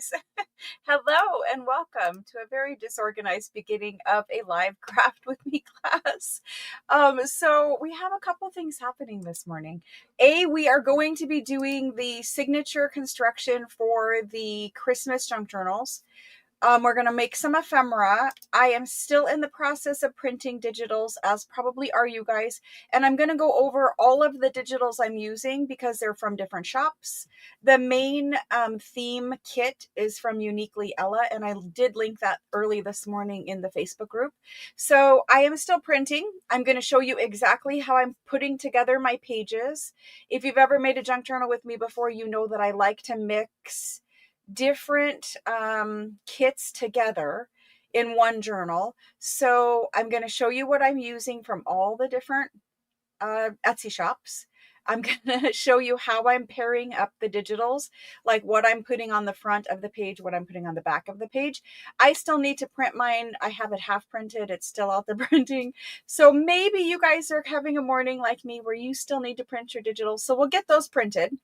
guys. Hello and welcome to a very disorganized beginning of a live craft with me class. So we have a couple things happening this morning. We are going to be doing the signature construction for the Christmas junk journals. We're going to make some ephemera. I am still in the process of printing digitals, as probably are you guys. And I'm going to go over all of the digitals I'm using because they're from different shops. The main theme kit is from Uniquely Ella, and I did link that early this morning in the Facebook group. So I am still printing. I'm going to show you exactly how I'm putting together my pages. If you've ever made a junk journal with me before, you know that I like to mix different kits together in one journal. So I'm going to show you what I'm using from all the different Etsy shops. I'm going to show you how I'm pairing up the digitals, like what I'm putting on the front of the page, what I'm putting on the back of the page. I still need to print mine. I have it half printed. It's still out there printing. So maybe you guys are having a morning like me where you still need to print your digitals. So we'll get those printed.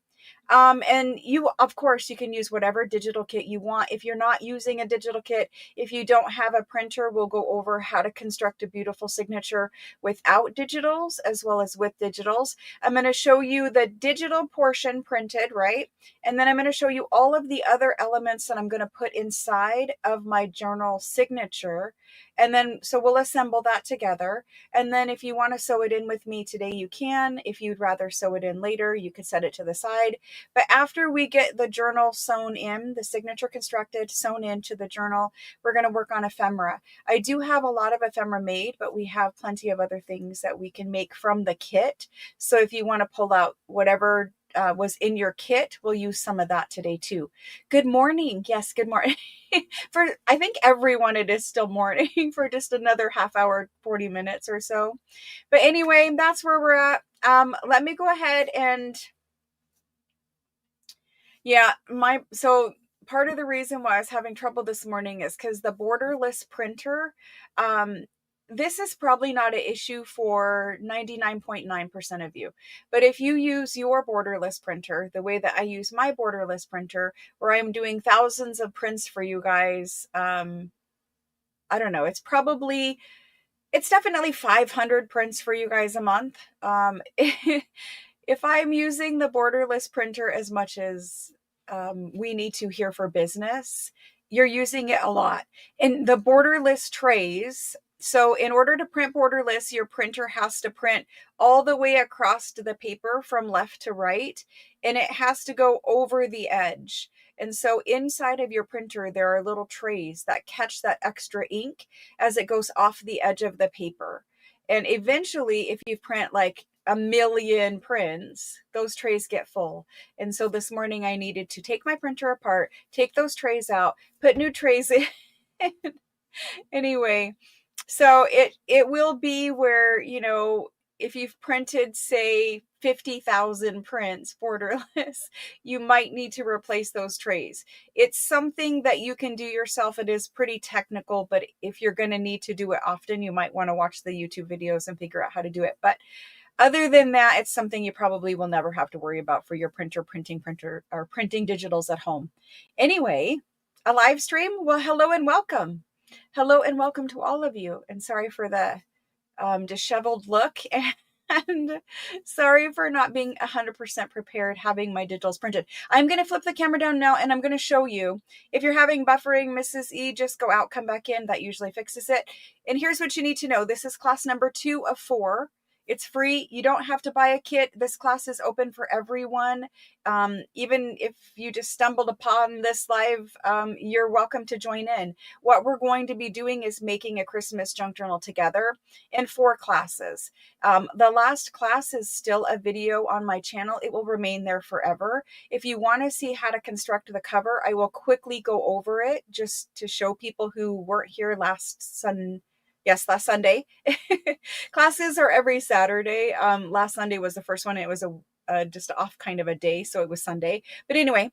And you, of course, you can use whatever digital kit you want. If you're not using a digital kit, if you don't have a printer, we'll go over how to construct a beautiful signature without digitals as well as with digitals. I'm going to show you the digital portion printed, right? And then I'm going to show you all of the other elements that I'm going to put inside of my journal signature. And then, so we'll assemble that together. And then if you want to sew it in with me today, you can. If you'd rather sew it in later, you can set it to the side. But after we get the journal sewn in, the signature constructed, sewn into the journal, we're going to work on ephemera. I do have a lot of ephemera made, but we have plenty of other things that we can make from the kit. So if you want to pull out whatever was in your kit, we'll use some of that today too. Good morning. Yes, good morning. For I think everyone it is still morning for just another half hour, 40 minutes or so. But anyway, that's where we're at. Let me go ahead and so part of the reason why I was having trouble this morning is because the borderless printer, this is probably not an issue for 99.9% of you. But if you use your borderless printer, the way that I use my borderless printer, where I'm doing thousands of prints for you guys, I don't know, it's definitely 500 prints for you guys a month. If I'm using the borderless printer as much as we need to here for business, you're using it a lot. And the borderless trays, so in order to print borderless, your printer has to print all the way across to the paper from left to right, and it has to go over the edge. And so inside of your printer, there are little trays that catch that extra ink as it goes off the edge of the paper. And eventually, if you print like a million prints, those trays get full. And so this morning I needed to take my printer apart, take those trays out, put new trays in. Anyway, so it will be where, you know, if you've printed, say, 50,000 prints borderless, you might need to replace those trays. It's something that you can do yourself. It is pretty technical, but if you're going to need to do it often, you might want to watch the YouTube videos and figure out how to do it. But other than that, it's something you probably will never have to worry about for your printing digitals at home. Anyway, a live stream? Well, hello and welcome. Hello and welcome to all of you. And sorry for the disheveled look and sorry for not being 100% prepared having my digitals printed. I'm going to flip the camera down now and I'm going to show you. If you're having buffering, Mrs. E, just go out, come back in. That usually fixes it. And here's what you need to know. This is class number 2 of 4. It's free. You don't have to buy a kit. This class is open for everyone. Even if you just stumbled upon this live, you're welcome to join in. What we're going to be doing is making a Christmas junk journal together in 4 classes. The last class is still a video on my channel. It will remain there forever. If you want to see how to construct the cover, I will quickly go over it just to show people who weren't here last Sunday. Last Sunday. Classes are every Saturday. Last Sunday was the first one. It was just off kind of a day, so it was Sunday. But anyway,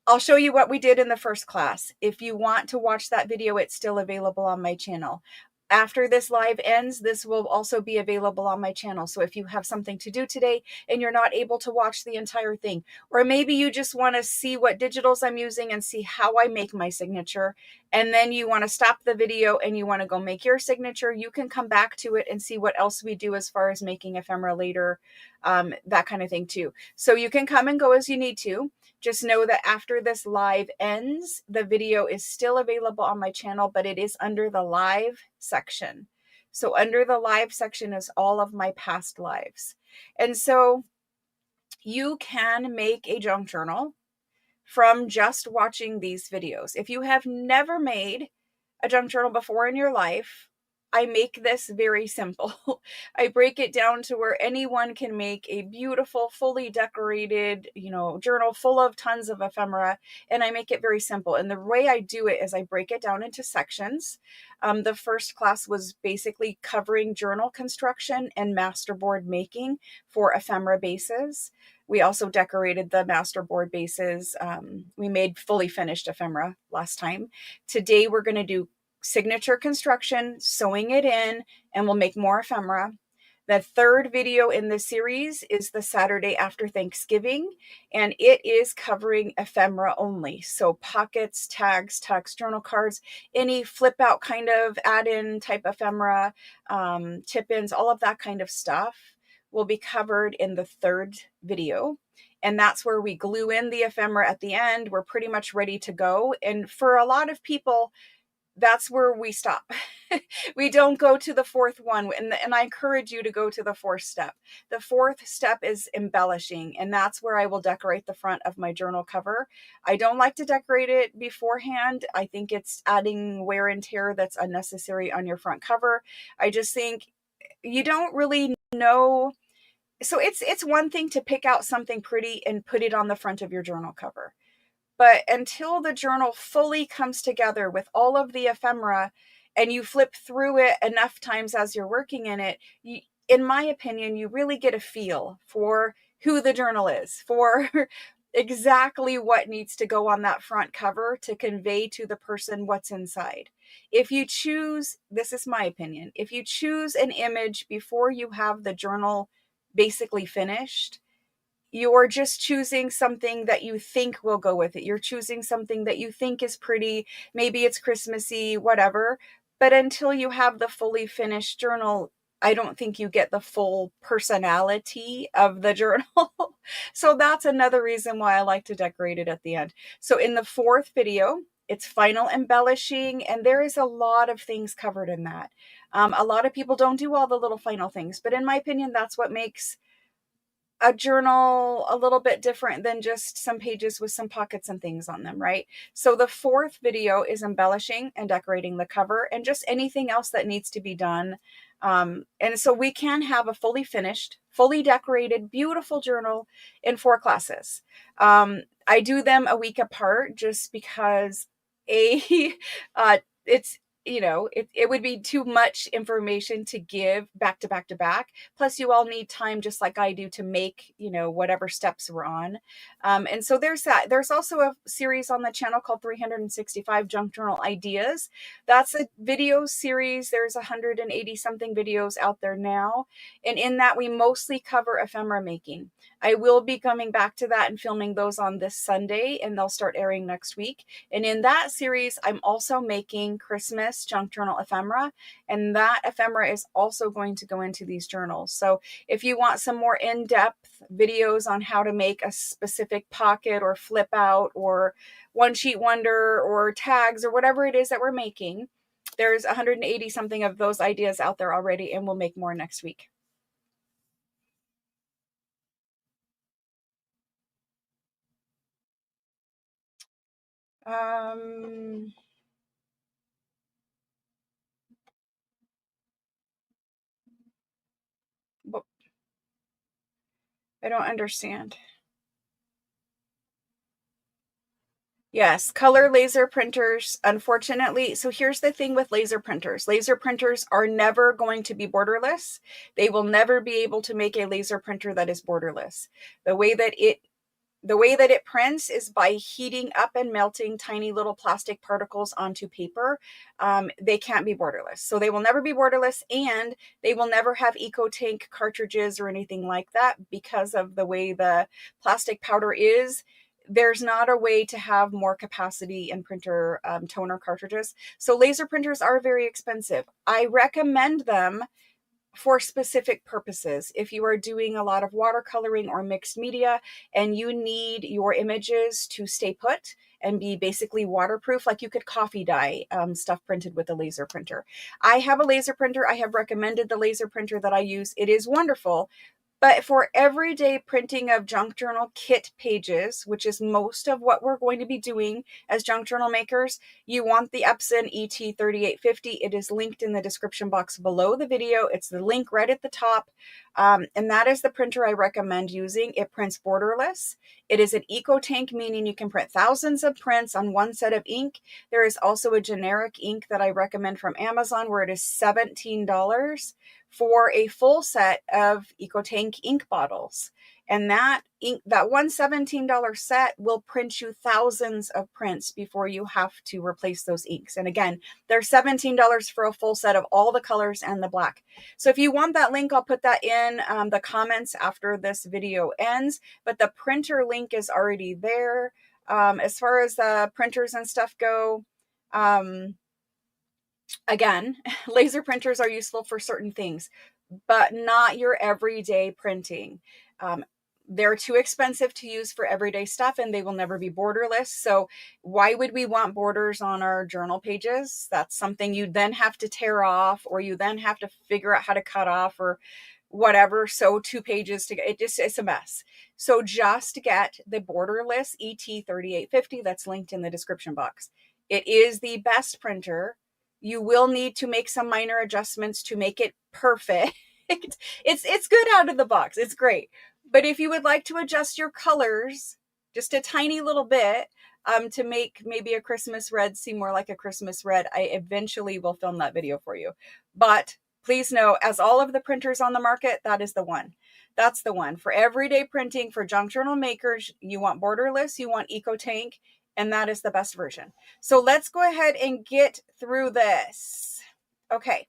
I'll show you what we did in the first class. If you want to watch that video, it's still available on my channel. After this live ends, this will also be available on my channel. So if you have something to do today and you're not able to watch the entire thing, or maybe you just want to see what digitals I'm using and see how I make my signature, and then you want to stop the video and you want to go make your signature, you can come back to it and see what else we do as far as making ephemera later, that kind of thing too. So you can come and go as you need to. Just know that after this live ends, the video is still available on my channel, but it is under the live section. So under the live section is all of my past lives. And so you can make a junk journal from just watching these videos. If you have never made a junk journal before in your life, I make this very simple. I break it down to where anyone can make a beautiful, fully decorated, journal full of tons of ephemera, and I make it very simple. And the way I do it is I break it down into sections. The first class was basically covering journal construction and masterboard making for ephemera bases. We also decorated the masterboard bases. We made fully finished ephemera last time. Today we're going to do signature construction, sewing it in, and we'll make more ephemera. The third video in the series is the Saturday after Thanksgiving, and it is covering ephemera only. So pockets, tags, tucks, journal cards, any flip out kind of add-in type ephemera, tip-ins, all of that kind of stuff will be covered in the third video. And that's where we glue in the ephemera at the end. We're pretty much ready to go. And for a lot of people, that's where we stop. We don't go to the fourth one. And I encourage you to go to the fourth step. The fourth step is embellishing. And that's where I will decorate the front of my journal cover. I don't like to decorate it beforehand. I think it's adding wear and tear that's unnecessary on your front cover. I just think you don't really know. So it's one thing to pick out something pretty and put it on the front of your journal cover. But until the journal fully comes together with all of the ephemera and you flip through it enough times as you're working in it, in my opinion, you really get a feel for who the journal is, for exactly what needs to go on that front cover to convey to the person what's inside. If you choose, this is my opinion, if you choose an image before you have the journal basically finished, you're just choosing something that you think will go with it. You're choosing something that you think is pretty. Maybe it's Christmassy, whatever. But until you have the fully finished journal, I don't think you get the full personality of the journal. So that's another reason why I like to decorate it at the end. So in the fourth video, it's final embellishing, and there is a lot of things covered in that. A lot of people don't do all the little final things, but in my opinion, that's what makes a journal a little bit different than just some pages with some pockets and things on them, right? So the fourth video is embellishing and decorating the cover and just anything else that needs to be done. And so we can have a fully finished, fully decorated, beautiful journal in 4 classes. I do them a week apart just because it's it would be too much information to give back to back to back. Plus, you all need time, just like I do, to make, whatever steps we're on. And so there's that. There's also a series on the channel called 365 Junk Journal Ideas. That's a video series. There's 180 something videos out there now. And in that, we mostly cover ephemera making. I will be coming back to that and filming those on this Sunday, and they'll start airing next week. And in that series, I'm also making Christmas junk journal ephemera, and that ephemera is also going to go into these journals. So if you want some more in-depth videos on how to make a specific pocket or flip out or one sheet wonder or tags or whatever it is that we're making, there's 180 something of those ideas out there already, and we'll make more next week. Um, but I don't understand. Yes, color laser printers, unfortunately. So here's the thing with laser printers. Laser printers are never going to be borderless. They will never be able to make a laser printer that is borderless. The way that it The way that it prints is by heating up and melting tiny little plastic particles onto paper. They can't be borderless. So they will never be borderless, and they will never have EcoTank cartridges or anything like that because of the way the plastic powder is. There's not a way to have more capacity in printer toner cartridges. So laser printers are very expensive. I recommend them for specific purposes. If you are doing a lot of watercoloring or mixed media and you need your images to stay put and be basically waterproof, like you could coffee dye stuff printed with a laser printer. I have a laser printer. I have recommended the laser printer that I use. It is wonderful. But for everyday printing of junk journal kit pages, which is most of what we're going to be doing as junk journal makers, you want the Epson ET3850. It is linked in the description box below the video. It's the link right at the top. And that is the printer I recommend using. It prints borderless. It is an EcoTank, meaning you can print thousands of prints on one set of ink. There is also a generic ink that I recommend from Amazon where it is $17 for a full set of EcoTank ink bottles. And that ink, that one $17 set will print you thousands of prints before you have to replace those inks. And again, they're $17 for a full set of all the colors and the black. So if you want that link, I'll put that in the comments after this video ends. But the printer link is already there. As far as the printers and stuff go, again, laser printers are useful for certain things, but not your everyday printing. They're too expensive to use for everyday stuff, and they will never be borderless. So why would we want borders on our journal pages? That's something you then have to tear off, or you then have to figure out how to cut off or whatever. So 2 pages to get it's a mess. So just get the borderless ET3850 that's linked in the description box. It is the best printer. You will need to make some minor adjustments to make it perfect. It's good out of the box. It's great. But if you would like to adjust your colors just a tiny little bit to make maybe a Christmas red seem more like a Christmas red, I eventually will film that video for you. But please know, as all of the printers on the market, that is the one. That's the one. For everyday printing, for junk journal makers, you want borderless, you want EcoTank, and that is the best version. So let's go ahead and get through this. Okay,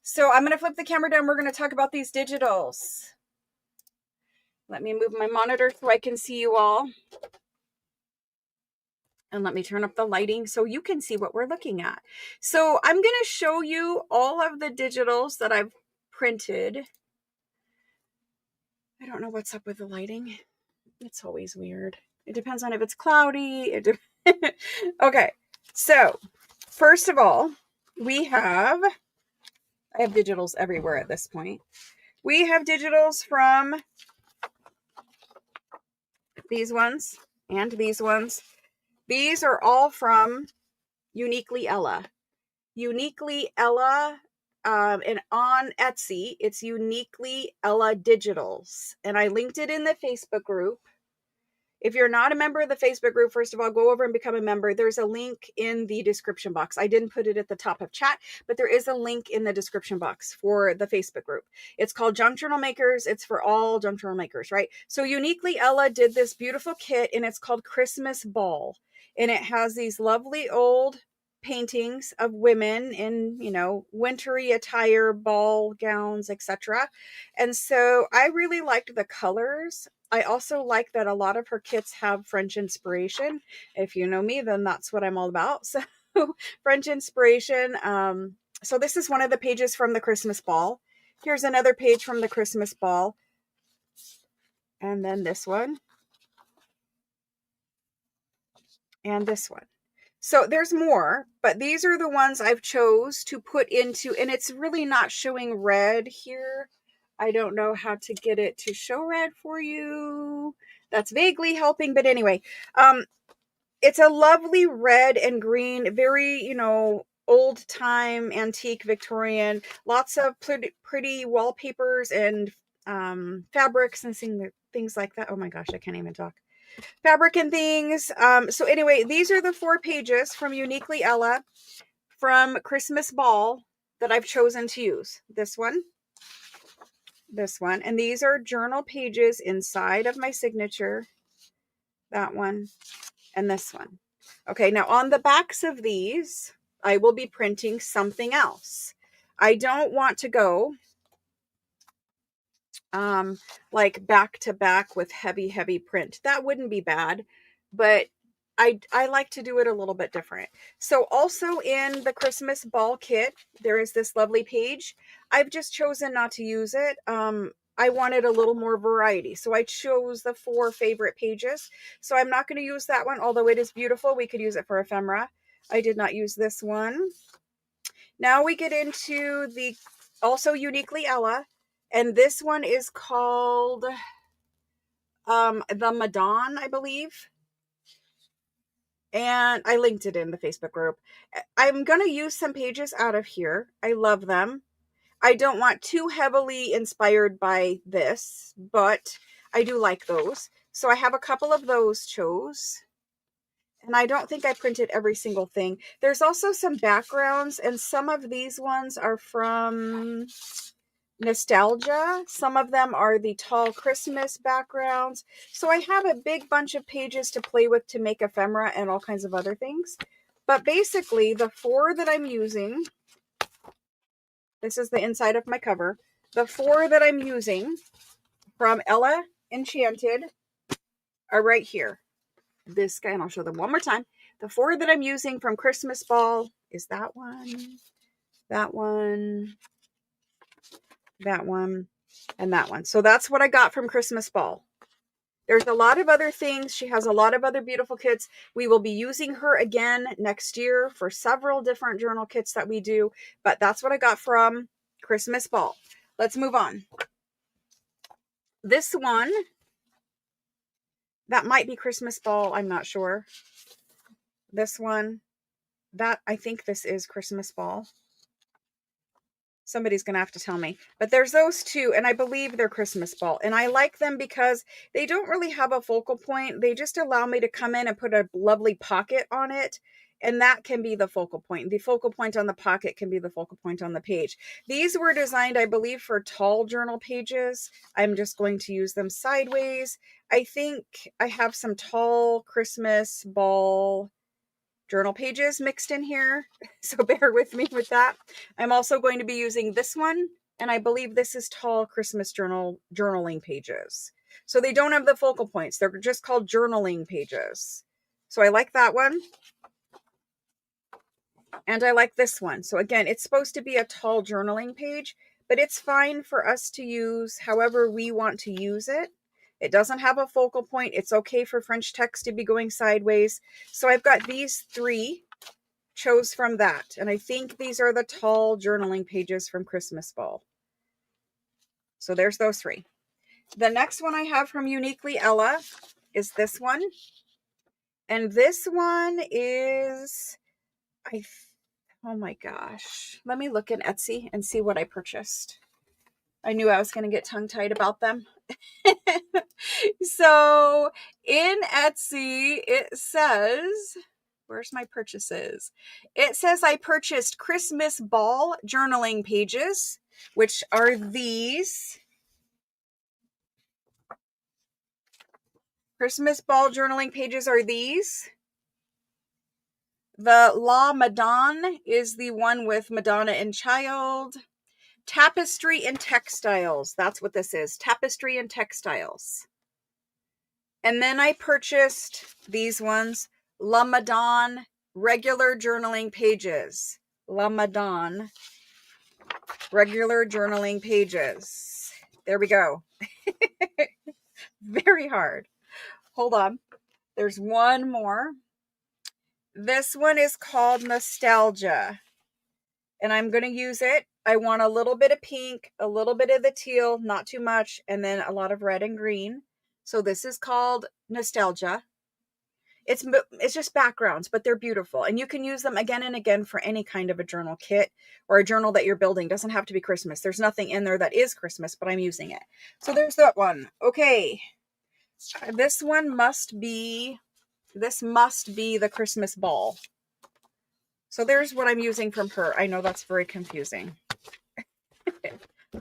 so I'm going to flip the camera down. We're going to talk about these digitals. Let me move my monitor so I can see you all. And let me turn up the lighting so you can see what we're looking at. So I'm going to show you all of the digitals that I've printed. I don't know what's up with the lighting. It's always weird. It depends on if it's cloudy. Okay, so first of all, I have digitals everywhere at this point. We have digitals from these ones and these ones. These are all from Uniquely Ella. Uniquely Ella, and on Etsy, it's Uniquely Ella Digitals. And I linked it in the Facebook group. If you're not a member of the Facebook group, first of all, go over and become a member. There's a link in the description box. I didn't put it at the top of chat, but there is a link in the description box for the Facebook group. It's called Junk Journal Makers. It's for all junk journal makers, right? So Uniquely Ella did this beautiful kit, and it's called Christmas Ball. And it has these lovely old paintings of women in, wintry attire, ball gowns, etc. And so I really liked the colors. I also like that a lot of her kits have French inspiration. If you know me, then that's what I'm all about. So French inspiration. So this is one of the pages from the Christmas Ball. Here's another page from the Christmas Ball. And then this one. And this one. So there's more, but these are the ones I've chose to put into, and it's really not showing red here. I don't know how to get it to show red for you. That's vaguely helping, but anyway, it's a lovely red and green, very, old time, antique, Victorian, lots of pretty wallpapers and fabrics and things like that. Oh my gosh, I can't even talk. Fabric and things. So anyway, these are the 4 pages from Uniquely Ella from Christmas Ball that I've chosen to use. This one, and these are journal pages inside of my signature. that one, and this one. Okay, now on the backs of these, I will be printing something else. I don't want to go like back to back with heavy print. That wouldn't be bad, but I like to do it a little bit different. So also in the Christmas ball kit, there is this lovely page. I've just chosen not to use it. I wanted a little more variety, so I chose the 4 favorite pages. So I'm not going to use that one, although it is beautiful. We could use it for ephemera. I did not use this one. Now we get into the also uniquely Ella, and this one is called the Madon, I believe. And I linked it in the Facebook group. I'm going to use some pages out of here. I love them. I don't want too heavily inspired by this, but I do like those. So I have a couple of those chose. And I don't think I printed every single thing. There's also some backgrounds, and some of these ones are from Nostalgia. Some of them are the tall Christmas backgrounds. So I have a big bunch of pages to play with to make ephemera and all kinds of other things. But basically, the 4 that I'm using, this is the inside of my cover. The 4 that I'm using from Ella Enchanted are right here. This guy, and I'll show them one more time. The 4 that I'm using from Christmas Ball is that one, that one, that one, and that one. So that's what I got from Christmas Ball. There's a lot of other things. She has a lot of other beautiful kits. We will be using her again next year for several different journal kits that we do, but that's what I got from Christmas Ball. Let's move on. This one, that might be Christmas Ball. I'm not sure. This one, that I think this is Christmas Ball. Somebody's going to have to tell me. But there's those 2, and I believe they're Christmas Ball. And I like them because they don't really have a focal point. They just allow me to come in and put a lovely pocket on it. And that can be the focal point. The focal point on the pocket can be the focal point on the page. These were designed, I believe, for tall journal pages. I'm just going to use them sideways. I think I have some tall Christmas Ball journal pages mixed in here, so bear with me with that. I'm also going to be using this one, and I believe this is tall Christmas journaling pages. So they don't have the focal points. They're just called journaling pages. So I like that one. And I like this one. So again, it's supposed to be a tall journaling page, but it's fine for us to use however we want to use it. It doesn't have a focal point. It's okay for French text to be going sideways. So I've got these 3, chose from that. And I think these are the tall journaling pages from Christmas Ball. So there's those 3. The next one I have from Uniquely Ella is this one. And this one is, oh my gosh. Let me look in Etsy and see what I purchased. I knew I was going to get tongue-tied about them. So in Etsy, it says, where's my purchases? It says I purchased Christmas Ball journaling pages, which are these. Christmas Ball journaling pages are these. The La Madone is the one with Madonna and Child. Tapestry and Textiles. That's what this is. Tapestry and Textiles. And then I purchased these ones. La Madone regular journaling pages. La Madone regular journaling pages. There we go. Very hard. Hold on. There's one more. This one is called Nostalgia. And I'm going to use it. I want a little bit of pink, a little bit of the teal, not too much, and then a lot of red and green. So this is called Nostalgia. It's just backgrounds, but they're beautiful. And you can use them again and again for any kind of a journal kit or a journal that you're building. It doesn't have to be Christmas. There's nothing in there that is Christmas, but I'm using it. So there's that one. Okay. This must be the Christmas Ball. So there's what I'm using from her. I know that's very confusing.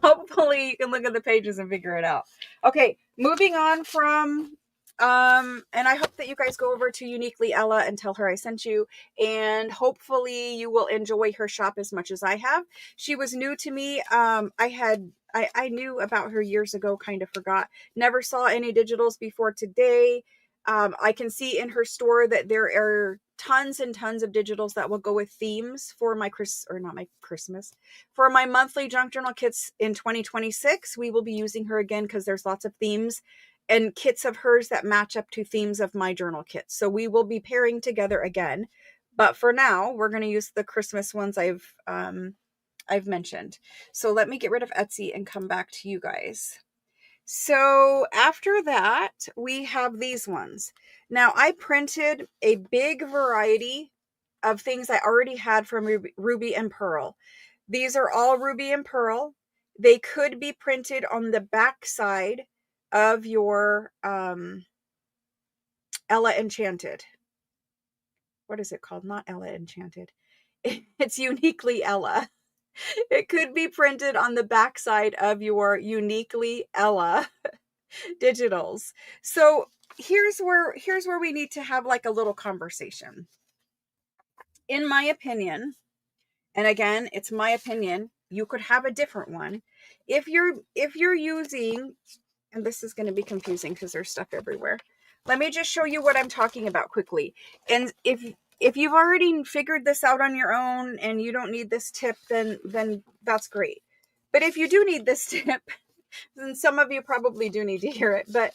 Hopefully you can look at the pages and figure it out. Okay, moving on from And I hope that you guys go over to Uniquely Ella and tell her I sent you, and hopefully you will enjoy her shop as much as I have. She was new to me. I knew about her years ago, kind of forgot. Never saw any digitals before today. I can see in her store that there are tons and tons of digitals that will go with themes for my for my monthly junk journal kits in 2026. We will be using her again because there's lots of themes and kits of hers that match up to themes of my journal kits. So we will be pairing together again. But for now, we're going to use the Christmas ones I've mentioned. So let me get rid of Etsy and come back to you guys. So after that, we have these ones. Now I printed a big variety of things I already had from Ruby and Pearl. These are all Ruby and Pearl. They could be printed on the back side of your Ella Enchanted. What is it called? Not Ella Enchanted. It's Uniquely Ella. It could be printed on the back side of your Uniquely Ella digitals. So here's where we need to have like a little conversation. In my opinion, and again, it's my opinion, you could have a different one. If you're using, and this is going to be confusing because there's stuff everywhere. Let me just show you what I'm talking about quickly. And if you've already figured this out on your own and you don't need this tip, then that's great. But if you do need this tip, then some of you probably do need to hear it. But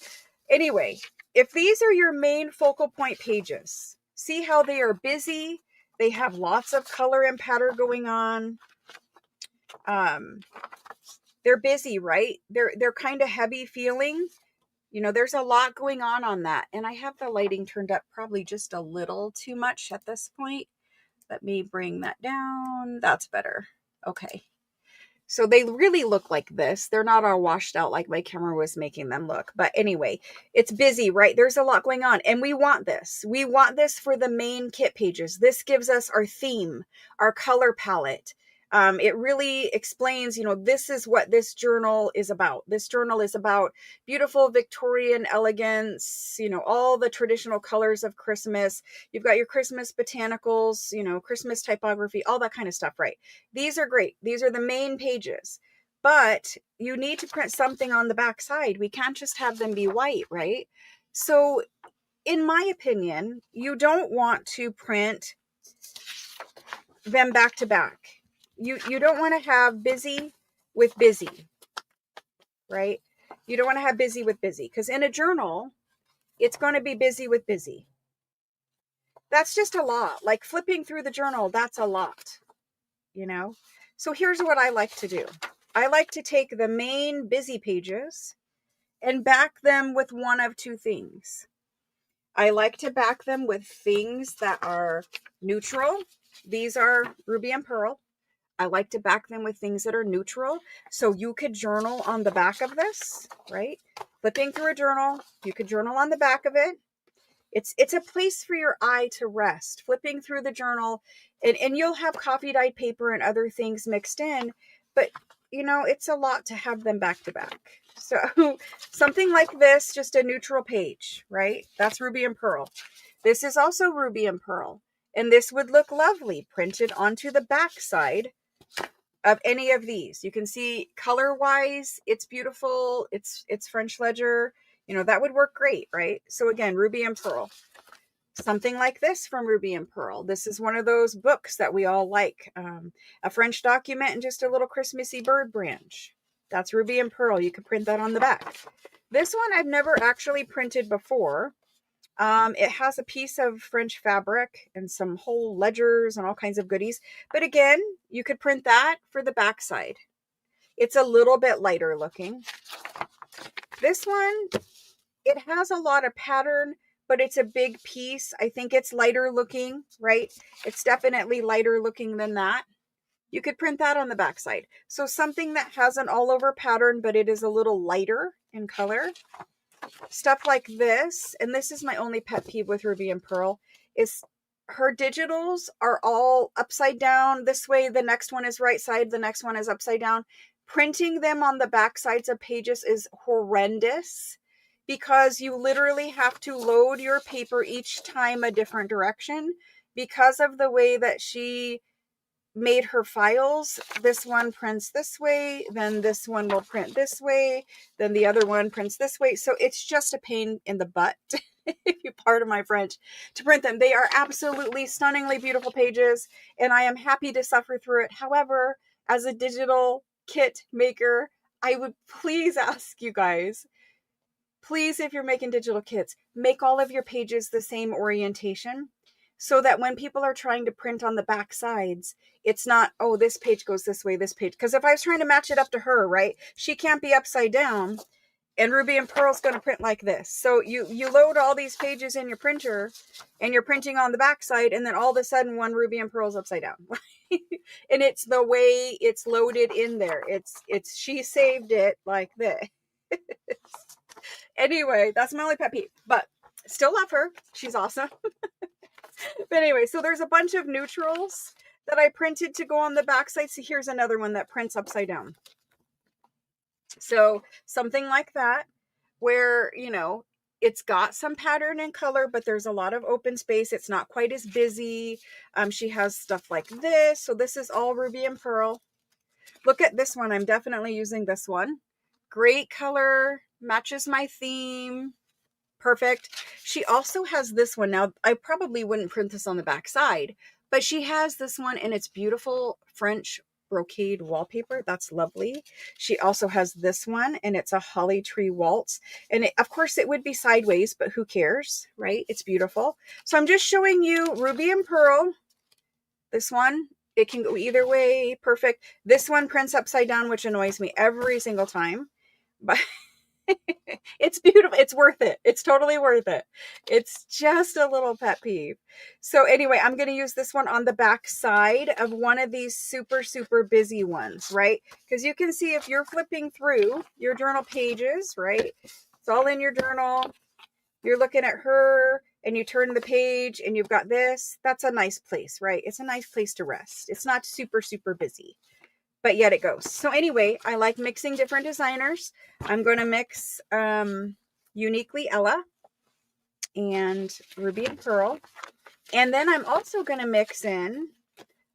anyway, if these are your main focal point pages, see how they are busy. They have lots of color and pattern going on. They're busy, right? They're kind of heavy feeling. You know, there's a lot going on that. And I have the lighting turned up probably just a little too much at this point. Let me bring that down. That's better. Okay. So they really look like this. They're not all washed out like my camera was making them look. But anyway, it's busy, right? There's a lot going on. And we want this. We want this for the main kit pages. This gives us our theme, our color palette. It really explains, you know, this is what this journal is about. This journal is about beautiful Victorian elegance, you know, all the traditional colors of Christmas. You've got your Christmas botanicals, you know, Christmas typography, all that kind of stuff, right? These are great. These are the main pages, but you need to print something on the back side. We can't just have them be white, right? So in my opinion, you don't want to print them back to back. You don't want to have busy with busy, right? You don't want to have busy with busy, because in a journal, it's going to be busy with busy. That's just a lot. Like flipping through the journal, that's a lot, you know? So here's what I like to do. I like to take the main busy pages and back them with one of two things. I like to back them with things that are neutral. These are Ruby and Pearl. I like to back them with things that are neutral. So you could journal on the back of this, right? Flipping through a journal, you could journal on the back of it. It's a place for your eye to rest, flipping through the journal, and you'll have coffee dyed paper and other things mixed in, but you know, it's a lot to have them back to back. So something like this, just a neutral page, right? That's Ruby and Pearl. This is also Ruby and Pearl, and this would look lovely printed onto the back side of any of these. You can see color wise, it's beautiful. It's French ledger. You know, that would work great, right? So again, Ruby and Pearl. Something like this from Ruby and Pearl. This is one of those books that we all like. A French document and just a little Christmassy bird branch. That's Ruby and Pearl. You could print that on the back. This one I've never actually printed before. It has a piece of French fabric and some whole ledgers and all kinds of goodies. But again, you could print that for the back side. It's a little bit lighter looking. This one, it has a lot of pattern, but it's a big piece. I think it's lighter looking, right? It's definitely lighter looking than that. You could print that on the back side. So something that has an all over pattern, but it is a little lighter in color. Stuff like this, and this is my only pet peeve with Ruby and Pearl, is her digitals are all upside down this way. The next one is right side. The next one is upside down. Printing them on the back sides of pages is horrendous. because you literally have to load your paper each time a different direction because of the way that she made her files. This one prints this way, then this one will print this way, then the other one prints this way. So it's just a pain in the butt, if you pardon my French, to print them. They are absolutely stunningly beautiful pages, and I am happy to suffer through it. However, as a digital kit maker, I would please ask you guys, please, if you're making digital kits, make all of your pages the same orientation so that when people are trying to print on the back sides, it's not, oh, this page goes this way, this page. Because if I was trying to match it up to her, right, she can't be upside down, and Ruby and Pearl's going to print like this. So you load all these pages in your printer, and you're printing on the back side, and then all of a sudden one Ruby and Pearl's upside down. And it's the way it's loaded in there. It's she saved it like this. Anyway, that's my only pet peeve, but still love her. She's awesome. But anyway, so there's a bunch of neutrals that I printed to go on the backside. So here's another one that prints upside down. So something like that, where, you know, it's got some pattern and color, but there's a lot of open space. It's not quite as busy. She has stuff like this. So this is all Ruby and Pearl. Look at this one. I'm definitely using this one. Great color, matches my theme. Perfect. She also has this one. Now, I probably wouldn't print this on the back side, but she has this one, and it's beautiful French brocade wallpaper. That's lovely. She also has this one, and it's a holly tree waltz. And of course, it would be sideways, but who cares, right? It's beautiful. So I'm just showing you Ruby and Pearl. This one, it can go either way. Perfect. This one prints upside down, which annoys me every single time. But it's beautiful. It's worth it. It's totally worth it. It's just a little pet peeve. So anyway, I'm going to use this one on the back side of one of these super, super busy ones, right? Because you can see if you're flipping through your journal pages, right? It's all in your journal. You're looking at her and you turn the page and you've got this. That's a nice place, right? It's a nice place to rest. It's not super, super busy, but yet it goes. So anyway, I like mixing different designers. I'm going to mix Uniquely Ella and Ruby and Pearl. And then I'm also going to mix in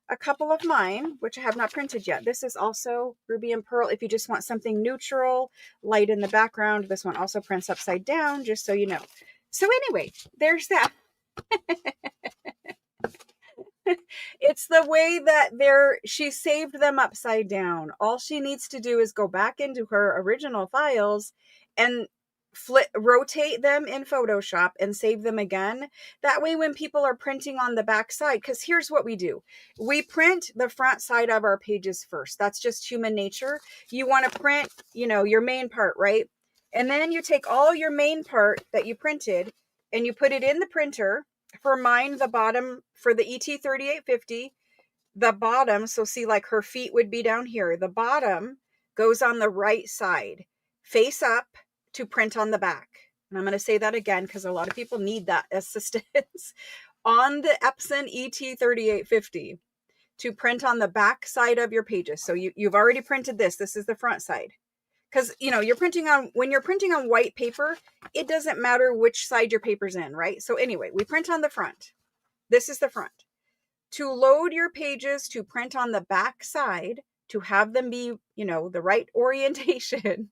a couple of mine, which I have not printed yet. This is also Ruby and Pearl. If you just want something neutral, light in the background, this one also prints upside down, just so you know. So anyway, there's that. It's the way that she saved them upside down. All she needs to do is go back into her original files and rotate them in Photoshop and save them again. That way, when people are printing on the back side, because here's what we do. We print the front side of our pages first. That's just human nature. You want to print, you know, your main part, right? And then you take all your main part that you printed and you put it in the printer. For mine, the bottom, for the ET3850, the bottom, so see, like her feet would be down here. The bottom goes on the right side, face up, to print on the back. And I'm going to say that again because a lot of people need that assistance. On the Epson ET3850, to print on the back side of your pages. So you've already printed this. This is the front side. Because, you know, when you're printing on white paper, it doesn't matter which side your paper's in, right? So anyway, we print on the front. This is the front. To load your pages to print on the back side, to have them be, you know, the right orientation,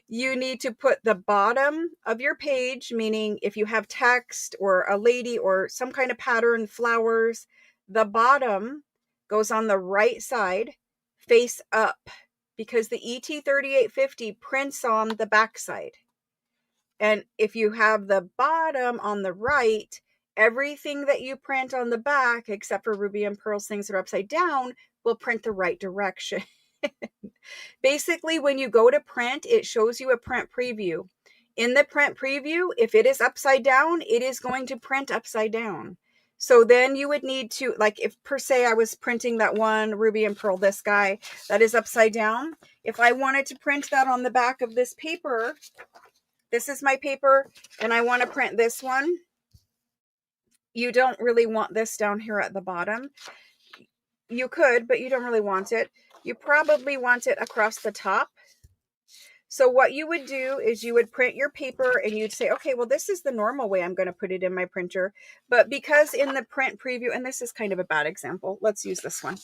you need to put the bottom of your page, meaning if you have text or a lady or some kind of pattern, flowers, the bottom goes on the right side, face up, because the ET3850 prints on the back side. And if you have the bottom on the right, everything that you print on the back, except for Ruby and Pearl's things that are upside down, will print the right direction. Basically, when you go to print, it shows you a print preview. In the print preview, if it is upside down, it is going to print upside down. So then you would need to, like, if per se I was printing that one Ruby and Pearl, this guy that is upside down, if I wanted to print that on the back of this paper, this is my paper, and I want to print this one, you don't really want this down here at the bottom. You could, but you don't really want it. You probably want it across the top. So what you would do is you would print your paper and you'd say, okay, well, this is the normal way I'm going to put it in my printer. But because in the print preview, and this is kind of a bad example, let's use this one.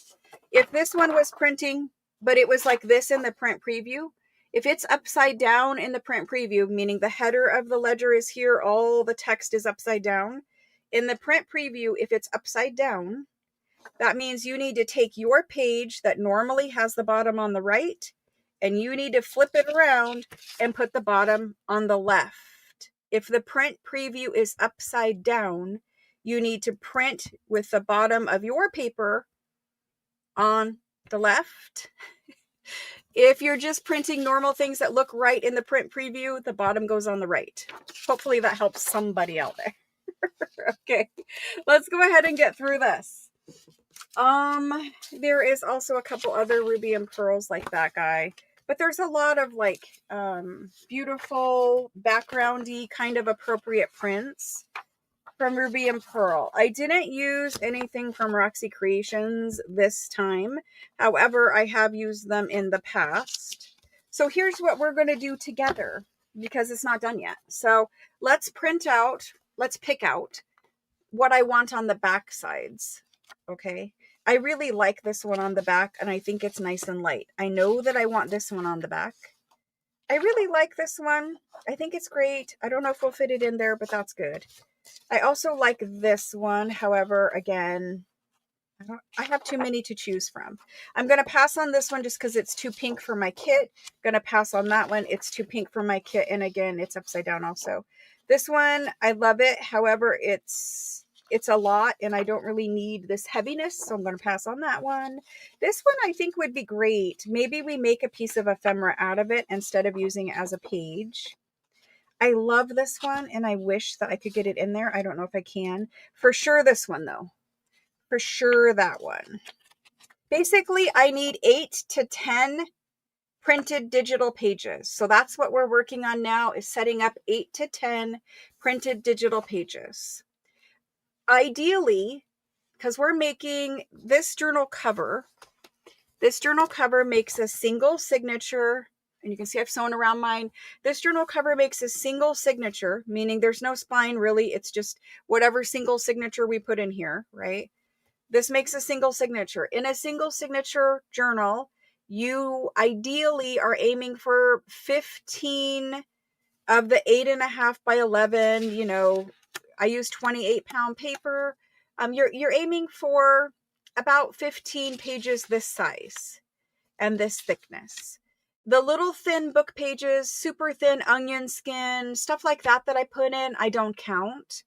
If this one was printing, but it was like this in the print preview, if it's upside down in the print preview, meaning the header of the ledger is here, all the text is upside down. In the print preview, if it's upside down, that means you need to take your page that normally has the bottom on the right, and you need to flip it around and put the bottom on the left. If the print preview is upside down, you need to print with the bottom of your paper on the left. If you're just printing normal things that look right in the print preview, the bottom goes on the right. Hopefully that helps somebody out there. Okay, let's go ahead and get through this. There is also a couple other Ruby and Pearls like that guy, but there's a lot of like beautiful backgroundy kind of appropriate prints from Ruby and Pearl. I didn't use anything from Roxy Creations this time. However, I have used them in the past. So here's what we're going to do together because it's not done yet. So let's pick out what I want on the back sides. Okay. I really like this one on the back and I think it's nice and light. I know that I want this one on the back. I really like this one. I think it's great. I don't know if we'll fit it in there, but that's good. I also like this one. However, again, I have too many to choose from. I'm going to pass on this one just because it's too pink for my kit. Going to pass on that one. It's too pink for my kit. And again, it's upside down also. This one, I love it. However, it's a lot and I don't really need this heaviness. So I'm going to pass on that one. This one I think would be great. Maybe we make a piece of ephemera out of it instead of using it as a page. I love this one and I wish that I could get it in there. I don't know if I can. For sure this one though. For sure that one. Basically, I need 8 to 10 printed digital pages. So that's what we're working on now, is setting up 8 to 10 printed digital pages. Ideally, because we're making this journal cover makes a single signature. And you can see I've sewn around mine. This journal cover makes a single signature, meaning there's no spine really. It's just whatever single signature we put in here, right? This makes a single signature. In a single signature journal, you ideally are aiming for 15 of the 8.5 by 11, you know, I use 28-pound paper. You're aiming for about 15 pages this size and this thickness. The little thin book pages, super thin onion skin, stuff like that I put in, I don't count.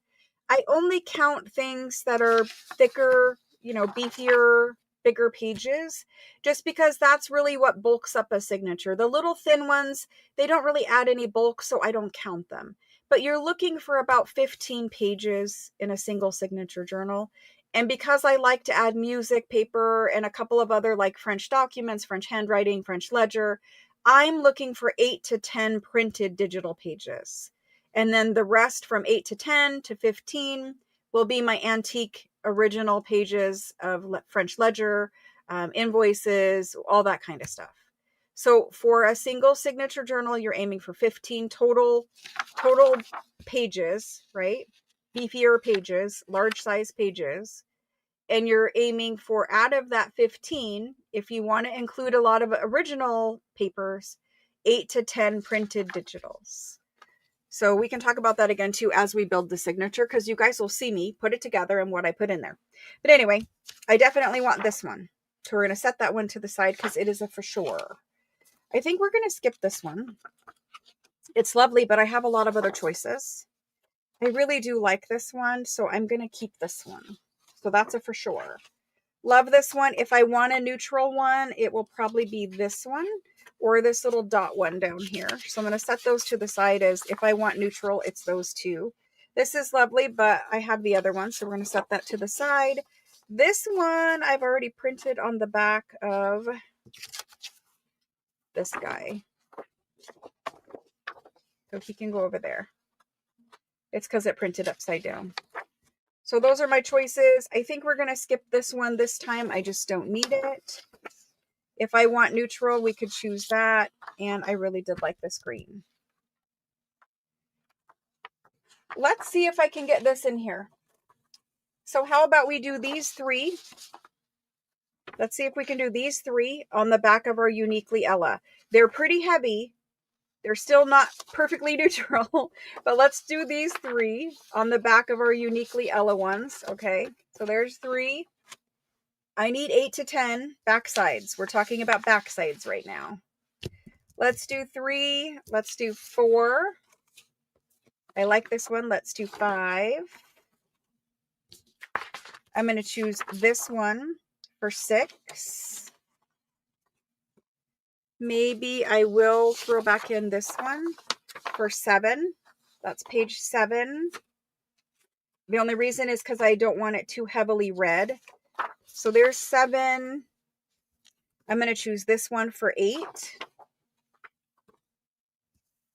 I only count things that are thicker, you know, beefier, bigger pages, just because that's really what bulks up a signature. The little thin ones, they don't really add any bulk, so I don't count them. But you're looking for about 15 pages in a single signature journal. And because I like to add music, paper, and a couple of other like French documents, French handwriting, French ledger, I'm looking for 8 to 10 printed digital pages. And then the rest from 8 to 10 to 15 will be my antique original pages of French ledger, invoices, all that kind of stuff. So for a single signature journal, you're aiming for 15 total pages, right? Beefier pages, large size pages. And you're aiming for, out of that 15, if you want to include a lot of original papers, 8 to 10 printed digitals. So we can talk about that again too as we build the signature, because you guys will see me put it together and what I put in there. But anyway, I definitely want this one. So we're going to set that one to the side because it is a for sure. I think we're going to skip this one. It's lovely, but I have a lot of other choices. I really do like this one, so I'm going to keep this one. So that's a for sure. Love this one. If I want a neutral one, it will probably be this one or this little dot one down here. So I'm going to set those to the side as if I want neutral, it's those two. This is lovely, but I have the other one, so we're going to set that to the side. This one I've already printed on the back of this guy. So he can go over there. It's because it printed upside down. So those are my choices. I think we're going to skip this one this time. I just don't need it. If I want neutral, we could choose that. and I really did like this green. Let's see if I can get this in here. So how about we do these 3? Let's see if we can do these 3 on the back of our Uniquely Ella. They're pretty heavy. They're still not perfectly neutral, but let's do these 3 on the back of our Uniquely Ella ones. Okay, so there's 3. I need 8 to 10 backsides. We're talking about backsides right now. Let's do 3. Let's do 4. I like this one. Let's do 5. I'm going to choose this one for 6. Maybe I will throw back in this one for 7. That's page 7. The only reason is because I don't want it too heavily red. So there's 7. I'm going to choose this one for 8.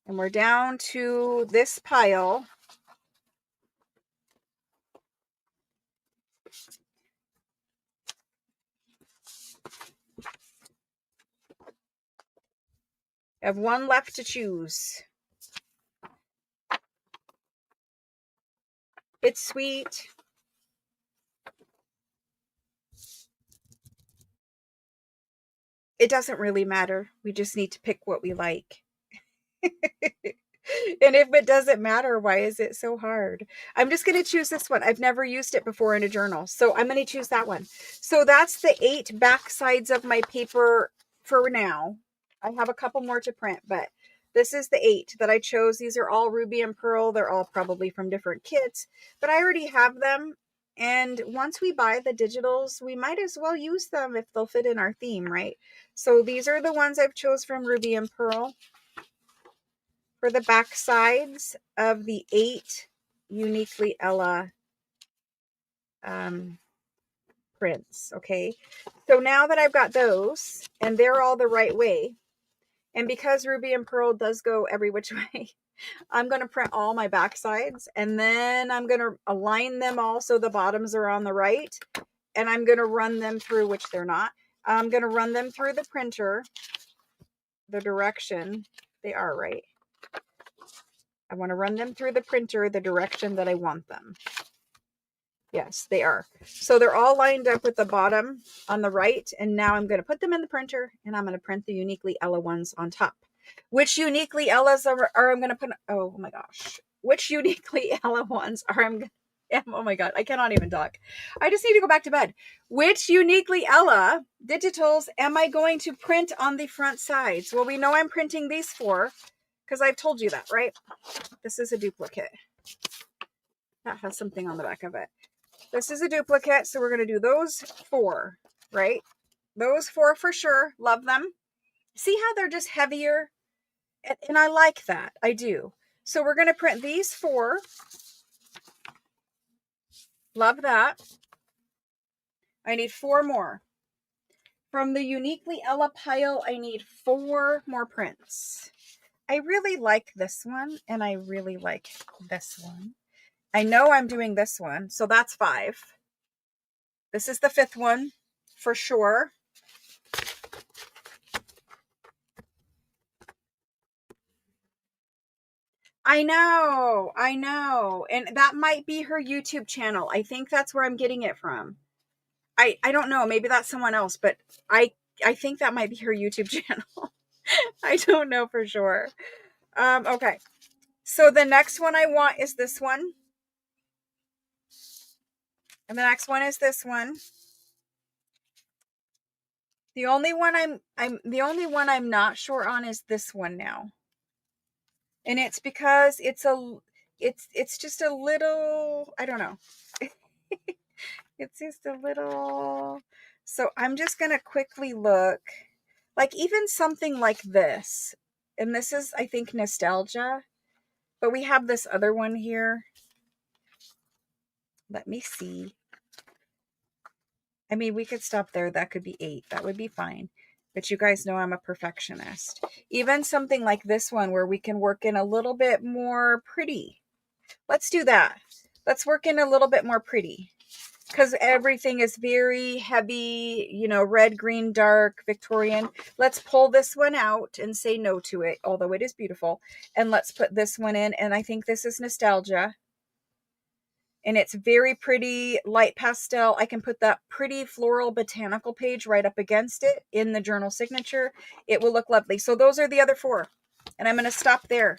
And we're down to this pile. I have 1 left to choose. It's sweet. It doesn't really matter. We just need to pick what we like. And if it doesn't matter, why is it so hard? I'm just going to choose this one. I've never used it before in a journal, so I'm going to choose that one. So that's the 8 back sides of my paper for now. I have a couple more to print, but this is the 8 that I chose. These are all Ruby and Pearl. They're all probably from different kits, but I already have them. And once we buy the digitals, we might as well use them if they'll fit in our theme, right? So these are the ones I've chose from Ruby and Pearl for the back sides of the 8 Uniquely Ella prints. Okay, so now that I've got those and they're all the right way, and because Ruby and Pearl does go every which way, I'm going to print all my back sides, and then I'm going to align them all so the bottoms are on the right, and I'm going to run them through, which they're not. I'm going to run them through the printer, the direction they are right. I want to run them through the printer the direction that I want them. Yes, they are. So they're all lined up with the bottom on the right. And now I'm going to put them in the printer, and I'm going to print the Uniquely Ella ones on top. Which Uniquely Ellas are I'm going to put, oh my gosh. Which Uniquely Ella ones are I'm going to, oh my God, I cannot even talk. I just need to go back to bed. Which Uniquely Ella digitals am I going to print on the front sides? Well, we know I'm printing these 4 because I've told you that, right? This is a duplicate. That has something on the back of it. This is a duplicate, so we're going to do those 4, right? Those 4 for sure. Love them. See how they're just heavier? And I like that. I do. So we're going to print these 4. Love that. I need 4 more. From the Uniquely Ella pile, I need 4 more prints. I really like this one, and I really like this one. I know I'm doing this one, so that's 5. This is the 5th one for sure. I know. And that might be her YouTube channel. I think that's where I'm getting it from. I don't know. Maybe that's someone else, but I think that might be her YouTube channel. I don't know for sure. Okay. So the next one I want is this one. And the next one is this one. The only one I'm not sure on is this one now. And it's because it's just a little, I don't know. It's just a little, so I'm just going to quickly look, like even something like this, and this is, I think, nostalgia, but we have this other one here. Let me see. I mean, we could stop there. That could be 8. That would be fine. But you guys know I'm a perfectionist. Even something like this one where we can work in a little bit more pretty. Let's do that. Let's work in a little bit more pretty. because everything is very heavy, you know, red, green, dark, Victorian. Let's pull this one out and say no to it, although it is beautiful. And let's put this one in. And I think this is nostalgia. And it's very pretty, light pastel. I can put that pretty floral botanical page right up against it in the journal signature. It will look lovely. So those are the other 4. And I'm going to stop there.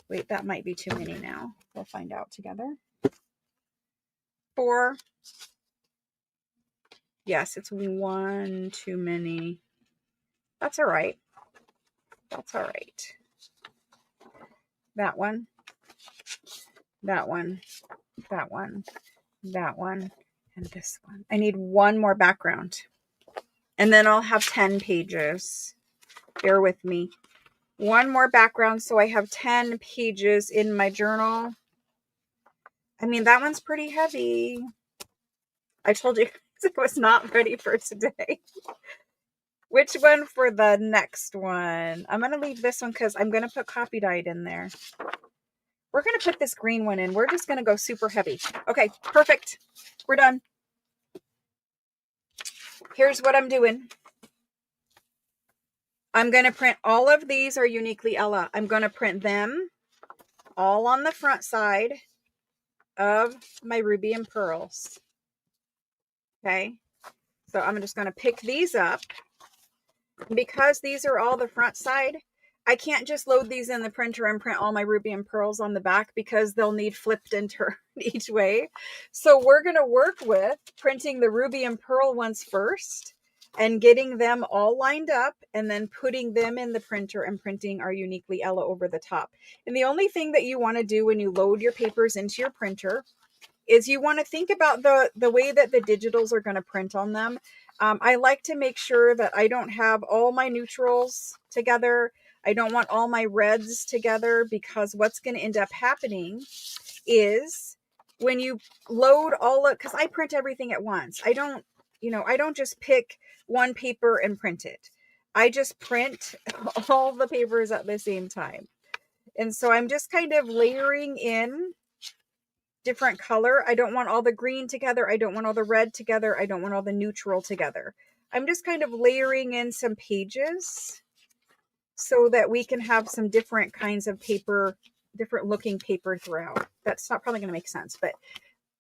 Wait, that might be too many now. We'll find out together. 4. Yes, it's 1 too many. That's all right. That's all right. That one. That one. That one. That one. And this one. I need 1 more background. And then I'll have 10 pages. Bear with me. 1 more background, so I have 10 pages in my journal. I mean, that one's pretty heavy. I told you it was not ready for today. Which one for the next one? I'm going to leave this one because I'm going to put copy dyed in there. We're going to put this green one in. We're just going to go super heavy. Okay, perfect. We're done. Here's what I'm doing. I'm going to print all of these are uniquely Ella. I'm going to print them all on the front side of my ruby and pearls. Okay. So I'm just going to pick these up. Because these are all the front side, I can't just load these in the printer and print all my ruby and pearls on the back because they'll need flipped and turned each way. So we're going to work with printing the ruby and pearl ones first and getting them all lined up and then putting them in the printer and printing our uniquely Ella over the top. And the only thing that you want to do when you load your papers into your printer is you want to think about the way that the digitals are going to print on them. I like to make sure that I don't have all my neutrals together. I don't want all my reds together because what's going to end up happening is when you load all of, because I print everything at once. I don't just pick one paper and print it. I just print all the papers at the same time. And so I'm just kind of layering in different color. I don't want all the green together. I don't want all the red together. I don't want all the neutral together. I'm just kind of layering in some pages so that we can have some different kinds of paper, different looking paper throughout. That's not probably going to make sense, but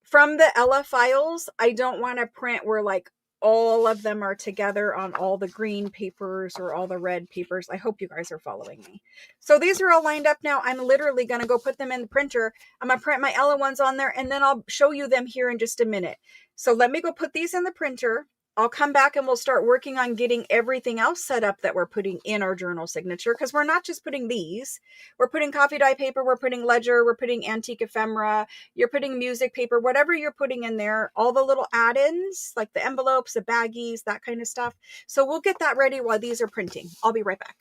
from the Ella files, I don't want to print where like all of them are together on all the green papers or all the red papers. I hope you guys are following me. So these are all lined up now. I'm literally going to go put them in the printer. I'm going to print my Ella ones on there and then I'll show you them here in just a minute. So let me go put these in the printer. I'll come back and we'll start working on getting everything else set up that we're putting in our journal signature, because we're not just putting these. We're putting coffee dye paper, we're putting ledger, we're putting antique ephemera, you're putting music paper, whatever you're putting in there, all the little add-ins, like the envelopes, the baggies, that kind of stuff. So we'll get that ready while these are printing. I'll be right back.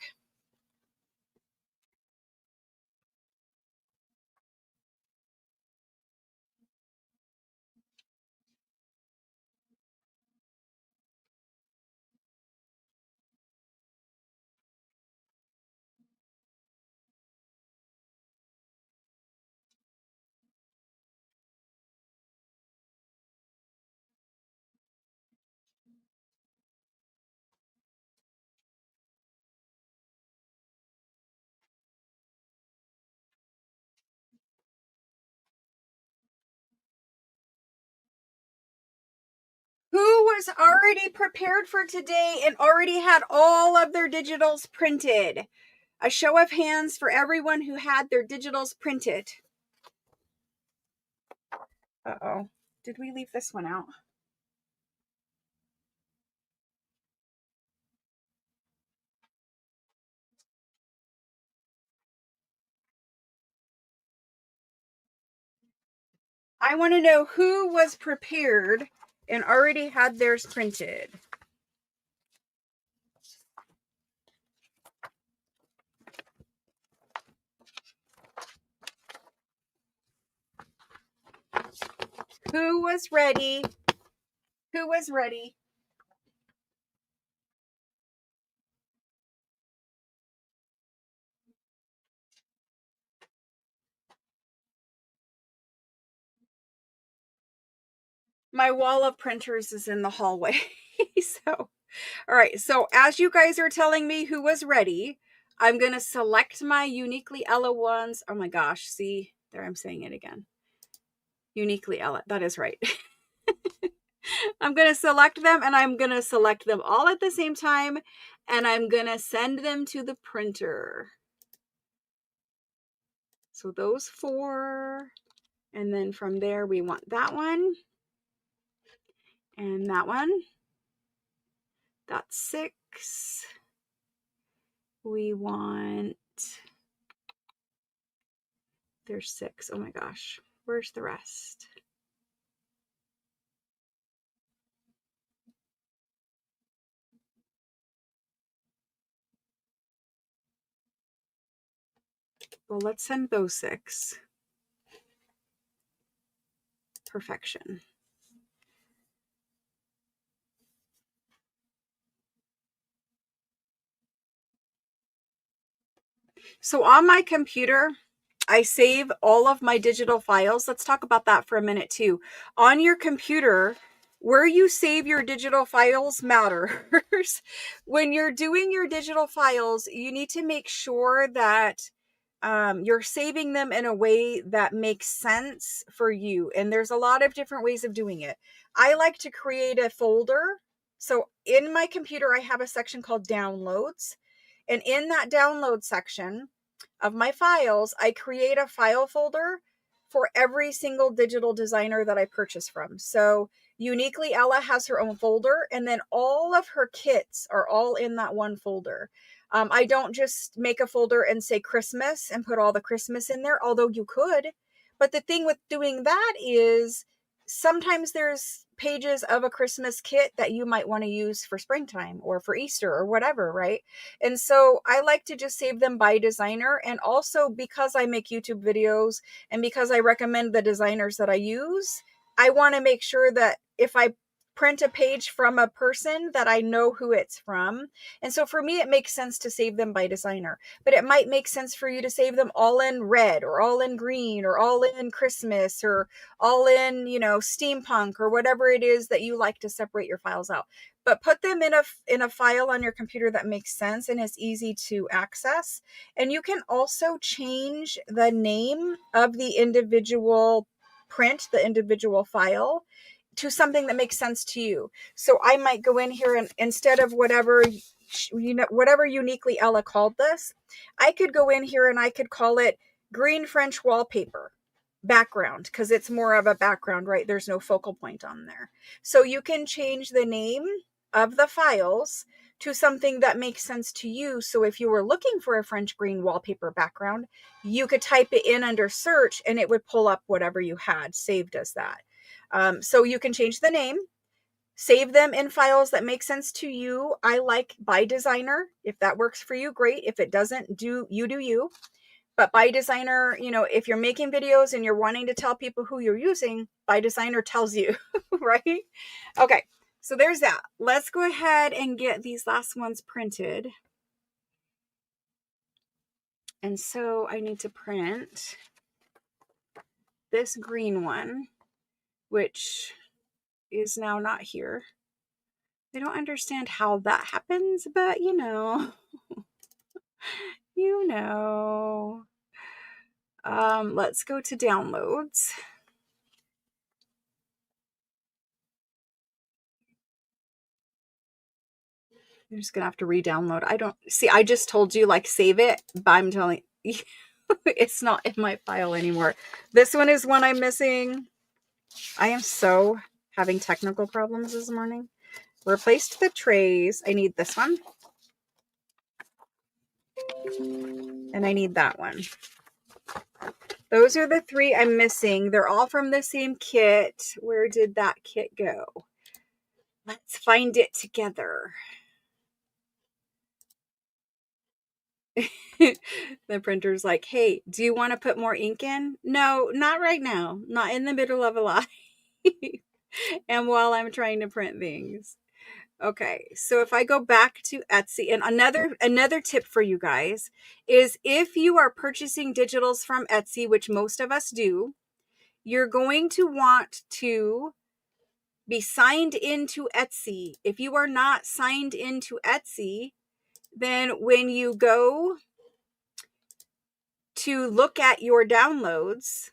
Who was already prepared for today and already had all of their digitals printed? A show of hands for everyone who had their digitals printed. Uh-oh. Did we leave this one out? I want to know who was prepared and already had theirs printed. Who was ready? Who was ready? My wall of printers is in the hallway. So, all right. So as you guys are telling me who was ready, I'm going to select my Uniquely Ella ones. Oh my gosh. See, there I'm saying it again. Uniquely Ella. That is right. I'm going to select them, and I'm going to select them all at the same time, and I'm going to send them to the printer. So those 4, and then from there we want that one and that one. That's 6. We want, there's 6. Oh my gosh. Where's the rest? Well, let's send those 6. Perfection. So on my computer, I save all of my digital files. Let's talk about that for a minute too. On your computer, where you save your digital files matters. When you're doing your digital files, you need to make sure that you're saving them in a way that makes sense for you. And there's a lot of different ways of doing it. I like to create a folder. So in my computer, I have a section called downloads. And in that download section of my files, I create a file folder for every single digital designer that I purchase from. So Uniquely Ella has her own folder, and then all of her kits are all in that one folder. I don't just make a folder and say Christmas and put all the Christmas in there, although you could. But the thing with doing that is sometimes there's pages of a Christmas kit that you might want to use for springtime or for Easter or whatever, right? And so I like to just save them by designer. And also because I make YouTube videos and because I recommend the designers that I use, I want to make sure that if I print a page from a person that I know who it's from. And so for me, it makes sense to save them by designer, but it might make sense for you to save them all in red or all in green or all in Christmas or all in, steampunk or whatever it is that you like to separate your files out. But put them in a file on your computer that makes sense and is easy to access. And you can also change the name of the individual print, the individual file, to something that makes sense to you. So I might go in here and instead of whatever Uniquely Ella called this, I could go in here and I could call it green French wallpaper background, because it's more of a background, right? There's no focal point on there. So you can change the name of the files to something that makes sense to you. So if you were looking for a French green wallpaper background, you could type it in under search and it would pull up whatever you had saved as that. So you can change the name, save them in files that make sense to you. I like by designer. If that works for you, great. If it doesn't, do you. But by designer, if you're making videos and you're wanting to tell people who you're using, by designer tells you, right? Okay, so there's that. Let's go ahead and get these last ones printed. And so I need to print this green one, which is now not here. I don't understand how that happens, but let's go to downloads. You're just gonna have to re-download. I just told you save it, but I'm telling you, it's not in my file anymore. This one is one I'm missing. I am so having technical problems this morning. Replaced the trays. I need this one. And I need that one. Those are the 3 I'm missing. They're all from the same kit. Where did that kit go? Let's find it together. The printer's like, hey, do you want to put more ink in? No, not right now. Not in the middle of a live. And while I'm trying to print things. Okay, so if I go back to Etsy, and another tip for you guys is if you are purchasing digitals from Etsy, which most of us do, you're going to want to be signed into Etsy. If you are not signed into Etsy, then when you go to look at your downloads,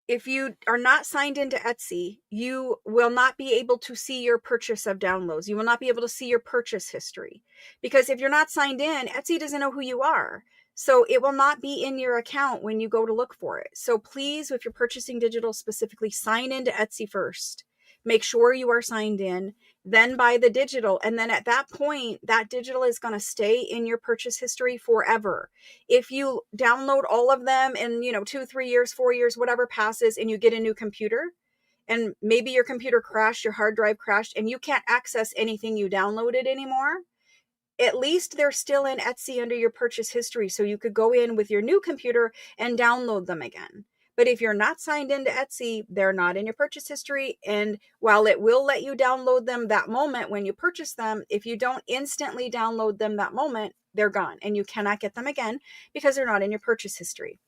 if you are not signed into Etsy, you will not be able to see your purchase of downloads. You will not be able to see your purchase history, because if you're not signed in, Etsy doesn't know who you are. So it will not be in your account when you go to look for it. So please, if you're purchasing digital specifically, sign into Etsy first. Make sure you are signed in, then buy the digital. And then at that point, that digital is going to stay in your purchase history forever. If you download all of them in, 2, 3 years, 4 years, whatever passes, and you get a new computer, and maybe your computer crashed, your hard drive crashed, and you can't access anything you downloaded anymore, at least they're still in Etsy under your purchase history. So you could go in with your new computer and download them again. But if you're not signed into Etsy, they're not in your purchase history. And while it will let you download them that moment when you purchase them, if you don't instantly download them that moment, they're gone and you cannot get them again because they're not in your purchase history,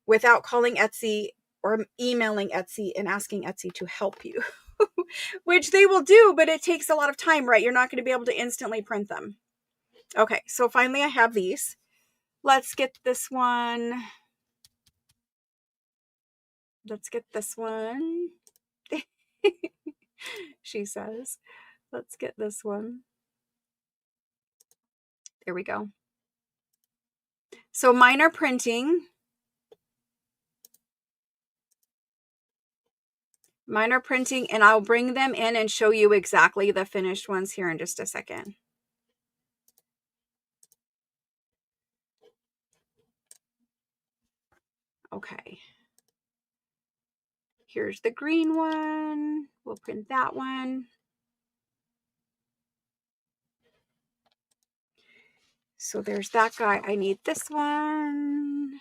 without calling Etsy or emailing Etsy and asking Etsy to help you, which they will do, but it takes a lot of time, right? You're not going to be able to instantly print them. Okay, so finally I have these. Let's get this one. Let's get this one. She says, let's get this one. There we go. So mine are printing. Mine are printing, and I'll bring them in and show you exactly the finished ones here in just a second. Okay. Here's the green one. We'll print that one. So there's that guy. I need this one.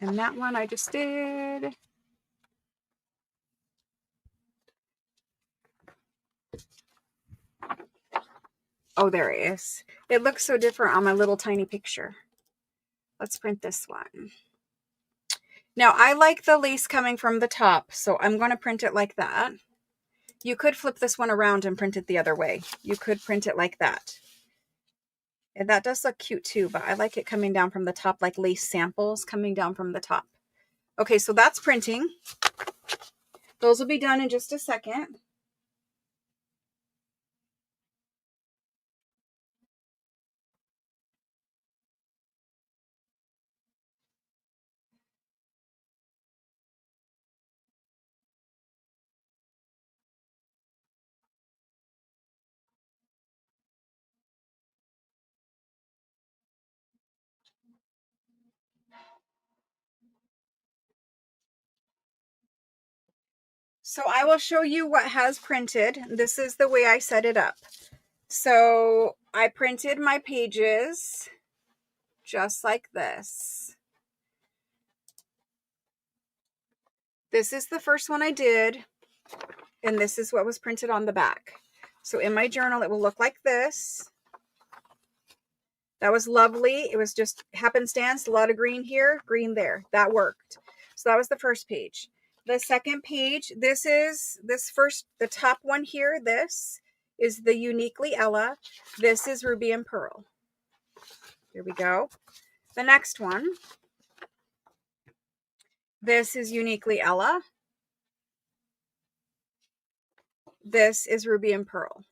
And that one I just did. Oh, there it is. It looks so different on my little tiny picture. Let's print this one. Now, I like the lace coming from the top, so I'm going to print it like that. You could flip this one around and print it the other way. You could print it like that. And that does look cute too, but I like it coming down from the top, like lace samples coming down from the top. Okay, so that's printing. Those will be done in just a second. So I will show you what has printed. This is the way I set it up. So I printed my pages just like this. This is the first one I did, and this is what was printed on the back. So in my journal, it will look like this. That was lovely. It was just happenstance, a lot of green here, green there. That worked. So that was the first page. The second page, the top one here, this is the Uniquely Ella. This is Ruby and Pearl. Here we go. The next one, this is Uniquely Ella. This is Ruby and Pearl.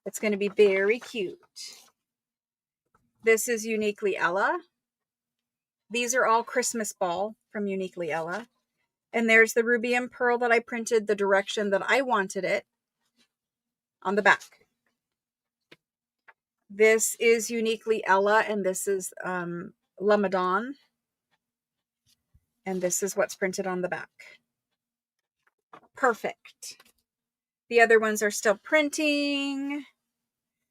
It's going to be very cute. This is Uniquely Ella. These are all Christmas Ball from Uniquely Ella. And there's the Ruby and Pearl that I printed the direction that I wanted it on the back. This is Uniquely Ella, and this is La Madone. And this is what's printed on the back. Perfect. The other ones are still printing.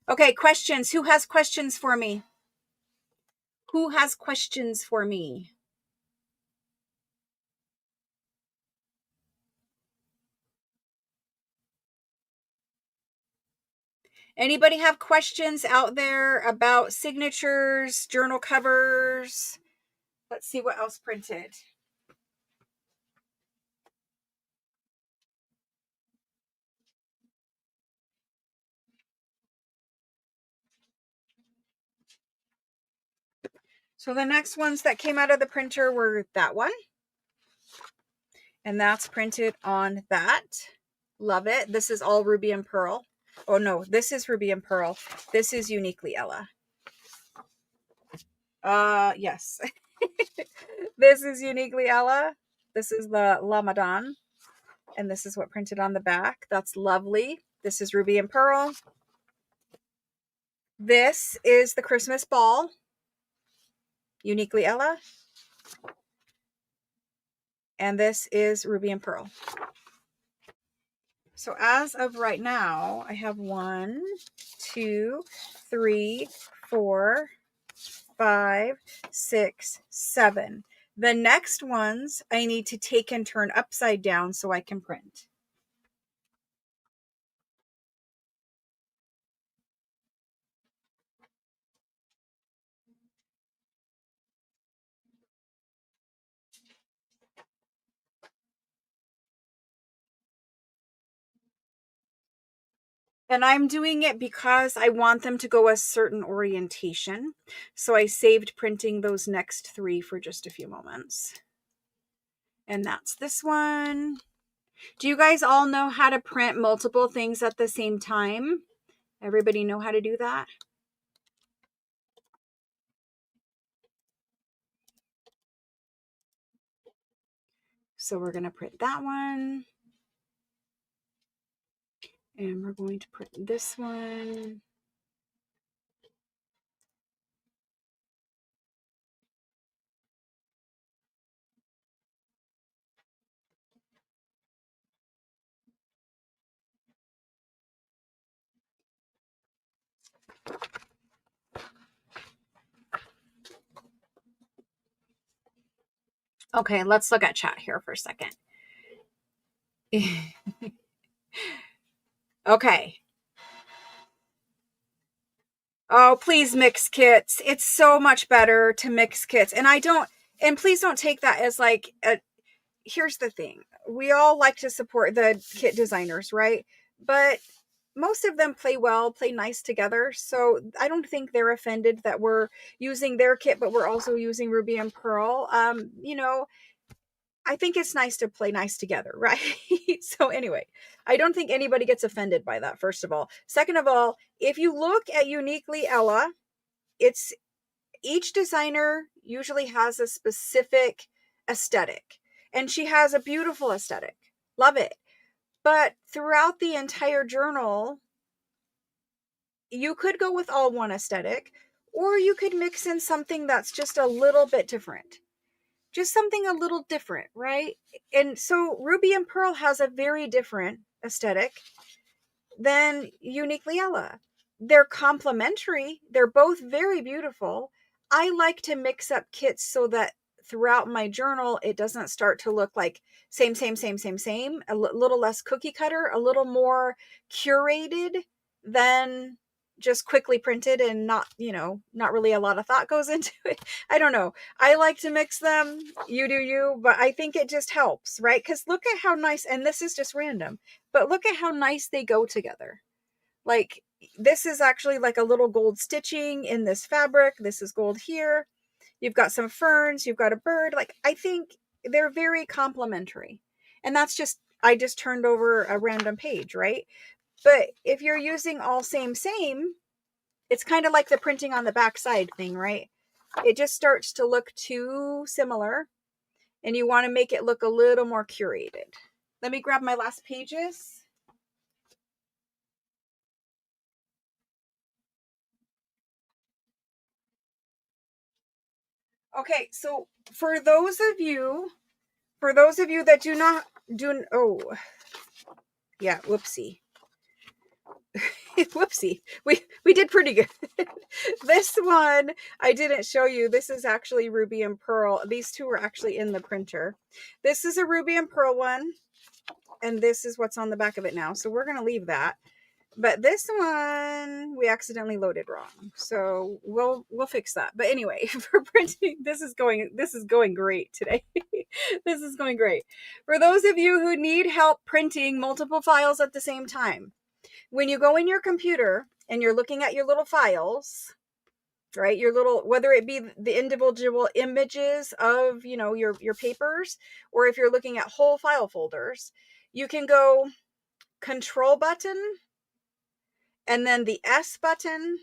Okay, questions. Who has questions for me? Who has questions for me? Anybody have questions out there about signatures, journal covers? Let's see what else printed. So the next ones that came out of the printer were that one. And that's printed on that. Love it. This is all Ruby and Pearl. Oh no, this is Ruby and Pearl. This is Uniquely Ella. Yes. This is Uniquely Ella. This is the La Madame. And this is what printed on the back. That's lovely. This is Ruby and Pearl. This is the Christmas Ball. Uniquely Ella. And this is Ruby and Pearl. So as of right now, I have 1, 2, 3, 4, 5, 6, 7. The next ones I need to take and turn upside down so I can print. And I'm doing it because I want them to go a certain orientation. So I saved printing those next 3 for just a few moments. And that's this one. Do you guys all know how to print multiple things at the same time? Everybody know how to do that? So we're going to print that one. And we're going to print this one. Okay, let's look at chat here for a second. Okay. Oh, please mix kits. It's so much better to mix kits. And please don't take that as like here's the thing. We all like to support the kit designers, right? But most of them play well, play nice together. So I don't think they're offended that we're using their kit, but we're also using Ruby and Pearl. I think it's nice to play nice together, right? So anyway, I don't think anybody gets offended by that, first of all. Second of all, if you look at Uniquely Ella, it's each designer usually has a specific aesthetic, and she has a beautiful aesthetic. Love it. But throughout the entire journal, you could go with all one aesthetic, or you could mix in something that's just a little bit different. Just something a little different, right? And so Ruby and Pearl has a very different aesthetic than Uniquely Ella. They're complementary. They're both very beautiful. I like to mix up kits so that throughout my journal, it doesn't start to look like same, a little less cookie cutter, a little more curated than just quickly printed and not really a lot of thought goes into it. I don't know. I like to mix them. You do you, but I think it just helps, right? Because look at how nice, and this is just random, but look at how nice they go together. Like, this is actually like a little gold stitching in this fabric. This is gold here. You've got some ferns. You've got a bird. Like, I think they're very complementary. And that's just, I just turned over a random page, right? But if you're using all same, it's kind of like the printing on the back side thing, right? It just starts to look too similar, and you want to make it look a little more curated. Let me grab my last pages. Okay, so for those of you that do not do, oh, yeah, whoopsie. Whoopsie. We did pretty good. This one I didn't show you. This is actually Ruby and Pearl. These two are actually in the printer. This is a Ruby and Pearl one, and this is what's on the back of it now. So we're going to leave that. But this one we accidentally loaded wrong. So we'll fix that. But anyway, for printing, this is going great today. This is going great. For those of you who need help printing multiple files at the same time, when you go in your computer and you're looking at your little files, right? Your little, whether it be the individual images of, your papers, or if you're looking at whole file folders, you can go control button and then the S button,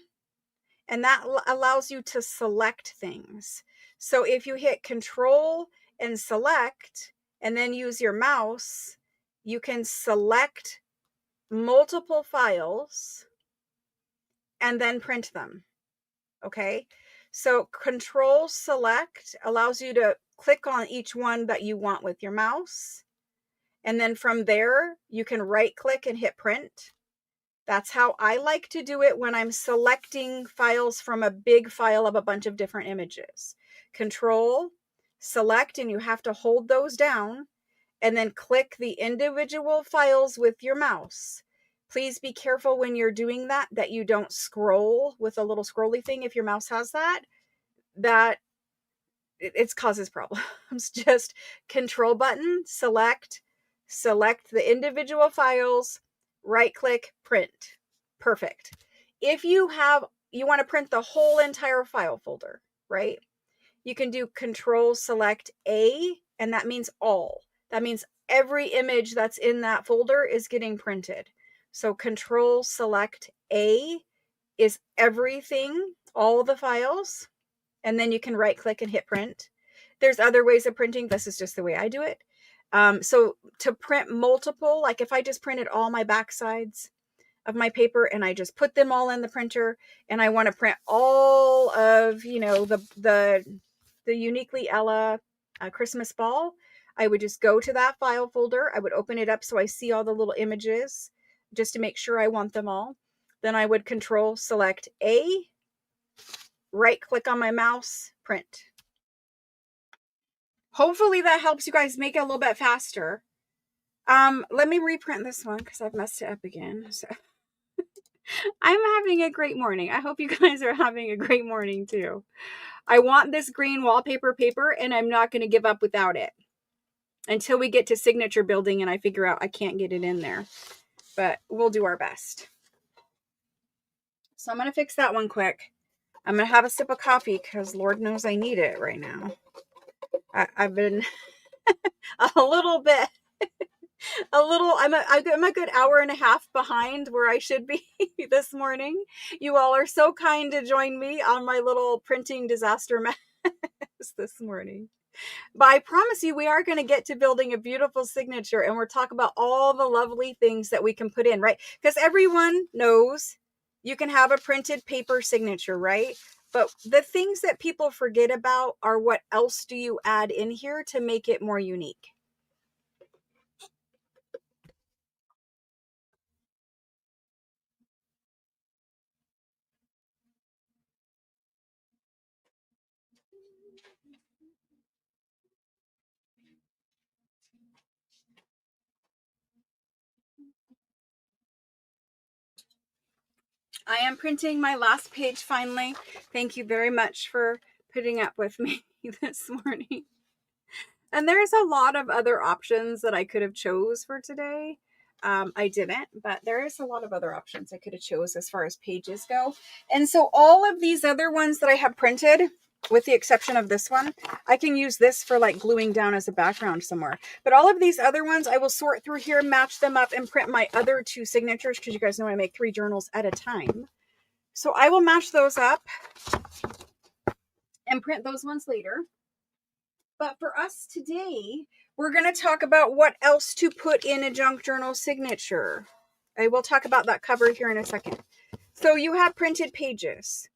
and that allows you to select things. So if you hit control and select and then use your mouse, you can select multiple files and then print them. Okay. So control select allows you to click on each one that you want with your mouse. And then from there, you can right click and hit print. That's how I like to do it when I'm selecting files from a big file of a bunch of different images. Control, select, and you have to hold those down, and then click the individual files with your mouse. Please be careful when you're doing that you don't scroll with a little scrolly thing. If your mouse has that it causes problems. Just control button, select the individual files, right click, print. Perfect. If you want to print the whole entire file folder, right? You can do control select A, and that means all. That means every image that's in that folder is getting printed. So control select A is everything, all the files, and then you can right click and hit print. There's other ways of printing. This is just the way I do it. So to print multiple, like if I just printed all my back sides of my paper and I just put them all in the printer, and I want to print all of, the Uniquely Ella Christmas ball, I would just go to that file folder. I would open it up so I see all the little images just to make sure I want them all. Then I would control select A, right click on my mouse, print. Hopefully that helps you guys make it a little bit faster. Let me reprint this one because I've messed it up again. So I'm having a great morning. I hope you guys are having a great morning too. I want this green wallpaper paper, and I'm not going to give up without it until we get to signature building and I figure out I can't get it in there. But we'll do our best. So I'm going to fix that one quick. I'm going to have a sip of coffee because Lord knows I need it right now. I've been a little bit I'm a good hour and a half behind where I should be this morning. You all are so kind to join me on my little printing disaster mess this morning. But I promise you, we are going to get to building a beautiful signature, and we're talking about all the lovely things that we can put in, right? Because everyone knows you can have a printed paper signature, right? But the things that people forget about are what else do you add in here to make it more unique? I am printing my last page finally. Thank you very much for putting up with me this morning. And there's a lot of other options that I could have chose for today. I didn't, but there is a lot of other options I could have chose as far as pages go. And so all of these other ones that I have printed, with the exception of this one, I can use this for like gluing down as a background somewhere. But all of these other ones, I will sort through here, match them up, and print my other two signatures, because you guys know I make 3 journals at a time. So I will match those up and print those ones later. But for us today, we're going to talk about what else to put in a junk journal signature. I will talk about that cover here in a second. So you have printed pages.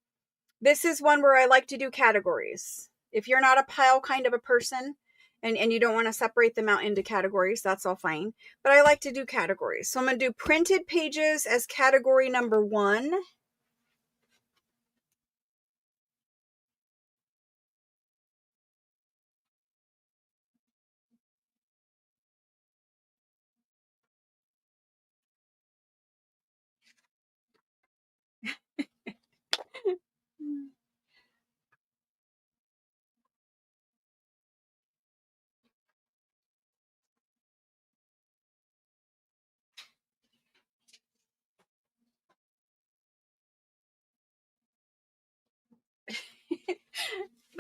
This is one where I like to do categories. If you're not a pile kind of a person and you don't want to separate them out into categories, that's all fine. But I like to do categories. So I'm going to do printed pages as category number 1.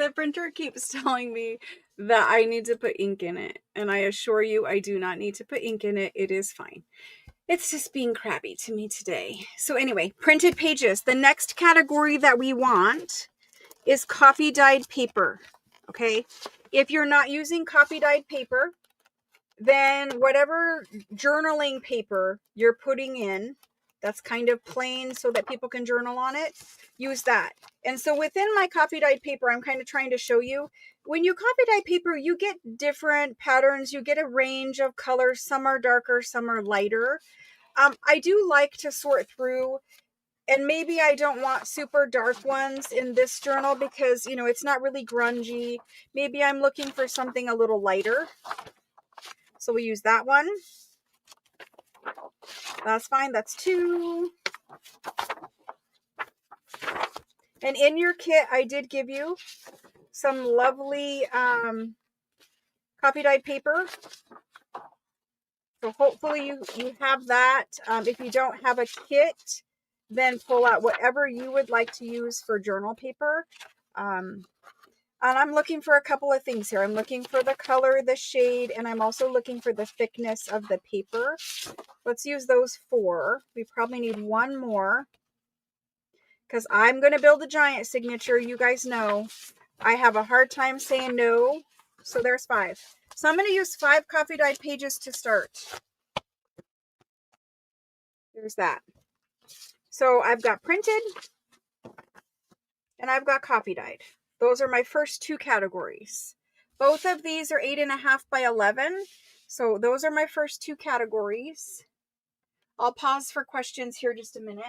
the printer keeps telling me that I need to put ink in it. And I assure you, I do not need to put ink in it. It is fine. It's just being crabby to me today. So anyway, printed pages. The next category that we want is coffee dyed paper. Okay. If you're not using coffee dyed paper, then whatever journaling paper you're putting in, that's kind of plain so that people can journal on it, use that. And so within my coffee dyed paper, I'm kind of trying to show you, when you coffee dye paper, you get different patterns, you get a range of colors. Some are darker, some are lighter. I do like to sort through, and maybe I don't want super dark ones in this journal because, you know, it's not really grungy. Maybe I'm looking for something a little lighter. So we use that one. That's fine. That's 2. And in your kit, I did give you some lovely coffee dyed paper. So hopefully you have that. If you don't have a kit, then pull out whatever you would like to use for journal paper. And I'm looking for a couple of things here. I'm looking for the color, the shade, and I'm also looking for the thickness of the paper. Let's use those 4. We probably need one more because I'm going to build a giant signature. You guys know I have a hard time saying no. So there's 5. So I'm going to use 5 coffee dyed pages to start. There's that. So I've got printed and I've got coffee dyed. Those are my first 2 categories. Both of these are 8.5 by 11. So those are my first 2 categories. I'll pause for questions here just a minute.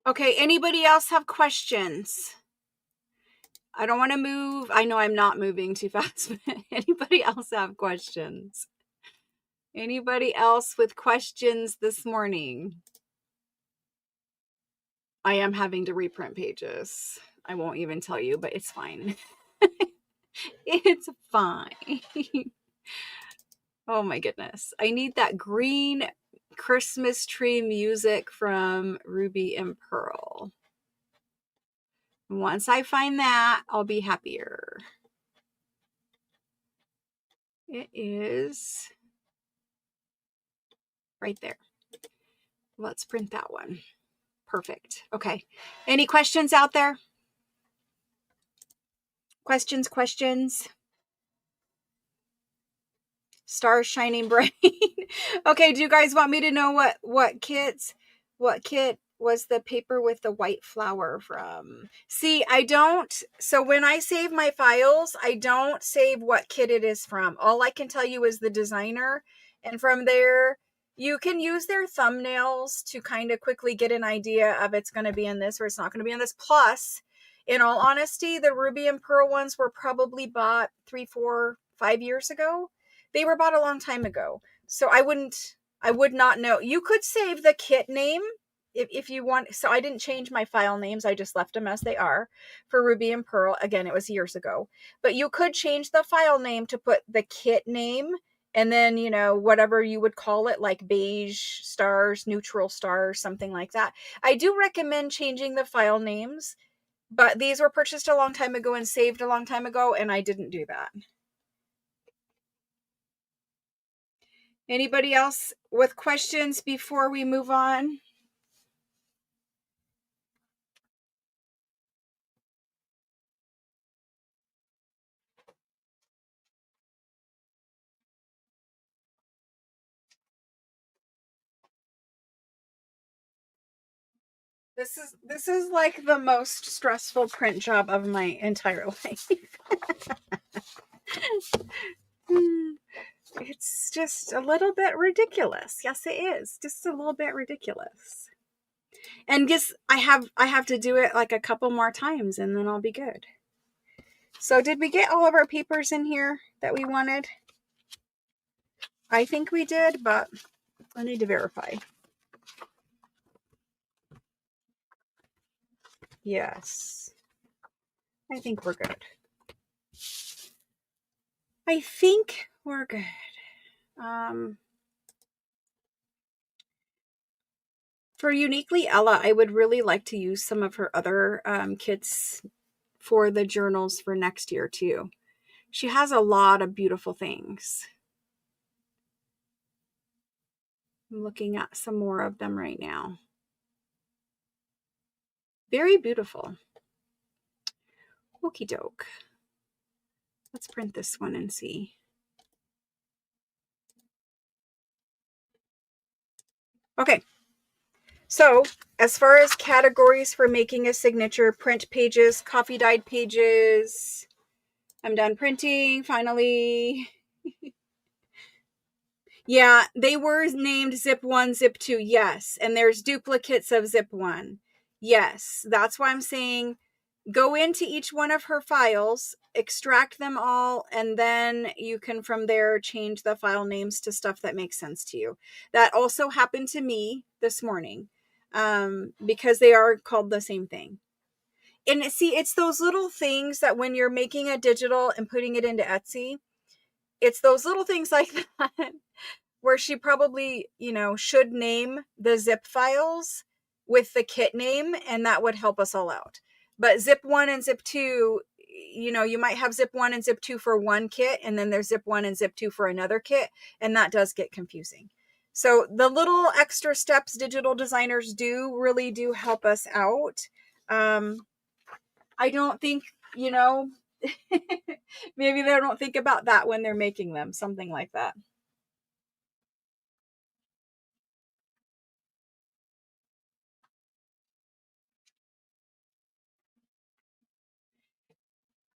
Okay, anybody else have questions? I don't want to move. I know I'm not moving too fast, but anybody else have questions? Anybody else with questions this morning? I am having to reprint pages. I won't even tell you, but it's fine. It's fine. Oh my goodness. I need that green Christmas tree music from Ruby and Pearl. Once I find that, I'll be happier. It is right there. Let's print that one. Perfect. Okay. Any questions out there? Questions? Stars shining bright. Okay, do you guys want me to know what kit was the paper with the white flower from? See, I don't. So when I save my files, I don't save what kit it is from. All I can tell you is the designer, and from there you can use their thumbnails to kind of quickly get an idea of it's going to be in this or it's not going to be in this. Plus, in all honesty, the Ruby and Pearl ones were probably bought 3, 4, 5 years ago. They were bought a long time ago. So I would not know. You could save the kit name if you want. So I didn't change my file names. I just left them as they are for Ruby and Pearl. Again, it was years ago. But you could change the file name to put the kit name and then, you know, whatever you would call it, like beige stars, neutral stars, something like that. I do recommend changing the file names, but these were purchased a long time ago and saved a long time ago, and I didn't do that. Anybody else with questions before we move on? This is like the most stressful print job of my entire life. It's just a little bit ridiculous. Yes, it is. Just a little bit ridiculous. And guess I have to do it like a couple more times and then I'll be good. So did we get all of our papers in here that we wanted? I think we did, but I need to verify. Yes. I think we're good. I think we're good. For Uniquely Ella, I would really like to use some of her other kits for the journals for next year too. She has a lot of beautiful things. I'm looking at some more of them right now. Very beautiful. Okie doke. Let's print this one and see. Okay. So as far as categories for making a signature, print pages, coffee dyed pages. I'm done printing finally. Yeah, they were named Zip 1, Zip 2. Yes. And there's duplicates of Zip 1. Yes. That's why I'm saying go into each one of her files, extract them all, and then you can from there change the file names to stuff that makes sense to you. That also happened to me this morning because they are called the same thing. And see, it's those little things that when you're making a digital and putting it into Etsy, it's those little things like that where she probably, should name the zip files with the kit name, and that would help us all out. But Zip 1 and Zip 2, you might have Zip 1 and Zip 2 for one kit, and then there's Zip 1 and Zip 2 for another kit, and that does get confusing. So the little extra steps digital designers really do help us out. I don't think, maybe they don't think about that when they're making them, something like that.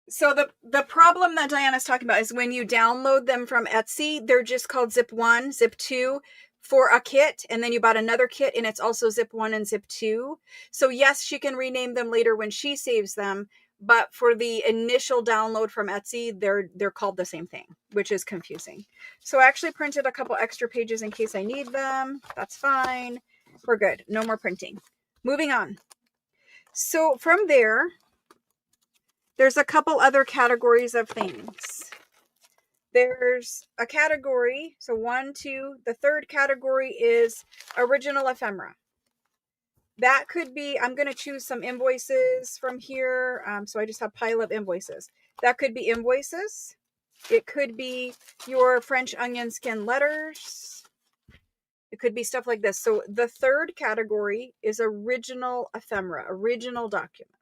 So the problem that Diana's talking about is when you download them from Etsy, they're just called Zip 1, Zip 2 for a kit, and then you bought another kit and it's also Zip 1 and Zip 2. So yes, she can rename them later when she saves them, but for the initial download from Etsy, they're called the same thing, which is confusing. So I actually printed a couple extra pages in case I need them. That's fine. We're good. No more printing. Moving on. So from there's a couple other categories of things. There's a category, so 1, 2, the third category is original ephemera. That could be, I'm going to choose some invoices from here. So I just have a pile of invoices. That could be invoices. It could be your French onion skin letters. It could be stuff like this. So the third category is original ephemera, original documents.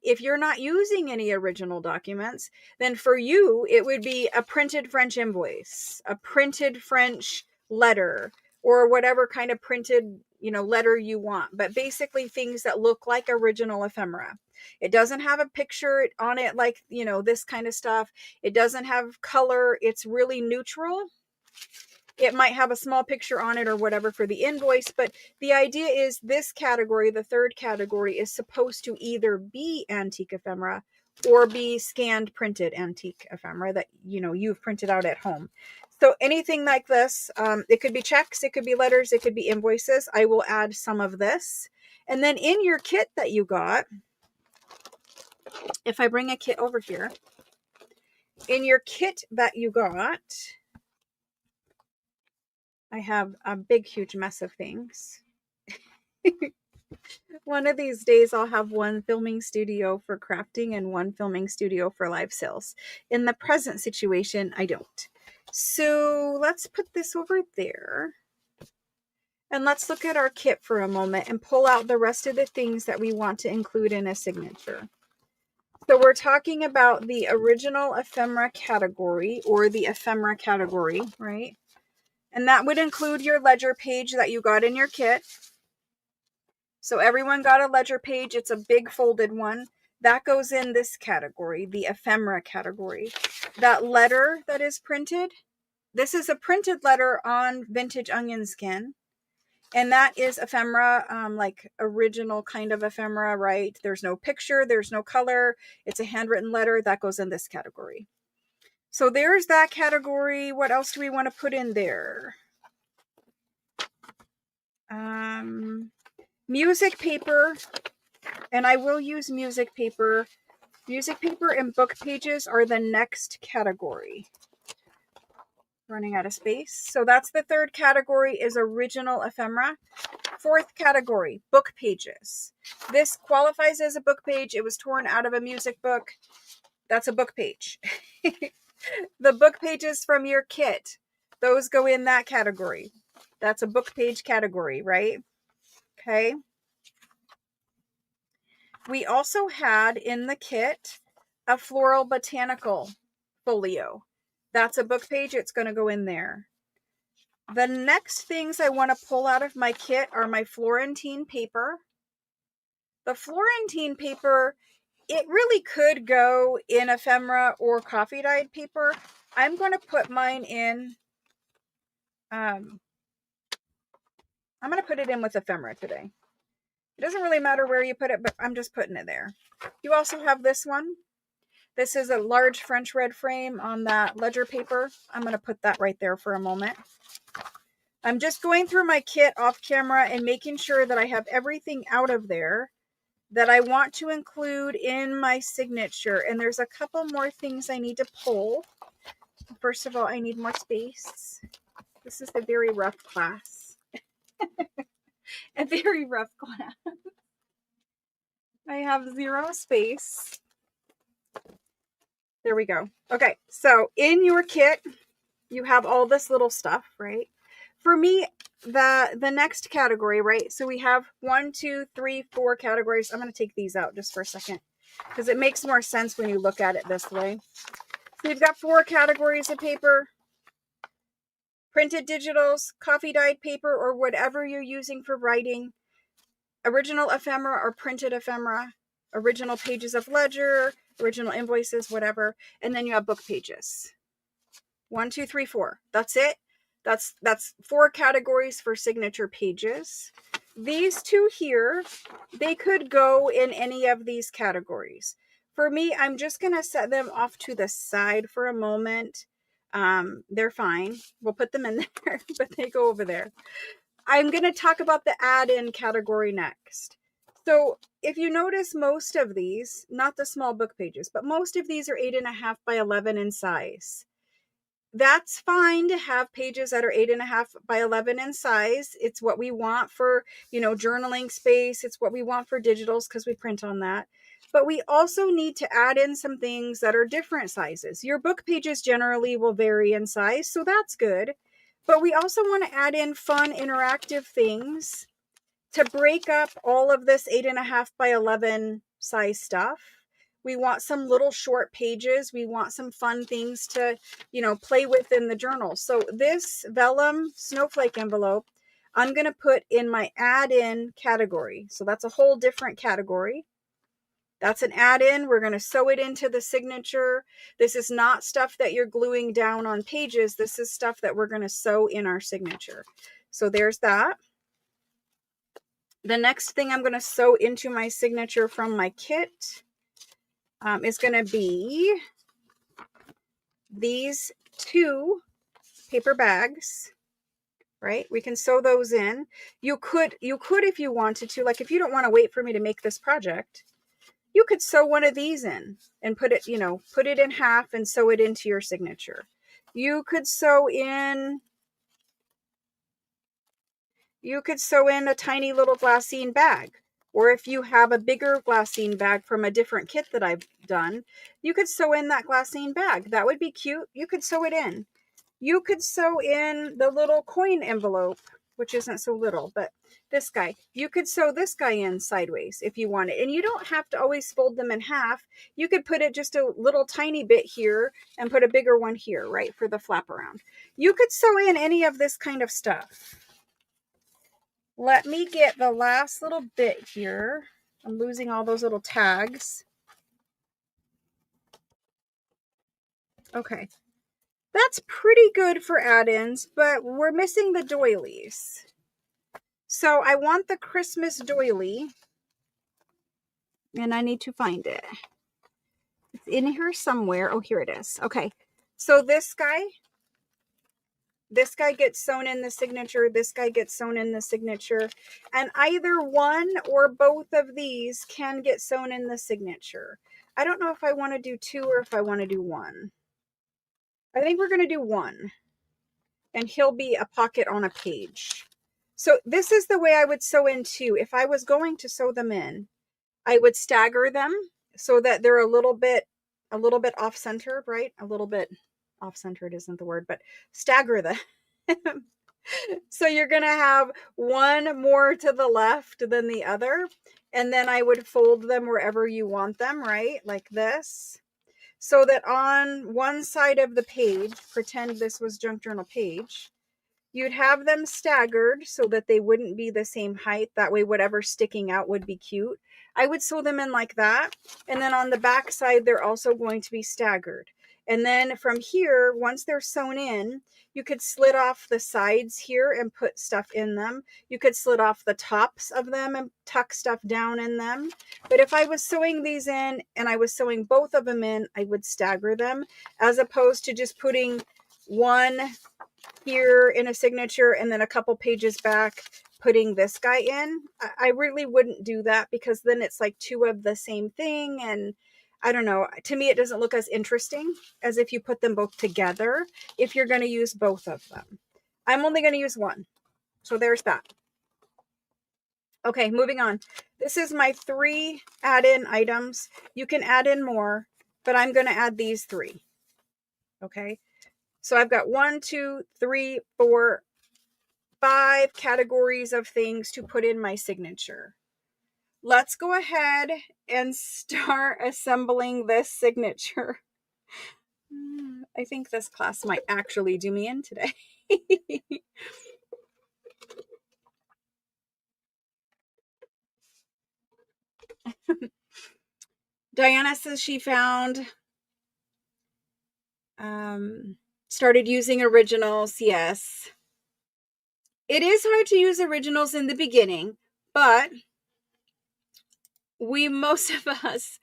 If you're not using any original documents, then for you, it would be a printed French invoice, a printed French letter, or whatever kind of printed, letter you want. But basically things that look like original ephemera. It doesn't have a picture on it like, this kind of stuff. It doesn't have color. It's really neutral. It might have a small picture on it or whatever for the invoice, but the idea is this category, the third category, is supposed to either be antique ephemera or be scanned printed antique ephemera that you've printed out at home. So anything like this, it could be checks, it could be letters, it could be invoices. I will add some of this. And then in your kit that you got, if I bring a kit over here, in your kit that you got, I have a big, huge mess of things. One of these days, I'll have one filming studio for crafting and one filming studio for live sales. In the present situation, I don't. So let's put this over there. And let's look at our kit for a moment and pull out the rest of the things that we want to include in a signature. So we're talking about the original ephemera category, or the ephemera category, right? And that would include your ledger page that you got in your kit. So everyone got a ledger page. It's a big folded one. That goes in this category, the ephemera category. That letter that is printed, this is a printed letter on vintage onion skin. And that is ephemera, like original kind of ephemera, right? There's no picture, there's no color. It's a handwritten letter. That goes in this category. So there's that category. What else do we want to put in there? Music paper And I will use music paper. Music paper and book pages are the next category. Running out of space. So that's the third category, is original ephemera. Fourth category, book pages. This qualifies as a book page. It was torn out of a music book. That's a book page. The book pages from your kit, those go in that category. That's a book page category, right? Okay. We also had in the kit a floral botanical folio. That's a book page. It's going to go in there. The next things I want to pull out of my kit are my Florentine paper. The Florentine paper, it really could go in ephemera or coffee dyed paper. I'm going to put mine in, I'm going to put it in with ephemera today. It doesn't really matter where you put it, but I'm just putting it there. You also have this one. This is a large French red frame on that ledger paper. I'm going to put that right there for a moment. I'm just going through my kit off camera and making sure that I have everything out of there that I want to include in my signature. And there's a couple more things I need to pull. First of all, I need more space. This is a very rough class. A very rough class. I have 0 space. There we go. Okay, so in your kit, you have all this little stuff, right? For me, the next category, right? So we have 1, 2, 3, 4 categories. I'm going to take these out just for a second because it makes more sense when you look at it this way. So you've got 4 categories of paper: printed digitals, coffee dyed paper, or whatever you're using for writing, original ephemera or printed ephemera, original pages of ledger, original invoices, whatever. And then you have book pages. 1, 2, 3, 4. That's it. That's 4 categories for signature pages. These 2 here, they could go in any of these categories. For me, I'm just going to set them off to the side for a moment. They're fine. We'll put them in there, but they go over there. I'm going to talk about the add-in category next. So if you notice, most of these, not the small book pages, but most of these are 8.5 by 11 in size. That's fine to have pages that are 8.5 by 11 in size. It's what we want for, journaling space. It's what we want for digitals because we print on that. But we also need to add in some things that are different sizes. Your book pages generally will vary in size, so that's good. But we also want to add in fun, interactive things to break up all of this 8.5 by 11 size stuff. We want some little short pages. We want some fun things to, play with in the journal. So this vellum snowflake envelope, I'm going to put in my add-in category. So that's a whole different category. That's an add-in. We're going to sew it into the signature. This is not stuff that you're gluing down on pages. This is stuff that we're going to sew in our signature. So there's that. The next thing I'm going to sew into my signature from my kit is going to be these 2 paper bags, right? We can sew those in. You could if you wanted to, like if you don't want to wait for me to make this project, you could sew one of these in and put it in half and sew it into your signature. You could sew in a tiny little glassine bag. Or if you have a bigger glassine bag from a different kit that I've done, you could sew in that glassine bag. That would be cute. You could sew it in. You could sew in the little coin envelope, which isn't so little, but this guy. You could sew this guy in sideways if you want it. And you don't have to always fold them in half. You could put it just a little tiny bit here and put a bigger one here, right, for the flap around. You could sew in any of this kind of stuff. Let me get the last little bit here. I'm losing all those little tags. Okay. That's pretty good for add-ins, but we're missing the doilies. So I want the Christmas doily, and I need to find it. It's in here somewhere. Oh, here it is. Okay. So this guy, This guy gets sewn in the signature. This guy gets sewn in the signature. And either one or both of these can get sewn in the signature. I don't know if I want to do 2 or if I want to do 1. I think we're going to do 1. And he'll be a pocket on a page. So this is the way I would sew in 2. If I was going to sew them in, I would stagger them so that they're a little bit off center, right? A little bit off centered isn't the word, but stagger them. So you're going to have one more to the left than the other. And then I would fold them wherever you want them, right? Like this. So that on one side of the page, pretend this was junk journal page, you'd have them staggered so that they wouldn't be the same height. That way, whatever's sticking out would be cute. I would sew them in like that. And then on the back side, they're also going to be staggered. And then from here, once they're sewn in, you could slit off the sides here and put stuff in them. You could slit off the tops of them and tuck stuff down in them. But if I was sewing these in and I was sewing both of them in, I would stagger them as opposed to just putting one here in a signature and then a couple pages back putting this guy in. I really wouldn't do that because then it's like 2 of the same thing, and I don't know, to me it doesn't look as interesting as if you put them both together if you're going to use both of them. I'm only going to use 1, so there's that. Okay, moving on. This is my 3 add-in items. You can add in more, but I'm going to add these 3. Okay, so I've got 1, 2, 3, 4, 5 categories of things to put in my signature. Let's go ahead and start assembling this signature. I think this class might actually do me in today. Diana says she found started using originals. Yes. It is hard to use originals in the beginning, but most of us,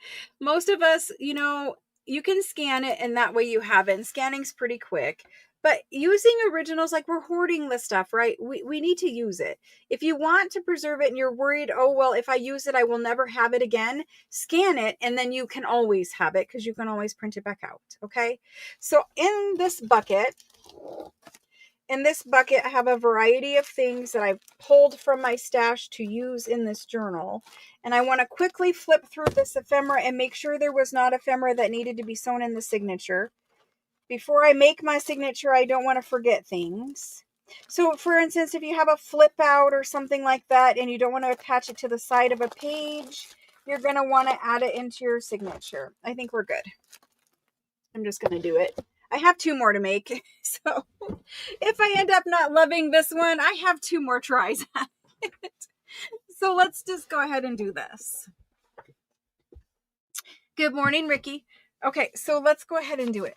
you know, you can scan it and that way you have it. And scanning's pretty quick. But using originals, like we're hoarding the stuff, right? We need to use it. If you want to preserve it and you're worried, oh, well, if I use it, I will never have it again, scan it and then you can always have it because you can always print it back out, okay? So in this bucket, I have a variety of things that I've pulled from my stash to use in this journal. And I want to quickly flip through this ephemera and make sure there was not ephemera that needed to be sewn in the signature. Before I make my signature, I don't want to forget things. So for instance, if you have a flip out or something like that and you don't want to attach it to the side of a page, you're going to want to add it into your signature. I think we're good. I'm just going to do it. I have 2 more to make. So if I end up not loving this one, I have 2 more tries at it. So let's just go ahead and do this. Good morning, Ricky. Okay, so let's go ahead and do it.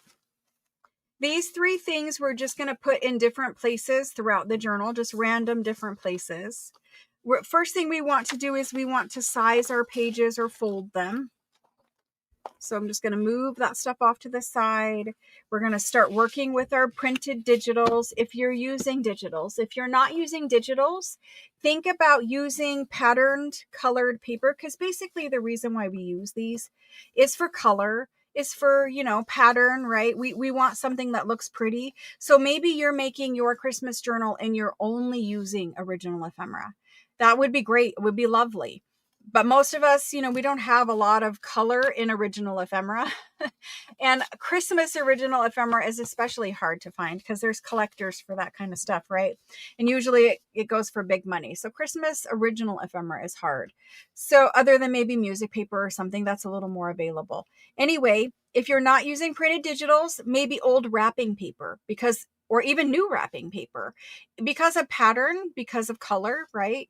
These 3 things we're just going to put in different places throughout the journal, just random different places. First thing we want to do is we want to size our pages or fold them. So I'm just going to move that stuff off to the side. We're going to start working with our printed digitals. If you're using digitals, if you're not using digitals, think about using patterned colored paper, because basically the reason why we use these is for color, is for, you know, pattern, right? We want something that looks pretty. So maybe you're making your Christmas journal and you're only using original ephemera. That would be great. It would be lovely. But most of us, you know, we don't have a lot of color in original ephemera. And Christmas original ephemera is especially hard to find because there's collectors for that kind of stuff, right? And usually it goes for big money. So Christmas original ephemera is hard. So other than maybe music paper or something that's a little more available. Anyway, if you're not using printed digitals, maybe old wrapping paper, or even new wrapping paper, because of pattern, because of color, right?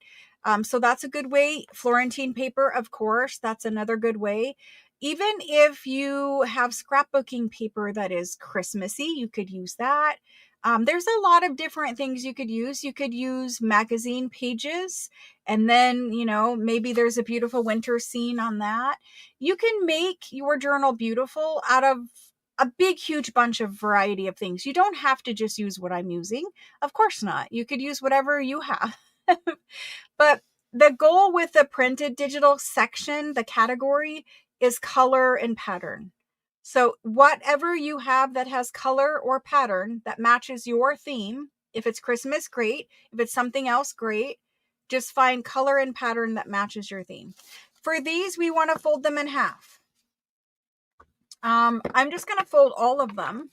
So that's a good way. Florentine paper, of course, that's another good way. Even if you have scrapbooking paper that is Christmassy, you could use that. There's a lot of different things you could use. You could use magazine pages, and then, you know, maybe there's a beautiful winter scene on that. You can make your journal beautiful out of a big, huge bunch of variety of things. You don't have to just use what I'm using. Of course not. You could use whatever you have. But the goal with the printed digital section, the category, is color and pattern. So whatever you have that has color or pattern that matches your theme, if it's Christmas, great. If it's something else, great. Just find color and pattern that matches your theme. For these, we want to fold them in half. I'm just going to fold all of them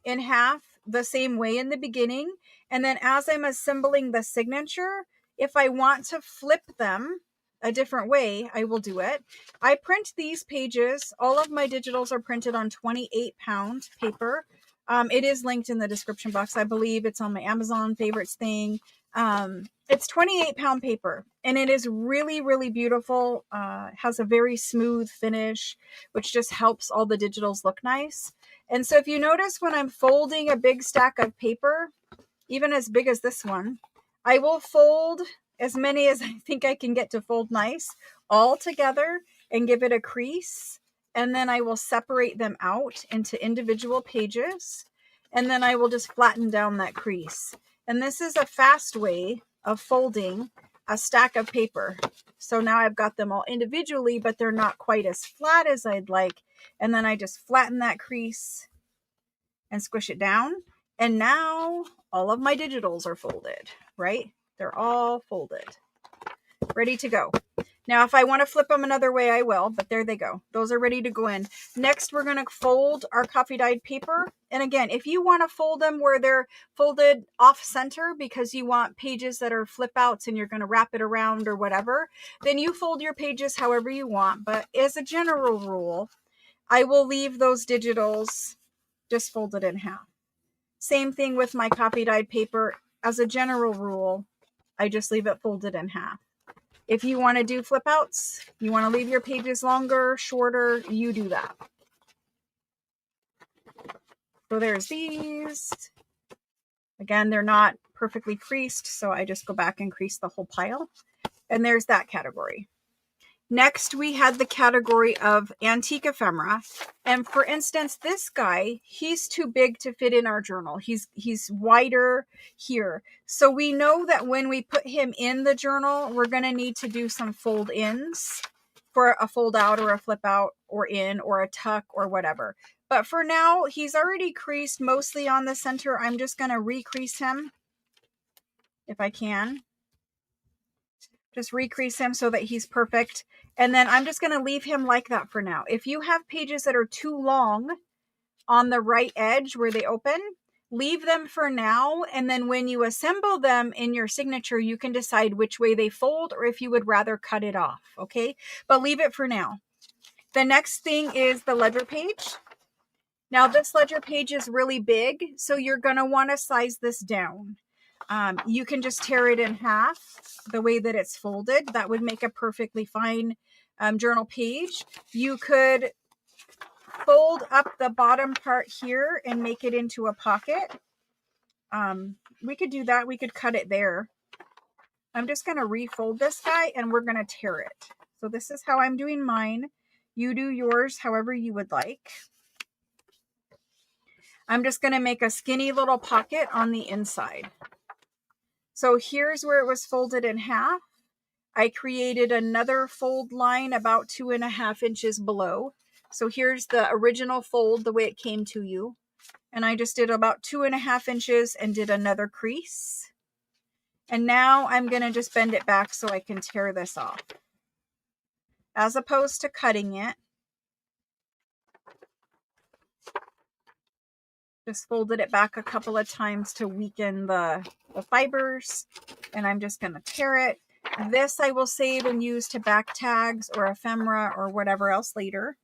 in half the same way in the beginning. And then as I'm assembling the signature, if I want to flip them a different way, I will do it. I print these pages. All of my digitals are printed on 28-pound paper. It is linked in the description box. I believe it's on my Amazon favorites thing. It's 28-pound paper, and it is really, really beautiful. Has a very smooth finish, which just helps all the digitals look nice. And so if you notice when I'm folding a big stack of paper, even as big as this one, I will fold as many as I think I can get to fold nice all together and give it a crease. And then I will separate them out into individual pages. And then I will just flatten down that crease. And this is a fast way of folding a stack of paper. So now I've got them all individually, but they're not quite as flat as I'd like. And then I just flatten that crease and squish it down. And now all of my digitals are folded, right? They're all folded, ready to go. Now, if I want to flip them another way, I will, but there they go. Those are ready to go in. Next, we're going to fold our coffee dyed paper. And again, if you want to fold them where they're folded off center because you want pages that are flip outs and you're going to wrap it around or whatever, then you fold your pages however you want. But as a general rule, I will leave those digitals just folded in half. Same thing with my coffee dyed paper. As a general rule, I just leave it folded in half. If you want to do flip outs, you want to leave your pages longer, shorter, you do that. So there's these. Again, they're not perfectly creased, so I just go back and crease the whole pile. And there's that category. Next, we had the category of antique ephemera. And for instance, this guy, he's too big to fit in our journal. He's wider here. So we know that when we put him in the journal, we're going to need to do some fold ins for a fold out or a flip out or in or a tuck or whatever. But for now, he's already creased mostly on the center. I'm just going to recrease him if I can. Just recrease him so that he's perfect. And then I'm just going to leave him like that for now. If you have pages that are too long on the right edge where they open, leave them for now. And then when you assemble them in your signature, you can decide which way they fold or if you would rather cut it off. Okay, but leave it for now. The next thing is the ledger page. Now this ledger page is really big, so you're going to want to size this down. You can just tear it in half the way that it's folded. That would make a perfectly fine journal page. You could fold up the bottom part here and make it into a pocket. We could do that. We could cut it there. I'm just going to refold this guy and we're going to tear it. So this is how I'm doing mine. You do yours however you would like. I'm just going to make a skinny little pocket on the inside. So here's where it was folded in half. I created another fold line about 2.5 inches below. So here's the original fold, the way it came to you. And I just did about 2.5 inches and did another crease. And now I'm going to just bend it back so I can tear this off. As opposed to cutting it, just folded it back a couple of times to weaken the fibers. And I'm just going to tear it. This I will save and use to back tags or ephemera or whatever else later.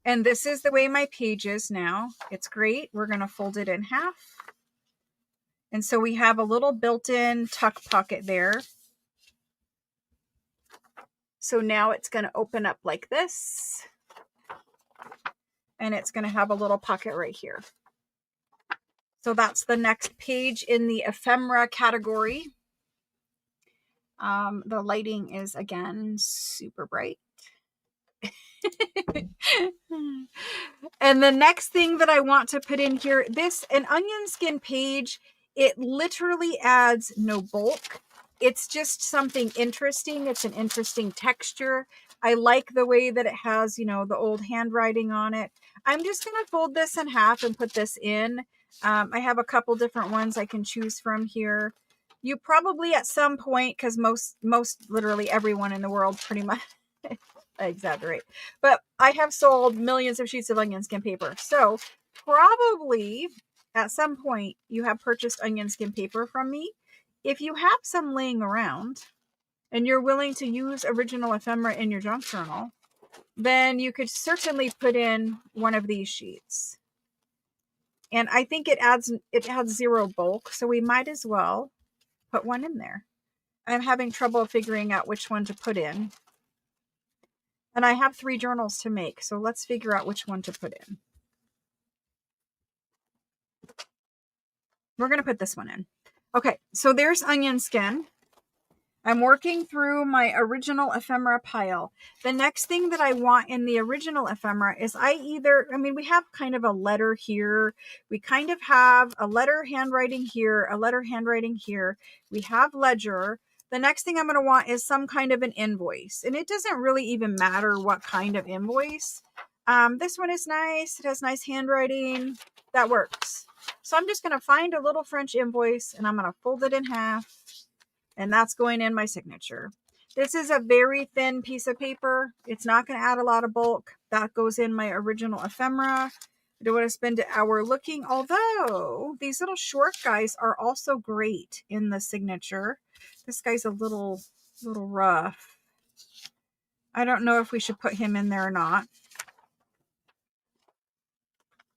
And this is the way my page is now. It's great. We're going to fold it in half. And so we have a little built-in tuck pocket there. So now it's going to open up like this. And it's going to have a little pocket right here. So that's the next page in the ephemera category. The lighting is, again, super bright. And the next thing that I want to put in here, an onion skin page, it literally adds no bulk. It's just something interesting. It's an interesting texture. I like the way that it has, the old handwriting on it. I'm just going to fold this in half and put this in. I have a couple different ones I can choose from here. You probably at some point, because most literally everyone in the world pretty much, I exaggerate, but I have sold millions of sheets of onion skin paper. So probably at some point you have purchased onion skin paper from me. If you have some laying around and you're willing to use original ephemera in your junk journal, then you could certainly put in one of these sheets. And I think it adds zero bulk, so we might as well put one in there. I'm having trouble figuring out which one to put in. And I have 3 journals to make, so let's figure out which one to put in. We're going to put this one in. Okay, so there's onion skin. I'm working through my original ephemera pile. The next thing that I want in the original ephemera is we have kind of a letter here. We kind of have a letter handwriting here, a letter handwriting here. We have ledger. The next thing I'm going to want is some kind of an invoice. And it doesn't really even matter what kind of invoice. This one is nice. It has nice handwriting. That works. So I'm just going to find a little French invoice and I'm going to fold it in half. And that's going in my signature. This is a very thin piece of paper. It's not going to add a lot of bulk. That goes in my original ephemera. I don't want to spend an hour looking, although these little short guys are also great in the signature. This guy's a little rough. I don't know if we should put him in there or not.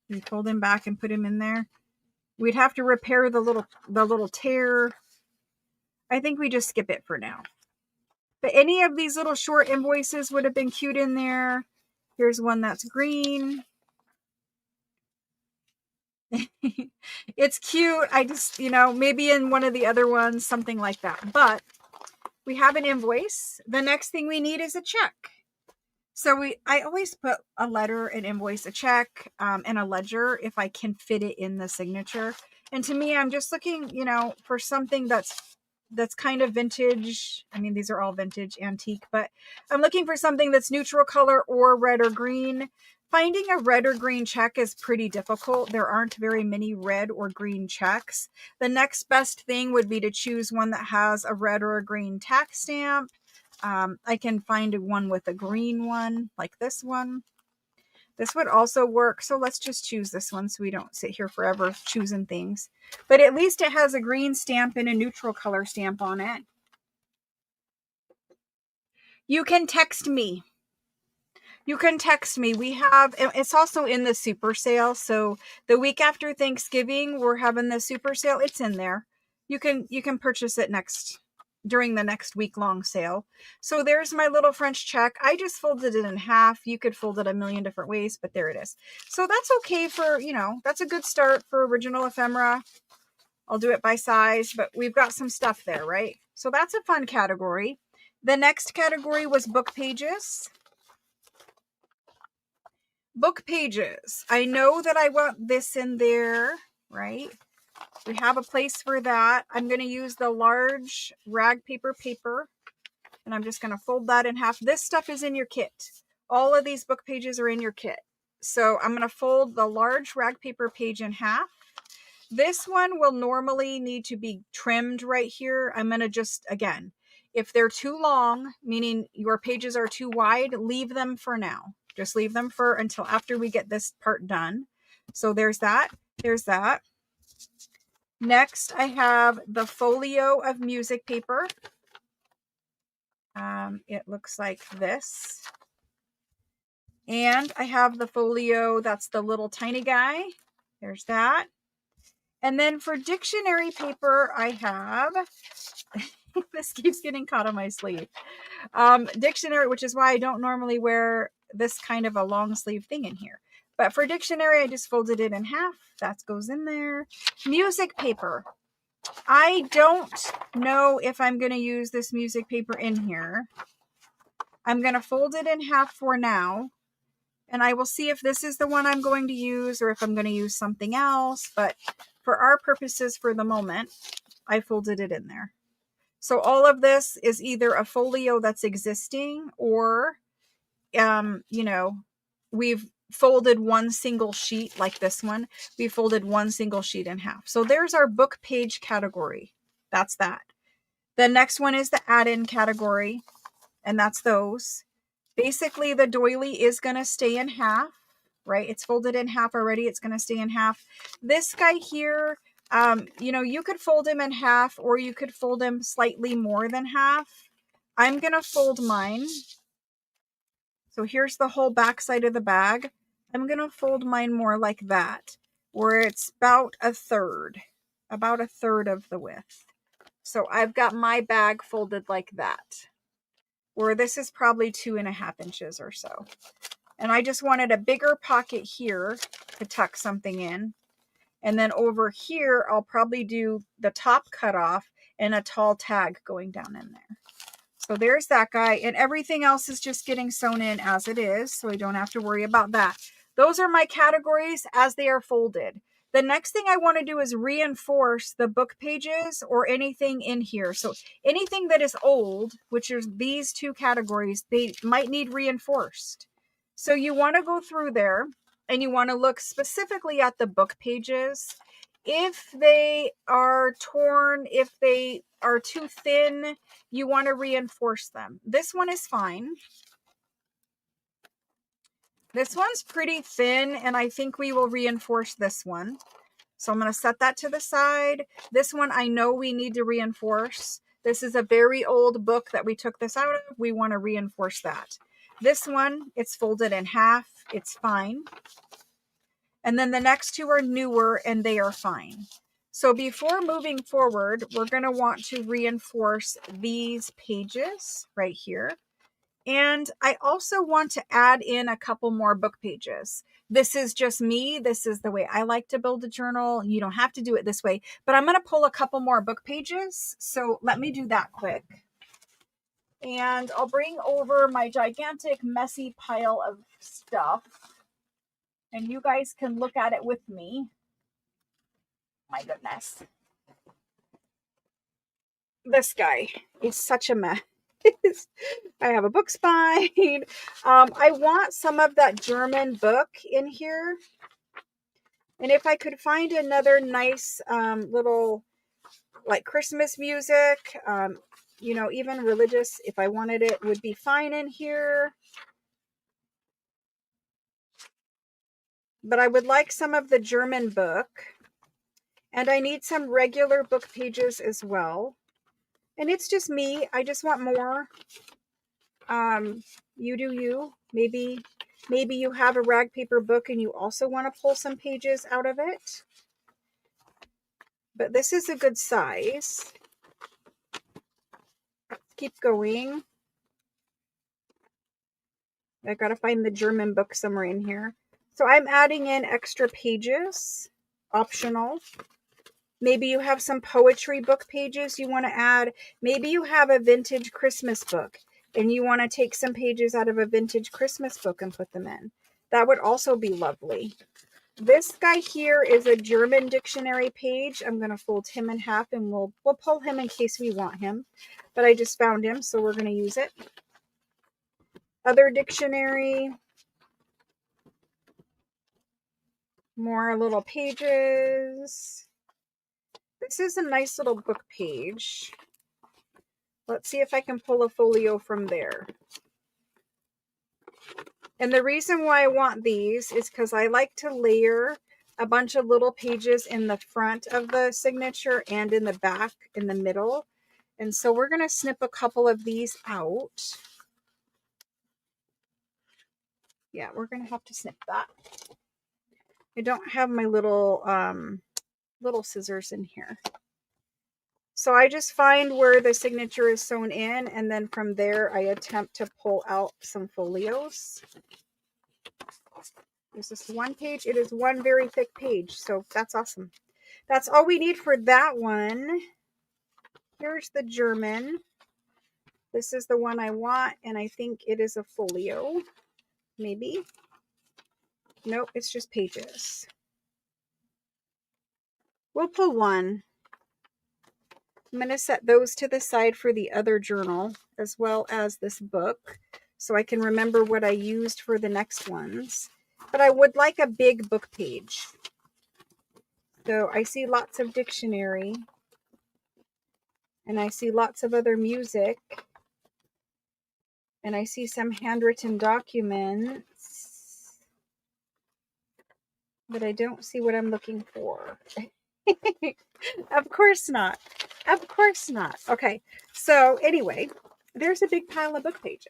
We fold him back and put him in there. We'd have to repair the little tear. I think we just skip it for now. But any of these little short invoices would have been cute in there. Here's one that's green. It's cute. I just, maybe in one of the other ones, something like that. But we have an invoice. The next thing we need is a check. So I always put a letter, an invoice, a check, and a ledger if I can fit it in the signature. And to me, I'm just looking, for something that's kind of vintage. I mean, these are all vintage, antique, but I'm looking for something that's neutral color or red or green. Finding a red or green check is pretty difficult. There aren't very many red or green checks. The next best thing would be to choose one that has a red or a green tax stamp. I can find one with a green one, like this one. This would also work. So let's just choose this one so we don't sit here forever choosing things. But at least it has a green stamp and a neutral color stamp on it. You can text me. It's also in the super sale. So the week after Thanksgiving, we're having the super sale. It's in there. You can purchase it during the next week-long sale. So there's my little French check. I just folded it in half. You could fold it a million different ways, but there it is. So that's okay for, that's a good start for original ephemera. I'll do it by size, but we've got some stuff there, right? So that's a fun category. The next category was book pages. Book pages. I know that I want this in there, right? We have a place for that. I'm going to use the large rag paper, and I'm just going to fold that in half. This stuff is in your kit. All of these book pages are in your kit. So I'm going to fold the large rag paper page in half. This one will normally need to be trimmed right here. I'm going to just, again, if they're too long, meaning your pages are too wide, leave them for now. Just leave them until after we get this part done. So there's that. There's that. Next, I have the folio of music paper. It looks like this. And I have the folio, that's the little tiny guy. There's that. And then for dictionary paper, I have, this keeps getting caught on my sleeve. Dictionary, which is why I don't normally wear this kind of a long sleeve thing in here. But for dictionary, I just folded it in half. That goes in there. Music paper. I don't know if I'm going to use this music paper in here. I'm going to fold it in half for now. And I will see if this is the one I'm going to use or if I'm going to use something else. But for our purposes for the moment, I folded it in there. So all of this is either a folio that's existing or, you know, we've folded one single sheet like this one. We folded one single sheet in half. So there's our book page category. That's that. The next one is the add-in category, and that's those. Basically, the doily is going to stay in half, right? It's folded in half already. It's going to stay in half. This guy here, you know, you could fold him in half or you could fold him slightly more than half. I'm going to fold mine. So here's the whole back side of the bag. I'm going to fold mine more like that, where it's about a third of the width. So I've got my bag folded like that, where this is probably 2.5 inches or so. And I just wanted a bigger pocket here to tuck something in. And then over here, I'll probably do the top cutoff and a tall tag going down in there. So there's that guy, and everything else is just getting sewn in as it is, so I don't have to worry about that. Those are my categories as they are folded. The next thing I want to do is reinforce the book pages or anything in here. So anything that is old, which is these two categories, they might need reinforced. So you want to go through there and you want to look specifically at the book pages. If they are torn, if they are too thin, you want to reinforce them. This one is fine. This one's pretty thin, and I think we will reinforce this one. So I'm going to set that to the side. This one I know we need to reinforce. This is a very old book that we took this out of. We want to reinforce that. This one, it's folded in half. It's fine. And then the next two are newer and they are fine. So before moving forward, we're going to want to reinforce these pages right here. And I also want to add in a couple more book pages. This is just me. This is the way I like to build a journal. You don't have to do it this way, but I'm going to pull a couple more book pages. So let me do that quick. And I'll bring over my gigantic messy pile of stuff. And you guys can look at it with me. My goodness. This guy is such a mess. I have a book spine. I want some of that German book in here. And if I could find another nice little like Christmas music, you know, even religious, if I wanted it, would be fine in here. But I would like some of the German book. And I need some regular book pages as well. And it's just me. I just want more. You do you. Maybe you have a rag paper book and you also want to pull some pages out of it. But this is a good size. Keep going. I gotta find the German book somewhere in here. So I'm adding in extra pages. Optional. Maybe you have some poetry book pages you want to add. Maybe you have a vintage Christmas book and you want to take some pages out of a vintage Christmas book and put them in. That would also be lovely. This guy here is a German dictionary page. I'm going to fold him in half and we'll pull him in case we want him. But I just found him, so we're going to use it. Other dictionary. More little pages. This is a nice little book page. Let's see if I can pull a folio from there. And the reason why I want these is because I like to layer a bunch of little pages in the front of the signature and in the back, in the middle. And so we're going to snip a couple of these out. Yeah, we're going to have to snip that. I don't have my little scissors in here. So I just find where the signature is sewn in, and then from there I attempt to pull out some folios. There's this one page. It is one very thick page, so that's awesome. That's all we need for that one. Here's the German. This is the one I want, and I think it is a folio. Maybe. Nope, it's just pages. We'll pull one. I'm going to set those to the side for the other journal, as well as this book, so I can remember what I used for the next ones. But I would like a big book page. So I see lots of dictionary, and I see lots of other music, and I see some handwritten documents, but I don't see what I'm looking for. Of course not. Of course not. Okay, so anyway, there's a big pile of book pages.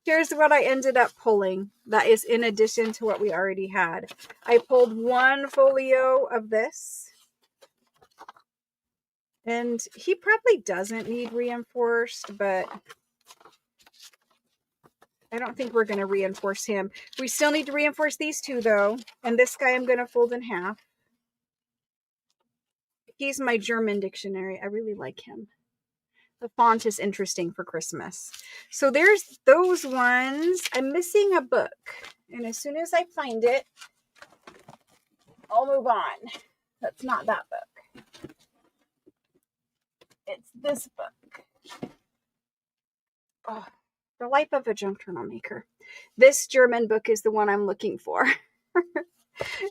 Here's what I ended up pulling that is in addition to what we already had. I pulled one folio of this. And he probably doesn't need reinforced, but I don't think we're going to reinforce him. We still need to reinforce these two, though. And this guy I'm going to fold in half. He's my German dictionary. I really like him. The font is interesting for Christmas. So there's those ones. I'm missing a book. And as soon as I find it, I'll move on. That's not that book. It's this book. Oh, The Life of a Junk Journal Maker. This German book is the one I'm looking for.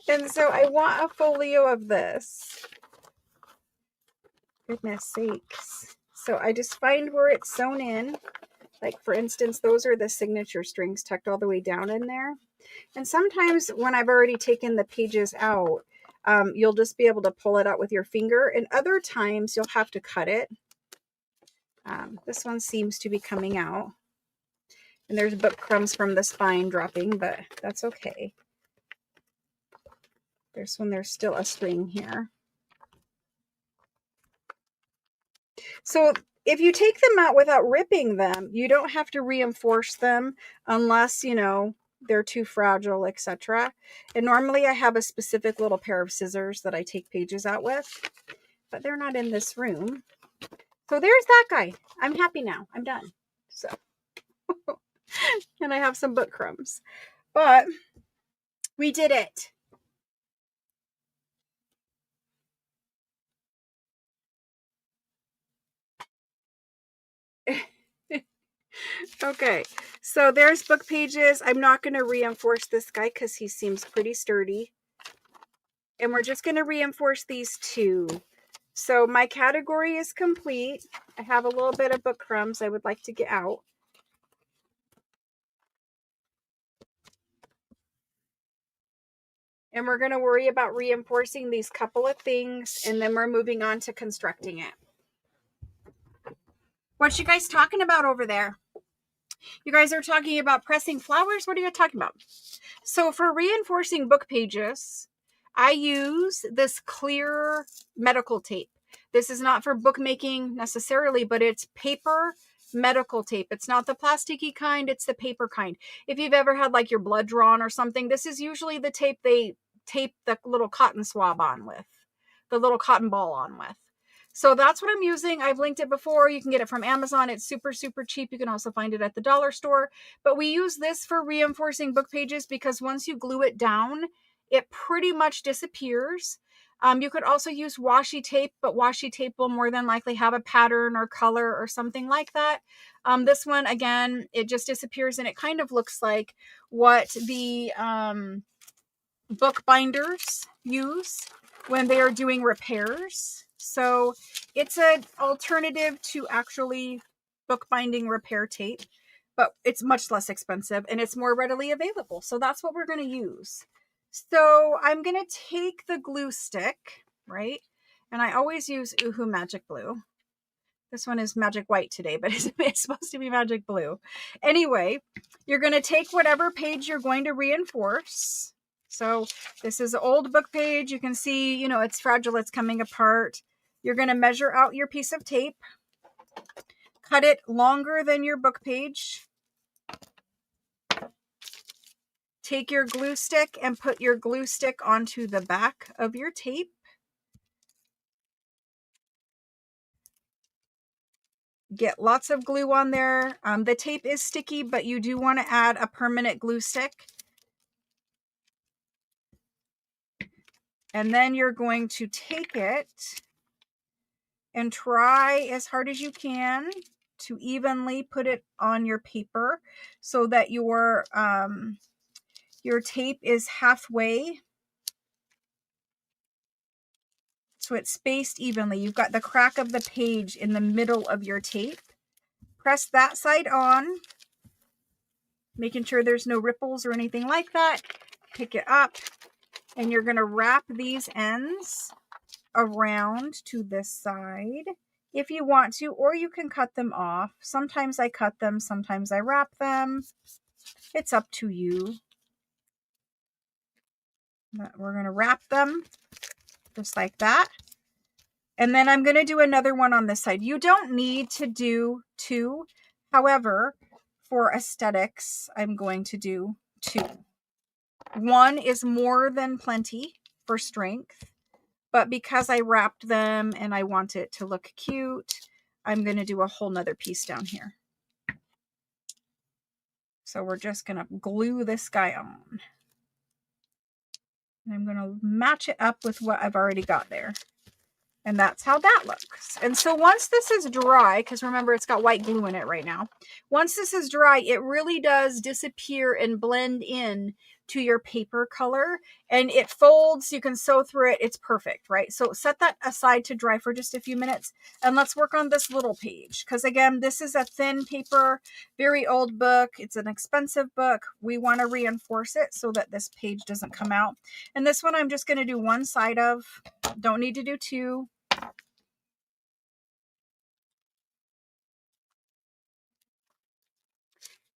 And so I want a folio of this. Goodness sakes. So I just find where it's sewn in. Like, for instance, those are the signature strings tucked all the way down in there. And sometimes when I've already taken the pages out, you'll just be able to pull it out with your finger. And other times you'll have to cut it. This one seems to be coming out. And there's book crumbs from the spine dropping, but that's okay. There's still a string here. So if you take them out without ripping them, you don't have to reinforce them unless, you know, they're too fragile, etc. And normally I have a specific little pair of scissors that I take pages out with, but they're not in this room. So there's that guy. I'm happy now. I'm done. So, and I have some book crumbs, but we did it. Okay, so there's book pages. I'm not going to reinforce this guy because he seems pretty sturdy. And we're just going to reinforce these two. So my category is complete. I have a little bit of book crumbs I would like to get out. And we're going to worry about reinforcing these couple of things, and then we're moving on to constructing it. What you guys talking about over there? You guys are talking about pressing flowers? What are you talking about? So for reinforcing book pages, I use this clear medical tape. This is not for bookmaking necessarily, but it's paper medical tape. It's not the plasticky kind, it's the paper kind. If you've ever had like your blood drawn or something, this is usually the tape they tape the little cotton swab on with, the little cotton ball on with. So that's what I'm using. I've linked it before. You can get it from Amazon. It's super, super cheap. You can also find it at the dollar store. But we use this for reinforcing book pages because once you glue it down, it pretty much disappears. You could also use washi tape, but washi tape will more than likely have a pattern or color or something like that. This one, again, it just disappears, and it kind of looks like what the book binders use when they are doing repairs. So it's an alternative to actually bookbinding repair tape, but it's much less expensive and it's more readily available. So that's what we're going to use. So I'm going to take the glue stick, right? And I always use Oohoo Magic Blue. This one is Magic White today, but it's supposed to be Magic Blue. Anyway, you're going to take whatever page you're going to reinforce. So this is an old book page. You can see, you know, it's fragile. It's coming apart. You're going to measure out your piece of tape. Cut it longer than your book page. Take your glue stick and put your glue stick onto the back of your tape. Get lots of glue on there. The tape is sticky, but you do want to add a permanent glue stick. And then you're going to take it and try as hard as you can to evenly put it on your paper so that your tape is halfway. So it's spaced evenly. You've got the crack of the page in the middle of your tape. Press that side on, making sure there's no ripples or anything like that. Pick it up, and you're going to wrap these ends around to this side if you want to, or you can cut them off. Sometimes I cut them, sometimes I wrap them. It's up to you. But we're going to wrap them just like that. And then I'm going to do another one on this side. You don't need to do two. However, for aesthetics, I'm going to do two. One is more than plenty for strength, but because I wrapped them and I want it to look cute, I'm going to do a whole nother piece down here. So we're just going to glue this guy on. And I'm going to match it up with what I've already got there. And that's how that looks. And so once this is dry, because remember it's got white glue in it right now. Once this is dry, it really does disappear and blend in to your paper color. And it folds, you can sew through it. It's perfect, right? So set that aside to dry for just a few minutes. And let's work on this little page. Because again, this is a thin paper, very old book. It's an expensive book. We want to reinforce it so that this page doesn't come out. And this one I'm just going to do one side of. Don't need to do two.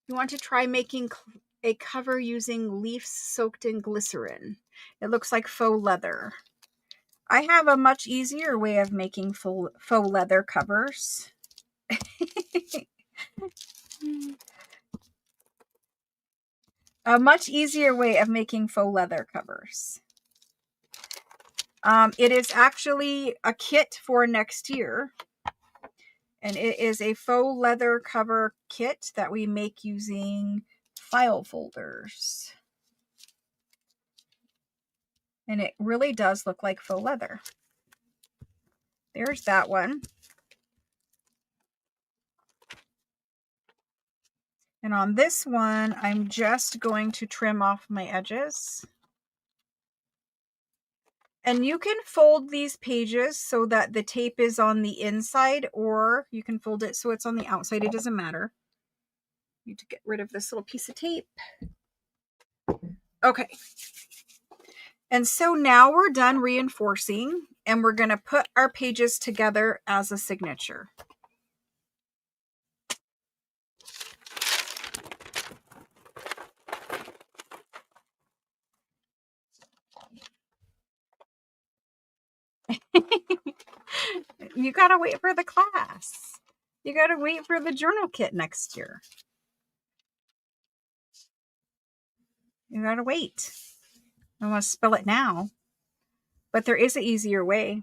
You want to try making a cover using leaves soaked in glycerin. It looks like faux leather. I have a much easier way of making faux leather covers. A much easier way of making faux leather covers. It is actually a kit for next year. And it is a faux leather cover kit that we make using file folders. And it really does look like faux leather. There's that one. And on this one, I'm just going to trim off my edges. And you can fold these pages so that the tape is on the inside, or you can fold it so it's on the outside. It doesn't matter. You need to get rid of this little piece of tape. Okay. And so now we're done reinforcing, and we're going to put our pages together as a signature. You got to wait for the class. You got to wait for the journal kit next year. You got to wait. I want to spell it now. But there is an easier way.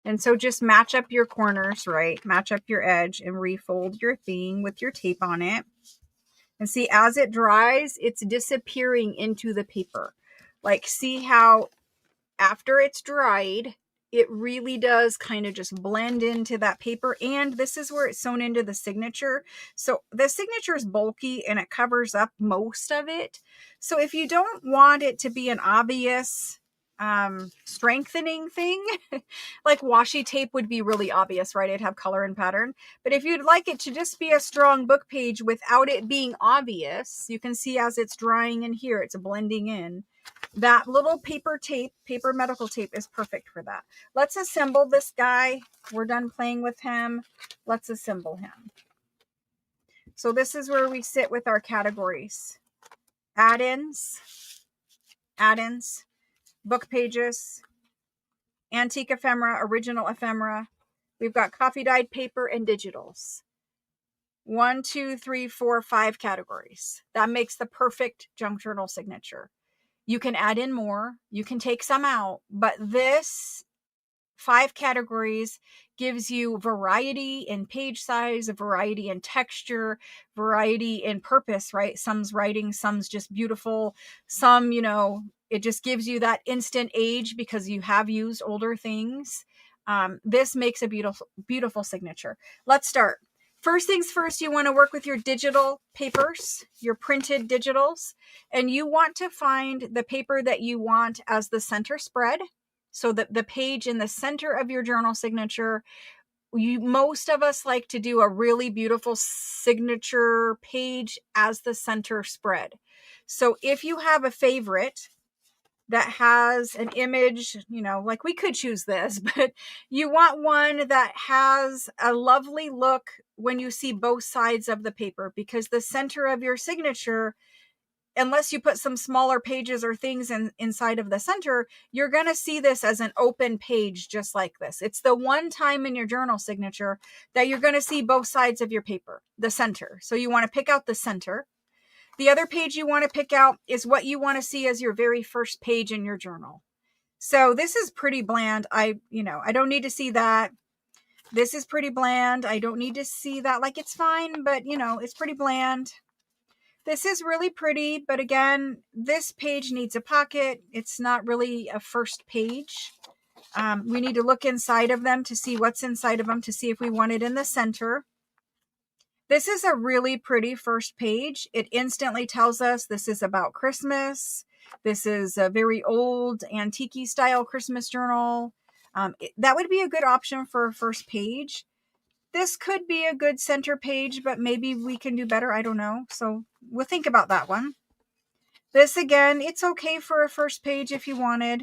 And so just match up your corners, right? Match up your edge and refold your thing with your tape on it. And see, as it dries, it's disappearing into the paper. Like, see how after it's dried, it really does kind of just blend into that paper. And this is where it's sewn into the signature. So the signature is bulky and it covers up most of it. So if you don't want it to be an obvious strengthening thing, like washi tape would be really obvious, right? It'd have color and pattern. But if you'd like it to just be a strong book page without it being obvious, you can see as it's drying in here, it's blending in. That little paper tape, paper medical tape, is perfect for that. Let's assemble this guy. We're done playing with him. Let's assemble him. So this is where we sit with our categories. Add-ins, book pages, antique ephemera, original ephemera. We've got coffee dyed paper and digitals. 1, 2, 3, 4, 5 categories. That makes the perfect junk journal signature. You can add in more, you can take some out, but this 5 categories gives you variety in page size, a variety in texture, variety in purpose, right? Some's writing, some's just beautiful, some, it just gives you that instant age because you have used older things. This makes a beautiful, beautiful signature. Let's start. First things first, you want to work with your digital papers, your printed digitals, and you want to find the paper that you want as the center spread. So that the page in the center of your journal signature, most of us like to do a really beautiful signature page as the center spread. So if you have a favorite that has an image, like we could choose this, but you want one that has a lovely look when you see both sides of the paper, because the center of your signature, unless you put some smaller pages or things inside of the center, you're going to see this as an open page just like this. It's the one time in your journal signature that you're going to see both sides of your paper, the center. So you want to pick out the center. The other page you want to pick out is what you want to see as your very first page in your journal. So this is pretty bland. I don't need to see that. This is pretty bland. I don't need to see that. Like, it's fine, but it's pretty bland. This is really pretty, but again, this page needs a pocket. It's not really a first page. We need to look inside of them to see what's inside of them, to see if we want it in the center. This is a really pretty first page. It instantly tells us this is about Christmas. This is a very old antique style Christmas journal. That would be a good option for a first page. This could be a good center page, but maybe we can do better. I don't know. So we'll think about that one. This, again, it's okay for a first page if you wanted.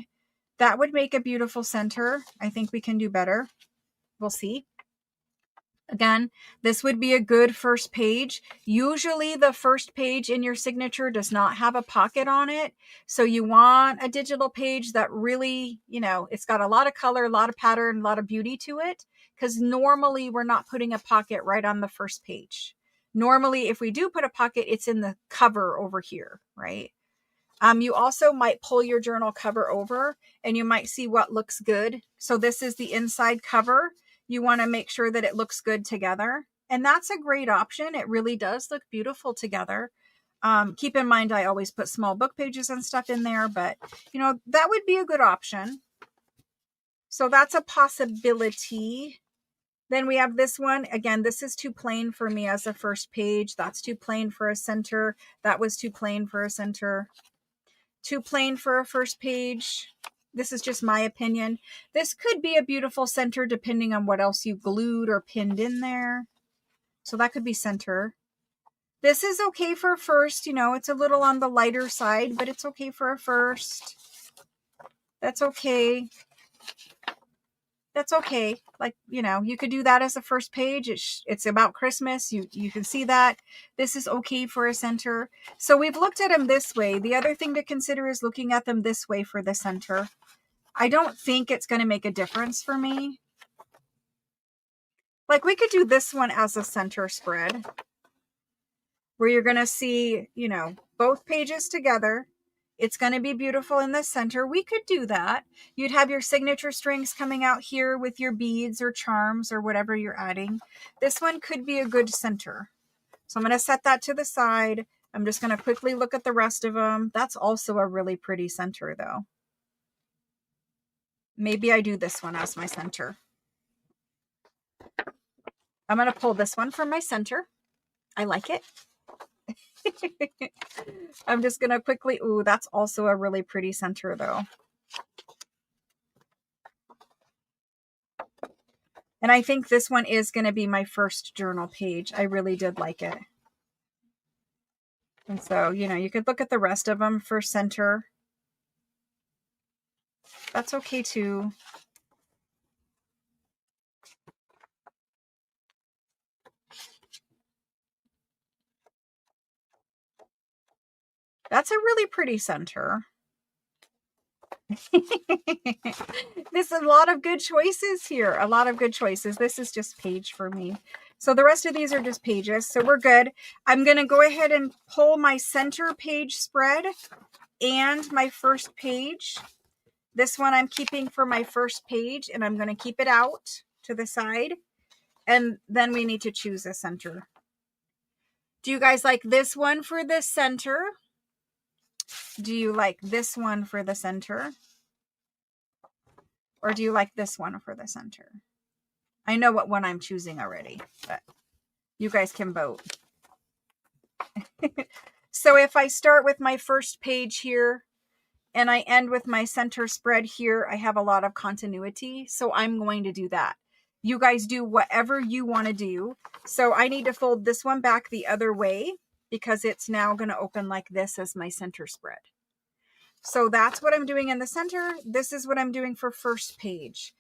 That would make a beautiful center. I think we can do better. We'll see. Again, this would be a good first page. Usually the first page in your signature does not have a pocket on it. So you want a digital page that really, it's got a lot of color, a lot of pattern, a lot of beauty to it. Because normally we're not putting a pocket right on the first page. Normally, if we do put a pocket, it's in the cover over here, right? You also might pull your journal cover over and you might see what looks good. So this is the inside cover. You want to make sure that it looks good together. And that's a great option. It really does look beautiful together. Keep in mind, I always put small book pages and stuff in there, but that would be a good option. So that's a possibility. Then we have this one. Again, this is too plain for me as a first page. That's too plain for a center. That was too plain for a center. Too plain for a first page. This is just my opinion. This could be a beautiful center depending on what else you glued or pinned in there. So that could be center. This is okay for a first. It's a little on the lighter side, but it's okay for a first. That's okay. That's okay. Like, you could do that as a first page. It's about Christmas. You can see that. This is okay for a center. So we've looked at them this way. The other thing to consider is looking at them this way for the center. I don't think it's going to make a difference for me. Like, we could do this one as a center spread where you're going to see, both pages together. It's going to be beautiful in the center. We could do that. You'd have your signature strings coming out here with your beads or charms or whatever you're adding. This one could be a good center. So I'm going to set that to the side. I'm just going to quickly look at the rest of them. That's also a really pretty center, though. Maybe I do this one as my center. I'm going to pull this one from my center. I like it. I'm just going to quickly, ooh, that's also a really pretty center though. And I think this one is going to be my first journal page. I really did like it. And so, you could look at the rest of them for center. That's okay too. That's a really pretty center. There's a lot of good choices here. A lot of good choices. This is just page for me. So the rest of these are just pages. So we're good. I'm going to go ahead and pull my center page spread. and my first page. This one I'm keeping for my first page, and I'm going to keep it out to the side. And then we need to choose a center. Do you guys like this one for the center? Do you like this one for the center? Or do you like this one for the center? I know what one I'm choosing already, but you guys can vote. So if I start with my first page here and I end with my center spread here, I have a lot of continuity. So I'm going to do that. You guys do whatever you want to do. So I need to fold this one back the other way because it's now going to open like this as my center spread. So that's what I'm doing in the center. This is what I'm doing for first page.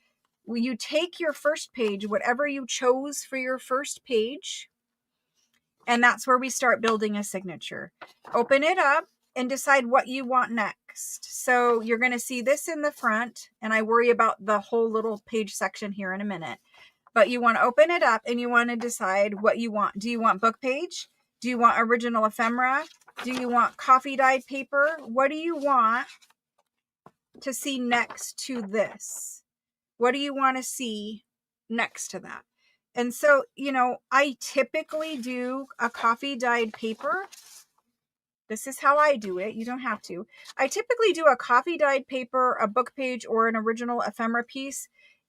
You take your first page, whatever you chose for your first page, and that's where we start building a signature. Open it up and decide what you want next. So you're going to see this in the front, and I worry about the whole little page section here in a minute. But you want to open it up and you want to decide what you want. Do you want book page? Do you want original ephemera? Do you want coffee dyed paper? What do you want to see next to this? What do you want to see next to that? And so, you know, I typically do a coffee dyed paper. This is how I do it. You don't have to. I typically do a coffee dyed paper, a book page, or an original ephemera piece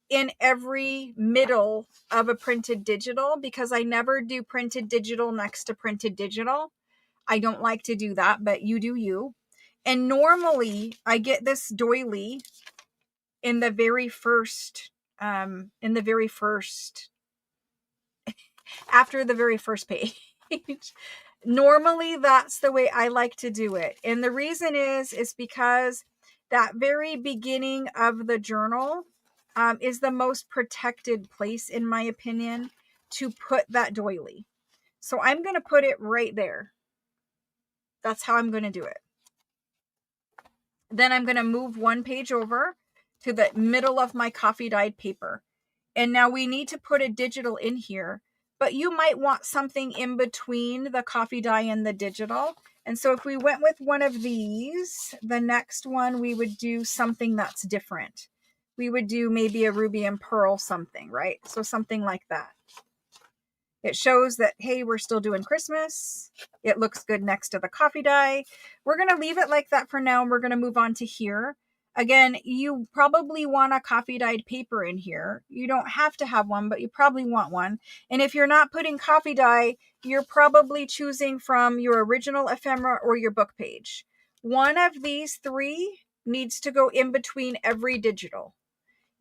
in every middle of a printed digital because I never do printed digital next to printed digital. I don't like to do that, but you do you. And normally I get this doily in the very first, after the very first page. Normally that's the way I like to do it. And the reason is because that very beginning of the journal is the most protected place, in my opinion, to put that doily. So I'm going to put it right there. That's how I'm going to do it. Then I'm going to move one page over to the middle of my coffee dyed paper. And now we need to put a digital in here, but you might want something in between the coffee dye and the digital. And so if we went with one of these, the next one, we would do something that's different. We would do maybe a ruby and pearl something, right? So something like that. It shows that, hey, we're still doing Christmas. It looks good next to the coffee dye. We're going to leave it like that for now. And we're going to move on to here. Again, you probably want a coffee dyed paper in here. You don't have to have one, but you probably want one. And if you're not putting coffee dye, you're probably choosing from your original ephemera or your book page. One of these three needs to go in between every digital.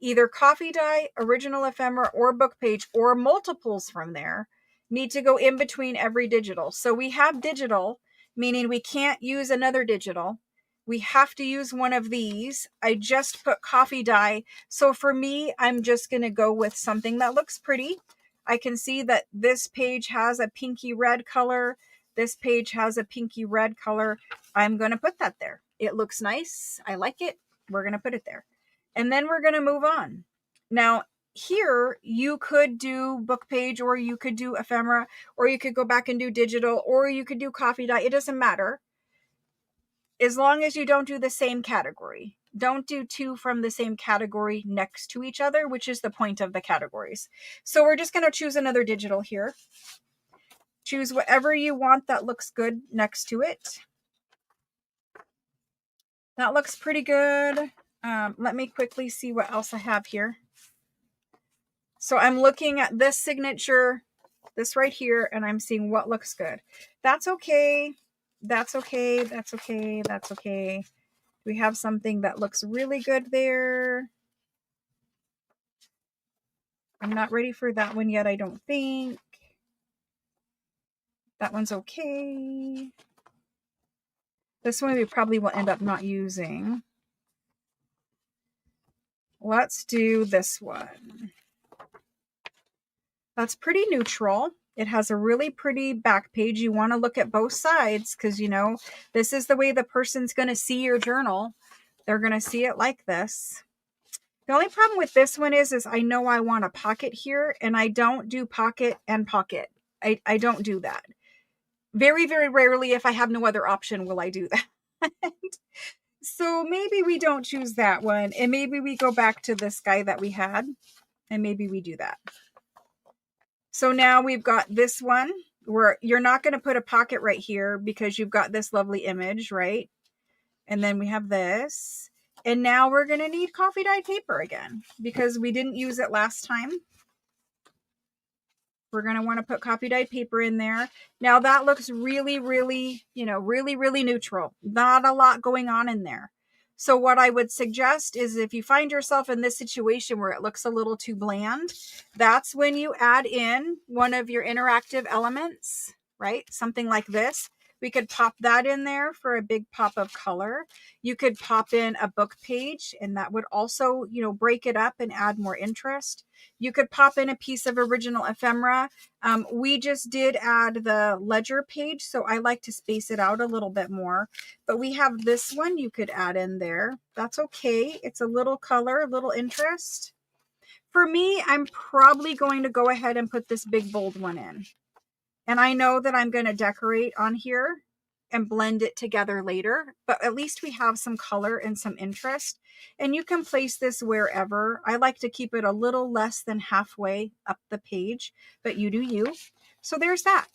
Either coffee dye, original ephemera, or book page, or multiples from there need to go in between every digital. So we have digital, meaning we can't use another digital. We have to use one of these. I just put coffee dye. So for me, I'm just going to go with something that looks pretty. I can see that this page has a pinky red color. This page has a pinky red color. I'm going to put that there. It looks nice. I like it. We're going to put it there. And then we're going to move on. Now, here you could do book page, or you could do ephemera, or you could go back and do digital, or you could do coffee dye. It doesn't matter. As long as you don't do the same category. Don't do two from the same category next to each other, which is the point of the categories. So we're just going to choose another digital here. Choose whatever you want that looks good next to it. That looks pretty good. Let me quickly see what else I have here. So I'm looking at this signature, this right here, and I'm seeing what looks good. That's okay. That's okay. That's okay. That's okay. We have something that looks really good there. I'm not ready for that one yet, I don't think. That one's okay. This one we probably will end up not using. Let's do this one. That's pretty neutral. It has a really pretty back page. You want to look at both sides because, you know, this is the way the person's going to see your journal. They're going to see it like this. The only problem with this one is I know I want a pocket here, and I don't do pocket and pocket. I don't do that. Very, very rarely, if I have no other option, will I do that. So maybe we don't choose that one, and maybe we go back to this guy that we had, and maybe we do that. So now we've got this one where you're not going to put a pocket right here because you've got this lovely image, right? And then we have this. And now we're going to need coffee dyed paper again because we didn't use it last time. We're going to want to put coffee dyed paper in there. Now that looks really, really, really neutral. Not a lot going on in there. So what I would suggest is if you find yourself in this situation where it looks a little too bland, that's when you add in one of your interactive elements, right? Something like this. We could pop that in there for a big pop of color. You could pop in a book page, and that would also, break it up and add more interest. You could pop in a piece of original ephemera. We just did add the ledger page, so I like to space it out a little bit more. But we have this one you could add in there. That's okay. It's a little color, a little interest. For me, I'm probably going to go ahead and put this big bold one in. And I know that I'm going to decorate on here and blend it together later, but at least we have some color and some interest. And you can place this wherever. I like to keep it a little less than halfway up the page, but you do you. So there's that.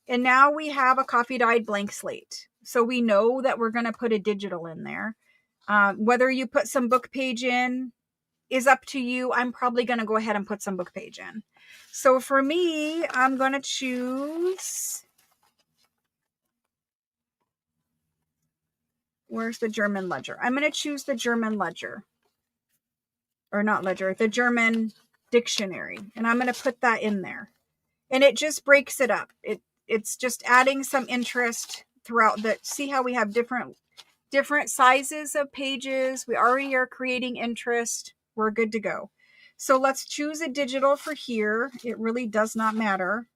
And now we have a coffee dyed blank slate. So we know that we're going to put a digital in there. Whether you put some book page in is up to you. I'm probably going to go ahead and put some book page in. So for me, I'm going to choose, where's the German ledger? I'm going to choose the German ledger, or not ledger, the German dictionary. And I'm going to put that in there. And it just breaks it up. It's just adding some interest throughout the, see how we have different sizes of pages. We already are creating interest. We're good to go. So let's choose a digital for here. It really does not matter.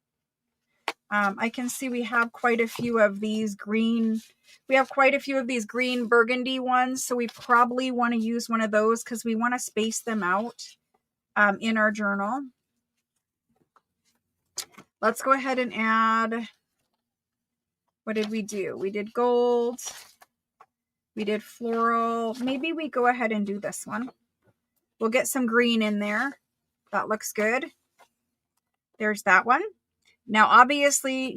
I can see we have quite a few of these green. We have quite a few of these green burgundy ones. So we probably want to use one of those because we want to space them out in our journal. Let's go ahead and add, what did we do? We did gold. We did floral. Maybe we go ahead and do this one. We'll get some green in there. That looks good. There's that one. Now, obviously,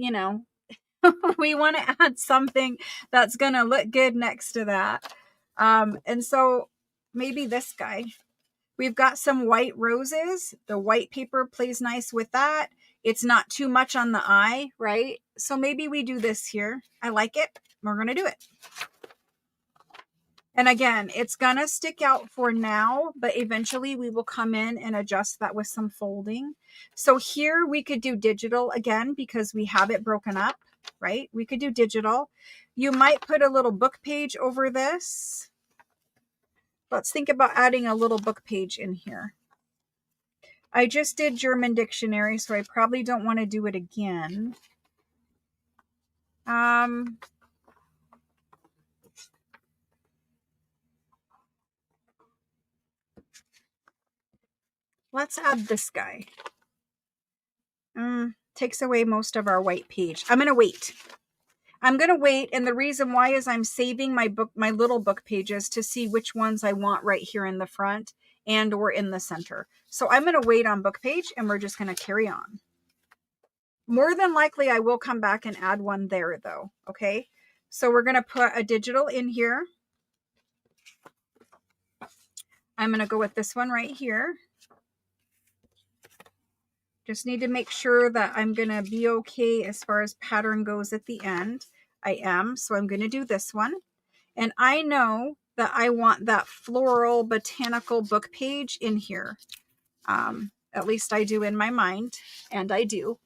we want to add something that's going to look good next to that. And so maybe this guy. We've got some white roses. The white paper plays nice with that. It's not too much on the eye, right? So maybe we do this here. I like it. We're going to do it. And again, it's going to stick out for now, but eventually we will come in and adjust that with some folding. So here we could do digital again because we have it broken up, right? We could do digital. You might put a little book page over this. Let's think about adding a little book page in here. I just did German dictionary, so I probably don't want to do it again. Let's add this guy. Takes away most of our white page. I'm going to wait. And the reason why is I'm saving my little book pages to see which ones I want right here in the front and or in the center. So I'm going to wait on book page and we're just going to carry on. More than likely, I will come back and add one there though. Okay. So we're going to put a digital in here. I'm going to go with this one right here. Just need to make sure that I'm going to be okay as far as pattern goes at the end. I am. So I'm going to do this one. And I know that I want that floral botanical book page in here. At least I do in my mind. And I do.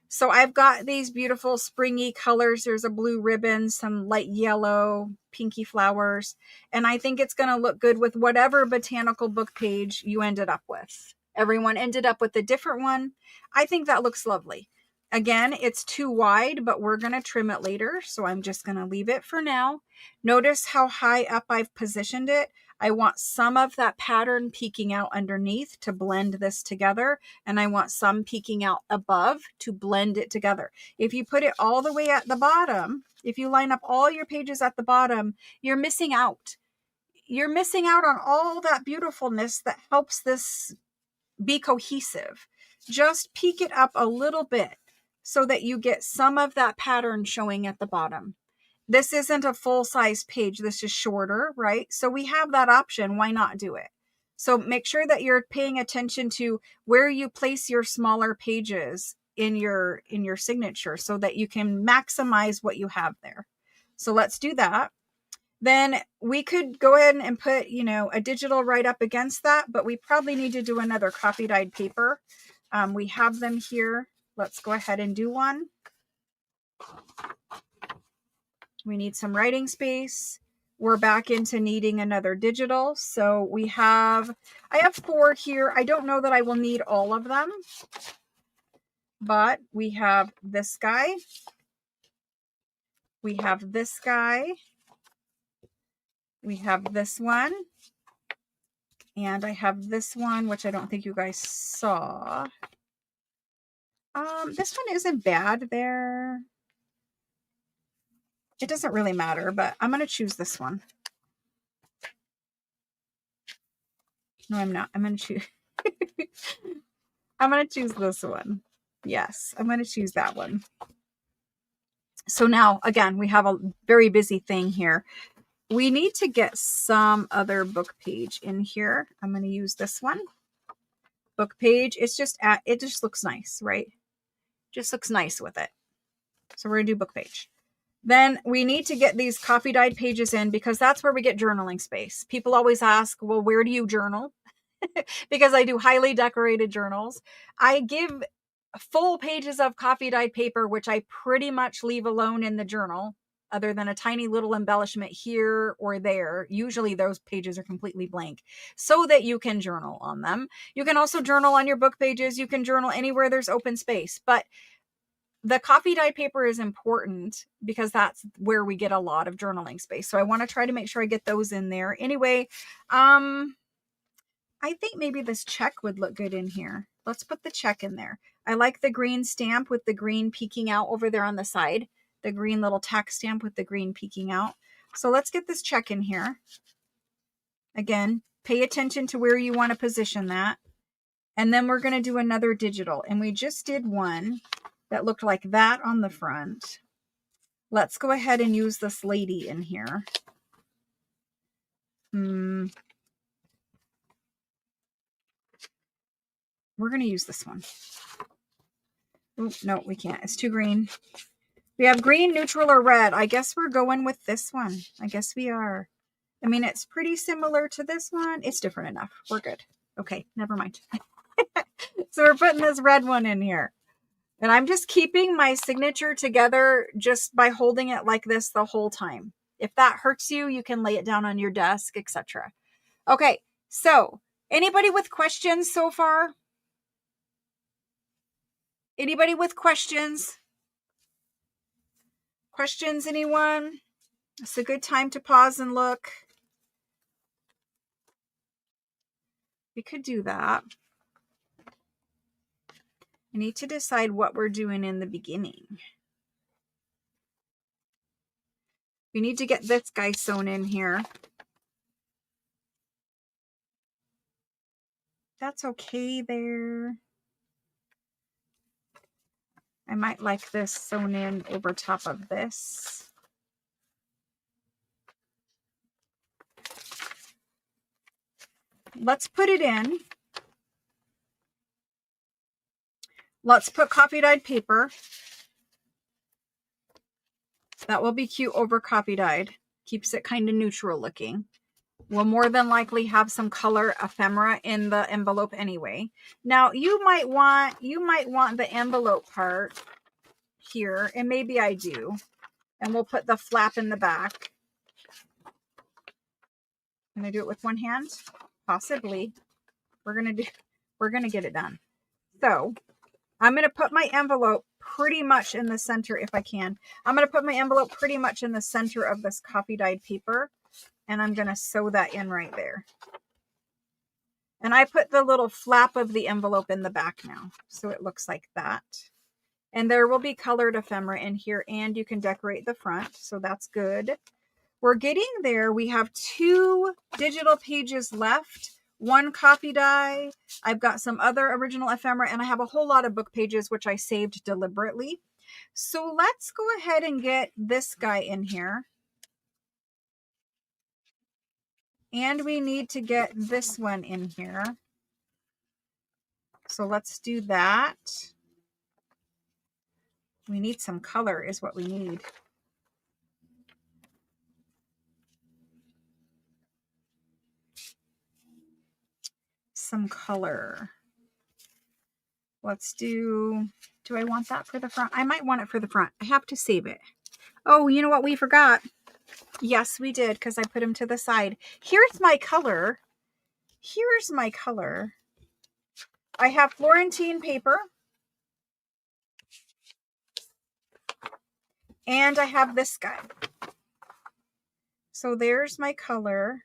So I've got these beautiful springy colors. There's a blue ribbon, some light yellow, pinky flowers. And I think it's going to look good with whatever botanical book page you ended up with. Everyone ended up with a different one. I think that looks lovely. Again, it's too wide, but we're going to trim it later. So I'm just going to leave it for now. Notice how high up I've positioned it. I want some of that pattern peeking out underneath to blend this together. And I want some peeking out above to blend it together. If you put it all the way at the bottom, if you line up all your pages at the bottom, you're missing out. You're missing out on all that beautifulness that helps this be cohesive. Just peek it up a little bit so that you get some of that pattern showing at the bottom. This isn't a full-size page. This is shorter, right? So we have that option. Why not do it? So make sure that you're paying attention to where you place your smaller pages in your signature so that you can maximize what you have there. So let's do that. Then we could go ahead and put, a digital right up against that, but we probably need to do another copy dyed paper. We have them here. Let's go ahead and do one. We need some writing space. We're back into needing another digital. So I have 4 here. I don't know that I will need all of them, but we have this guy. We have this guy. We have this one. And I have this one, which I don't think you guys saw. This one isn't bad there. It doesn't really matter, but I'm going to choose this one. No, I'm not. I'm going to choose. I'm going to choose this one. Yes, I'm going to choose that one. So now, again, we have a very busy thing here. We need to get some other book page in here. I'm going to use this one. Book page. It just looks nice, right? Just looks nice with it. So we're going to do book page. Then we need to get these coffee dyed pages in because that's where we get journaling space. People always ask, well, where do you journal? Because I do highly decorated journals. I give full pages of coffee dyed paper, which I pretty much leave alone in the journal, other than a tiny little embellishment here or there. Usually those pages are completely blank so that you can journal on them. You can also journal on your book pages. You can journal anywhere there's open space, but the coffee dyed paper is important because that's where we get a lot of journaling space. So I want to try to make sure I get those in there. Anyway, I think maybe this check would look good in here. Let's put the check in there. I like the green stamp with the green peeking out over there on the side. The green little tack stamp with the green peeking out. So let's get this check in here. Again, pay attention to where you want to position that. And then we're going to do another digital. And we just did one that looked like that on the front. Let's go ahead and use this lady in here. We're going to use this one. Oh, no, we can't. It's too green. We have green, neutral, or red. I guess we're going with this one. I guess we are. I mean, it's pretty similar to this one. It's different enough. We're good. Okay, never mind. So we're putting this red one in here. And I'm just keeping my signature together just by holding it like this the whole time. If that hurts you, you can lay it down on your desk, etc. Okay, so anybody with questions so far? Anybody with questions? Questions, anyone? It's a good time to pause and look. We could do that. I need to decide what we're doing in the beginning. We need to get this guy sewn in here. That's okay there. I might like this sewn in over top of this. Let's put it in. Let's put coffee dyed paper. That will be cute over coffee dyed. Keeps it kind of neutral looking. We'll more than likely have some color ephemera in the envelope anyway. Now you might want the envelope part here, and maybe I do. And we'll put the flap in the back. Can I do it with one hand? Possibly. We're gonna get it done. So I'm gonna put my envelope pretty much in the center if I can. I'm gonna put my envelope pretty much in the center of this coffee dyed paper. and I'm going to sew that in right there. And I put the little flap of the envelope in the back now, so it looks like that. And there will be colored ephemera in here, and you can decorate the front, so that's good. We're getting there. We have 2 digital pages left, 1 copy die. I've got some other original ephemera, and I have a whole lot of book pages, which I saved deliberately. So let's go ahead and get this guy in here. And we need to get this one in here. So let's do that. We need some color is what we need. Some color. Let's do I want that for the front? I might want it for the front. I have to save it. Oh, you know what we forgot? Yes, we did, because I put them to the side. Here's my color. Here's my color. I have Florentine paper. And I have this guy. So there's my color.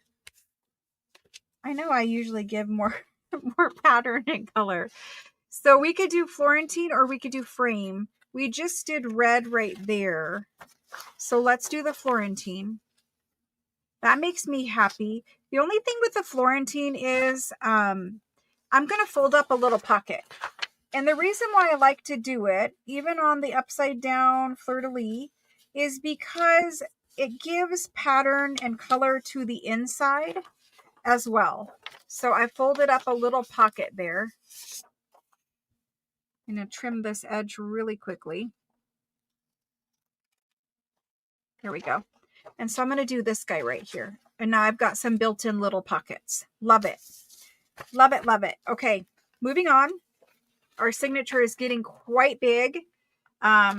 I know I usually give more pattern and color. So we could do Florentine or we could do frame. We just did red right there. So let's do the Florentine. That makes me happy. The only thing with the Florentine is I'm going to fold up a little pocket. And the reason why I like to do it, even on the upside down fleur-de-lis, is because it gives pattern and color to the inside as well. So I folded up a little pocket there. I'm going to trim this edge really quickly. There we go. And so I'm going to do this guy right here. And now I've got some built-in little pockets. Love it. Love it, love it. Okay, moving on. Our signature is getting quite big. I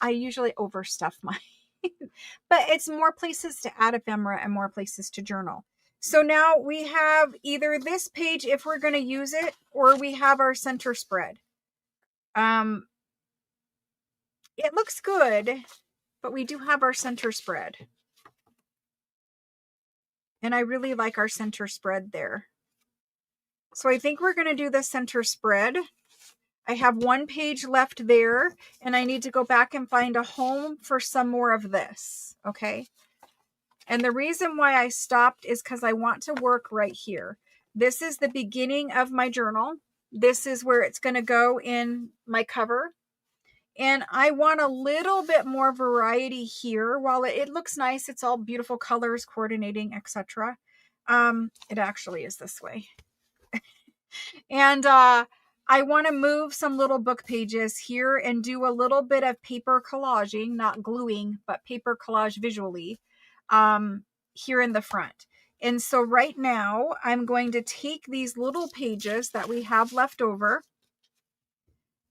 usually overstuff mine. But it's more places to add ephemera and more places to journal. So now we have either this page if we're going to use it, or we have our center spread. It looks good, but we do have our center spread. And I really like our center spread there. So I think we're going to do the center spread. I have 1 page left there, and I need to go back and find a home for some more of this. Okay. And the reason why I stopped is because I want to work right here. This is the beginning of my journal. This is where it's going to go in my cover. And I want a little bit more variety here. While it looks nice, it's all beautiful colors, coordinating, etc. It actually is this way. And I want to move some little book pages here and do a little bit of paper collaging, not gluing, but paper collage visually here in the front. And so right now I'm going to take these little pages that we have left over.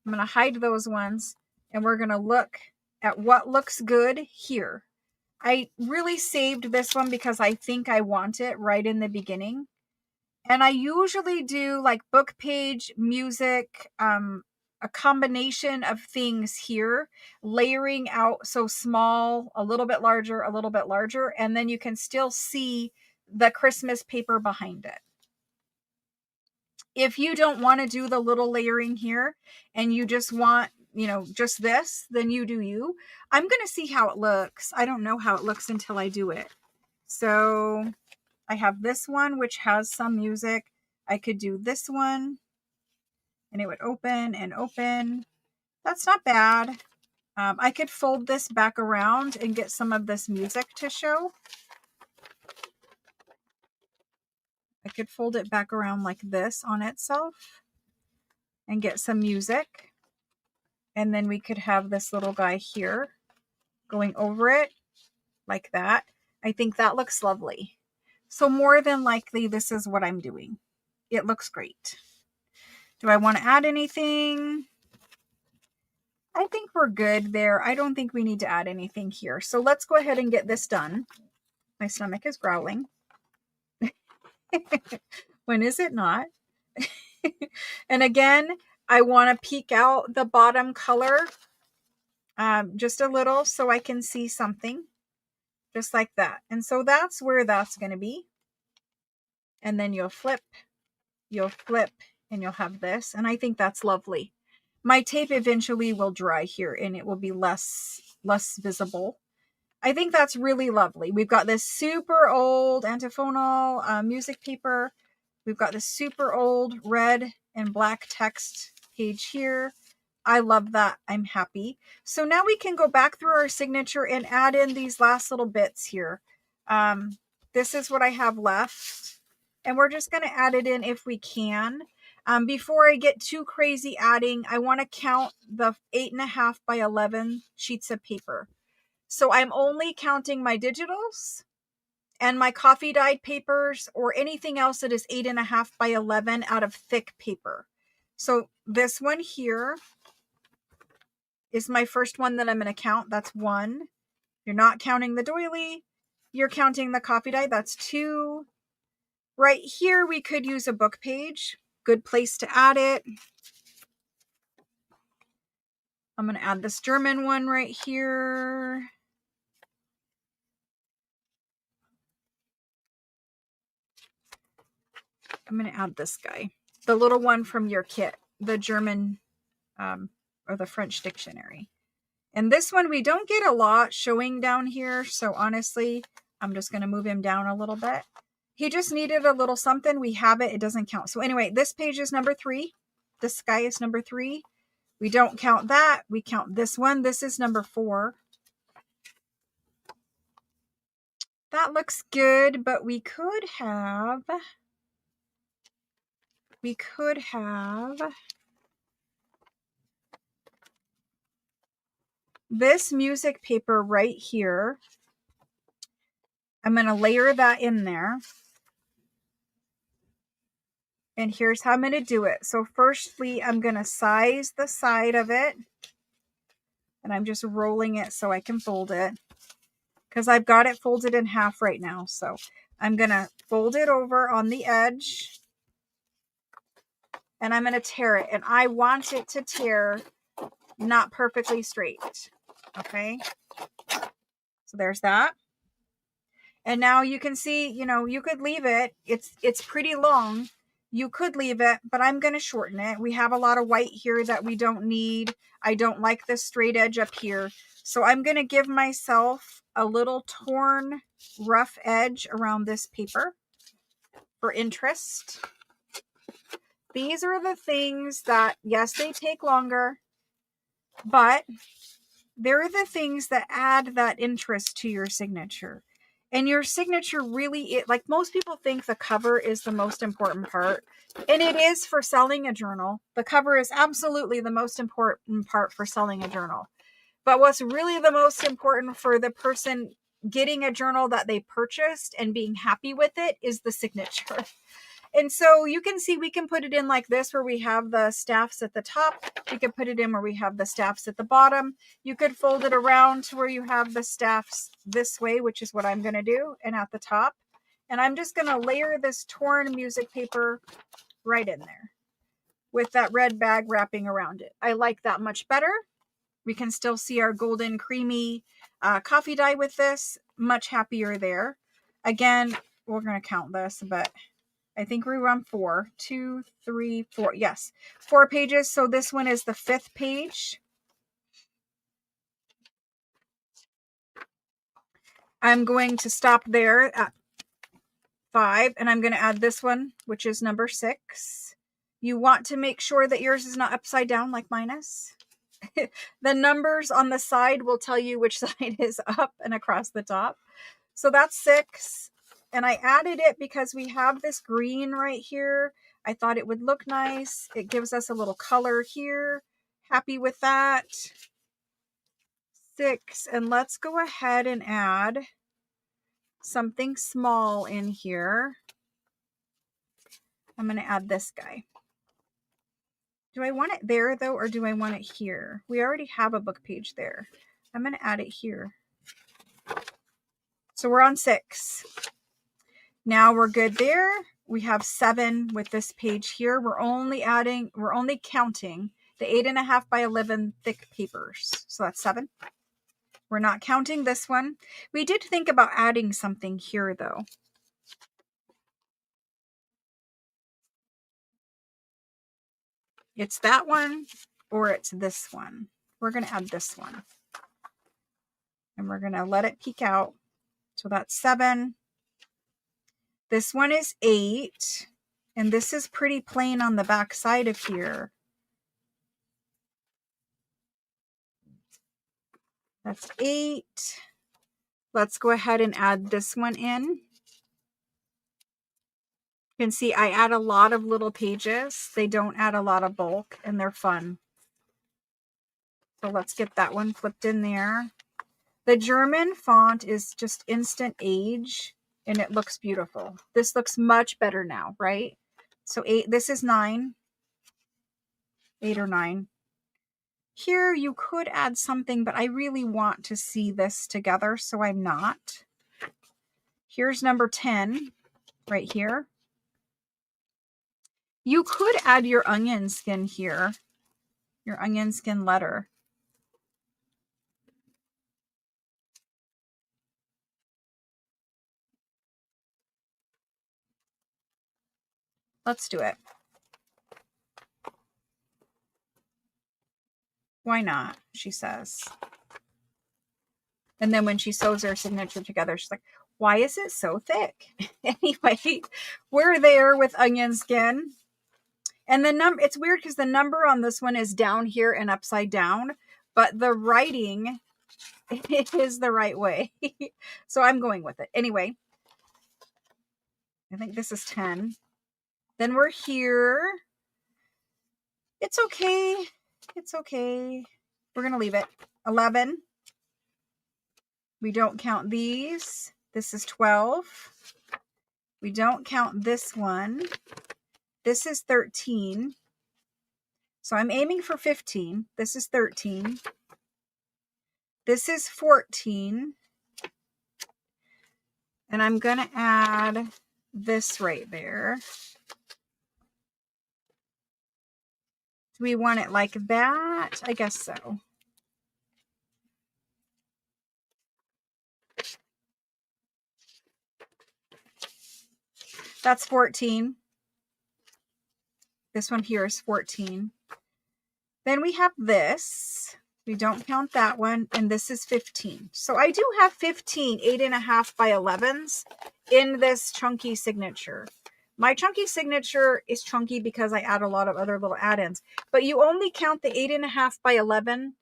I'm going to hide those ones, and we're going to look at what looks good here. I really saved this one because I think I want it right in the beginning. And I usually do like book page, music, a combination of things here, layering out so small, a little bit larger, and then you can still see the Christmas paper behind it. If you don't want to do the little layering here and you just want, just this, then you do you. I'm going to see how it looks. I don't know how it looks until I do it. So I have this one, which has some music. I could do this one and it would open and open. That's not bad. I could fold this back around and get some of this music to show. I could fold it back around like this on itself and get some music. And then we could have this little guy here going over it like that. I think that looks lovely. So more than likely, this is what I'm doing. It looks great. Do I want to add anything? I think we're good there. I don't think we need to add anything here. So let's go ahead and get this done. My stomach is growling. When is it not? And again, I want to peek out the bottom color just a little so I can see something. just like that. And so that's where that's going to be. And then you'll flip, and you'll have this. And I think that's lovely. My tape eventually will dry here and it will be less visible. I think that's really lovely. We've got this super old antiphonal music paper. We've got this super old red and black text page here. I love that. I'm happy. So now we can go back through our signature and add in these last little bits here. This is what I have left. And we're just going to add it in if we can. Before I get too crazy adding, I want to count the 8.5 by 11 sheets of paper. So I'm only counting my digitals and my coffee dyed papers or anything else that is 8.5 by 11 out of thick paper. So this one here is my first one that I'm going to count. That's 1. You're not counting the doily. You're counting the coffee dye. That's 2. Right here, we could use a book page. Good place to add it. I'm going to add this German one right here. I'm going to add this guy. The little one from your kit. The German or the French dictionary. And this one, we don't get a lot showing down here. So honestly, I'm just going to move him down a little bit. He just needed a little something. We have it. It doesn't count. So anyway, this page is number 3. This guy is number 3. We don't count that. We count this one. This is number 4. That looks good, but we could have this music paper right here. I'm going to layer that in there. And here's how I'm going to do it. So firstly, I'm going to size the side of it. And I'm just rolling it so I can fold it. Because I've got it folded in half right now. So I'm going to fold it over on the edge. And I'm going to tear it. And I want it to tear not perfectly straight. Okay. So there's that. And now you can see, you could leave it. It's pretty long. You could leave it, but I'm going to shorten it. We have a lot of white here that we don't need. I don't like this straight edge up here. So I'm going to give myself a little torn rough edge around this paper for interest. These are the things that, yes, they take longer, but they're the things that add that interest to your signature. And your signature really, like most people think the cover is the most important part. And it is for selling a journal. The cover is absolutely the most important part for selling a journal. But what's really the most important for the person getting a journal that they purchased and being happy with it is the signature. And so you can see we can put it in like this where we have the staffs at the top. We could put it in where we have the staffs at the bottom. You could fold it around to where you have the staffs this way, which is what I'm going to do, and at the top. And I'm just going to layer this torn music paper right in there with that red bag wrapping around it. I like that much better. We can still see our golden creamy coffee dye with this. Much happier there. Again, we're going to count this, but I think we're on 4. 2, 3, 4. Yes, 4 pages. So this one is the 5th page. I'm going to stop there at 5, and I'm going to add this one, which is number 6. You want to make sure that yours is not upside down like mine is. The numbers on the side will tell you which side is up and across the top. So that's 6. And I added it because we have this green right here. I thought it would look nice. It gives us a little color here. Happy with that. 6. And let's go ahead and add something small in here. I'm going to add this guy. Do I want it there though, or do I want it here? We already have a book page there. I'm going to add it here. So we're on 6. Now we're good there. We have 7 with this page here. We're only counting the 8.5 by 11 thick papers. So that's 7. We're not counting this one. We did think about adding something here though. It's that one or it's this one. We're going to add this one. And we're going to let it peek out. So that's 7. This one is 8. And this is pretty plain on the back side of here. That's 8. Let's go ahead and add this one in. You can see I add a lot of little pages. They don't add a lot of bulk and they're fun. So let's get that one flipped in there. The German font is just instant age and it looks beautiful. This looks much better now, right? So 8, this is 9. 8 or 9. Here you could add something, but I really want to see this together, so I'm not. Here's number 10 right here. You could add your onion skin here, your onion skin letter. Let's do it. Why not? She says. And then when she sews her signature together, she's like, why is it so thick? Anyway, we're there with onion skin. And the number, it's weird because the number on this one is down here and upside down, but the writing is the right way. So I'm going with it. Anyway, I think this is 10. Then we're here. It's okay. It's okay. We're going to leave it. 11. We don't count these. This is 12. We don't count this one. This is 13. So I'm aiming for 15. This is 13. This is 14. And I'm going to add this right there. Do we want it like that? I guess so. That's 14. This one here is 14. Then we have this. We don't count that one. And this is 15. So I do have 15 8.5 by 11s in this chunky signature. My chunky signature is chunky because I add a lot of other little add-ins. But you only count the 8.5 by 11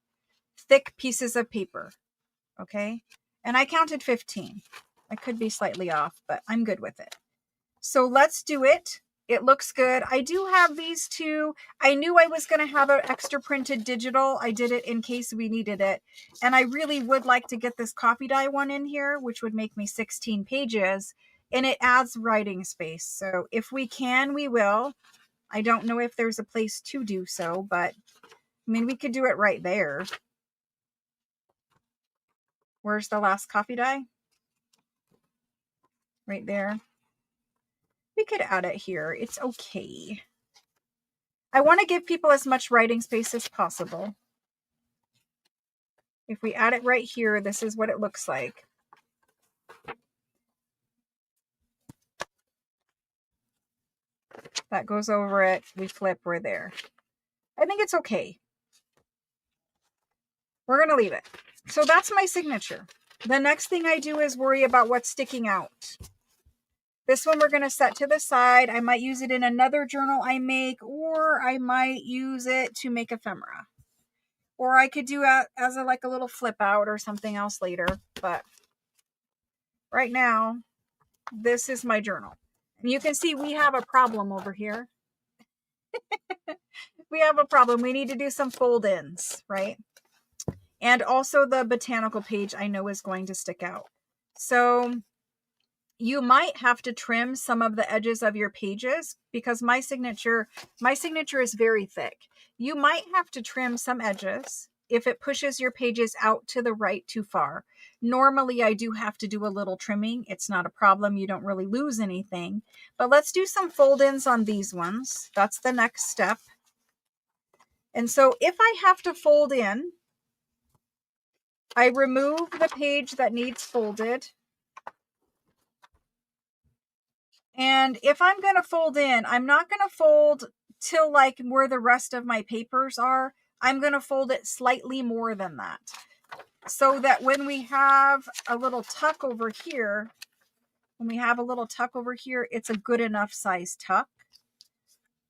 thick pieces of paper. Okay? And I counted 15. I could be slightly off, but I'm good with it. So let's do it. It looks good. I do have these two. I knew I was going to have an extra printed digital. I did it in case we needed it. And I really would like to get this copy die one in here, which would make me 16 pages. And it adds writing space. So if we can, we will. I don't know if there's a place to do so, but I mean, we could do it right there. Where's the last copy die? Right there. We could add it here. It's okay. I want to give people as much writing space as possible. If we add it right here, this is what it looks like. That goes over it. We flip, we're there. I think it's okay. We're going to leave it. So that's my signature. The next thing I do is worry about what's sticking out. This one we're going to set to the side. I might use it in another journal I make, or I might use it to make ephemera. Or I could do it as like a little flip out or something else later. But right now, this is my journal. And you can see we have a problem over here. We have a problem. We need to do some fold-ins, right? And also the botanical page I know is going to stick out. So you might have to trim some of the edges of your pages because my signature is very thick. You might have to trim some edges if it pushes your pages out to the right too far. Normally I do have to do a little trimming. It's not a problem. You don't really lose anything. But let's do some fold-ins on these ones. That's the next step. And so if I have to fold in, I remove the page that needs folded. And if I'm going to fold in, I'm not going to fold till like where the rest of my papers are. I'm going to fold it slightly more than that, so that when we have a little tuck over here, it's a good enough size tuck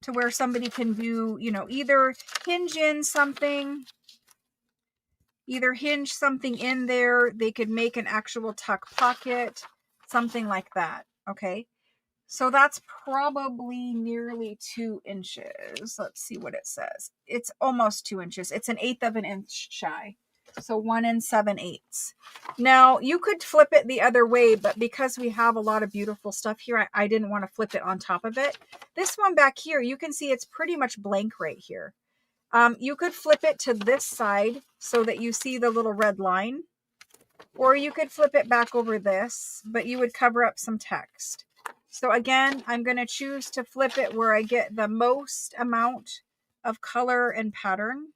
to where somebody can do, you know, either hinge something in there. They could make an actual tuck pocket, something like that. Okay. So that's probably nearly 2 inches. Let's see what it says. It's almost 2 inches. It's 1/8 of an inch shy. So 1 7/8. Now you could flip it the other way, but because we have a lot of beautiful stuff here, I didn't want to flip it on top of it. This one back here, you can see it's pretty much blank right here. You could flip it to this side so that you see the little red line, or you could flip it back over this, but you would cover up some text. So again, I'm going to choose to flip it where I get the most amount of color and pattern.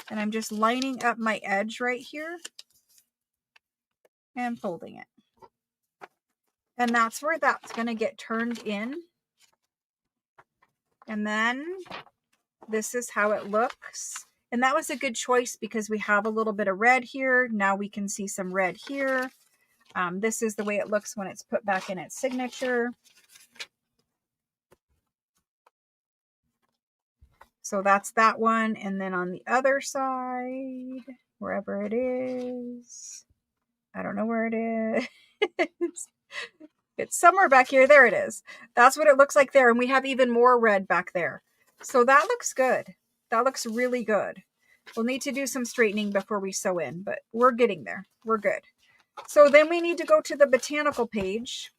And I'm just lining up my edge right here and folding it. And that's where that's going to get turned in. And then this is how it looks. And that was a good choice because we have a little bit of red here. Now we can see some red here. This is the way it looks when it's put back in its signature. So that's that one. And then on the other side, wherever it is, I don't know where it is. It's somewhere back here. There it is. That's what it looks like there. And we have even more red back there. So that looks good. That looks really good. We'll need to do some straightening before we sew in, but we're getting there. We're good. So then we need to go to the botanical page,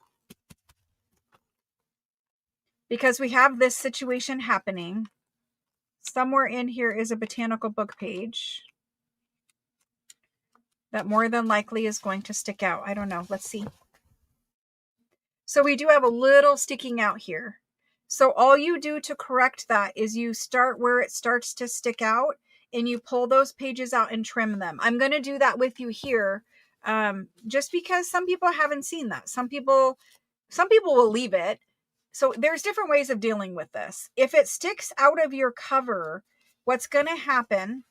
because we have this situation happening. Somewhere in here is a botanical book page that more than likely is going to stick out. I don't know. Let's see. So we do have a little sticking out here. So all you do to correct that is you start where it starts to stick out and you pull those pages out and trim them. I'm going to do that with you here, just because some people haven't seen that. Some people will leave it. So there's different ways of dealing with this. If it sticks out of your cover, what's going to happen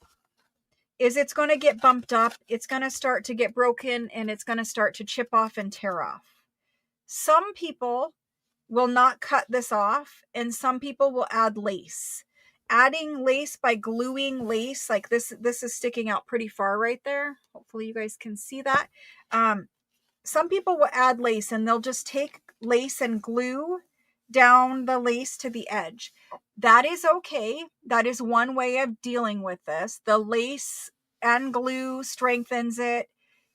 is it's going to get bumped up. It's going to start to get broken and it's going to start to chip off and tear off. Some people will not cut this off, and some people will add lace. Adding lace by gluing lace, like this is sticking out pretty far right there. Hopefully you guys can see that. Some people will add lace and they'll just take lace and glue down the lace to the edge. That is okay. That is one way of dealing with this. The lace and glue strengthens it.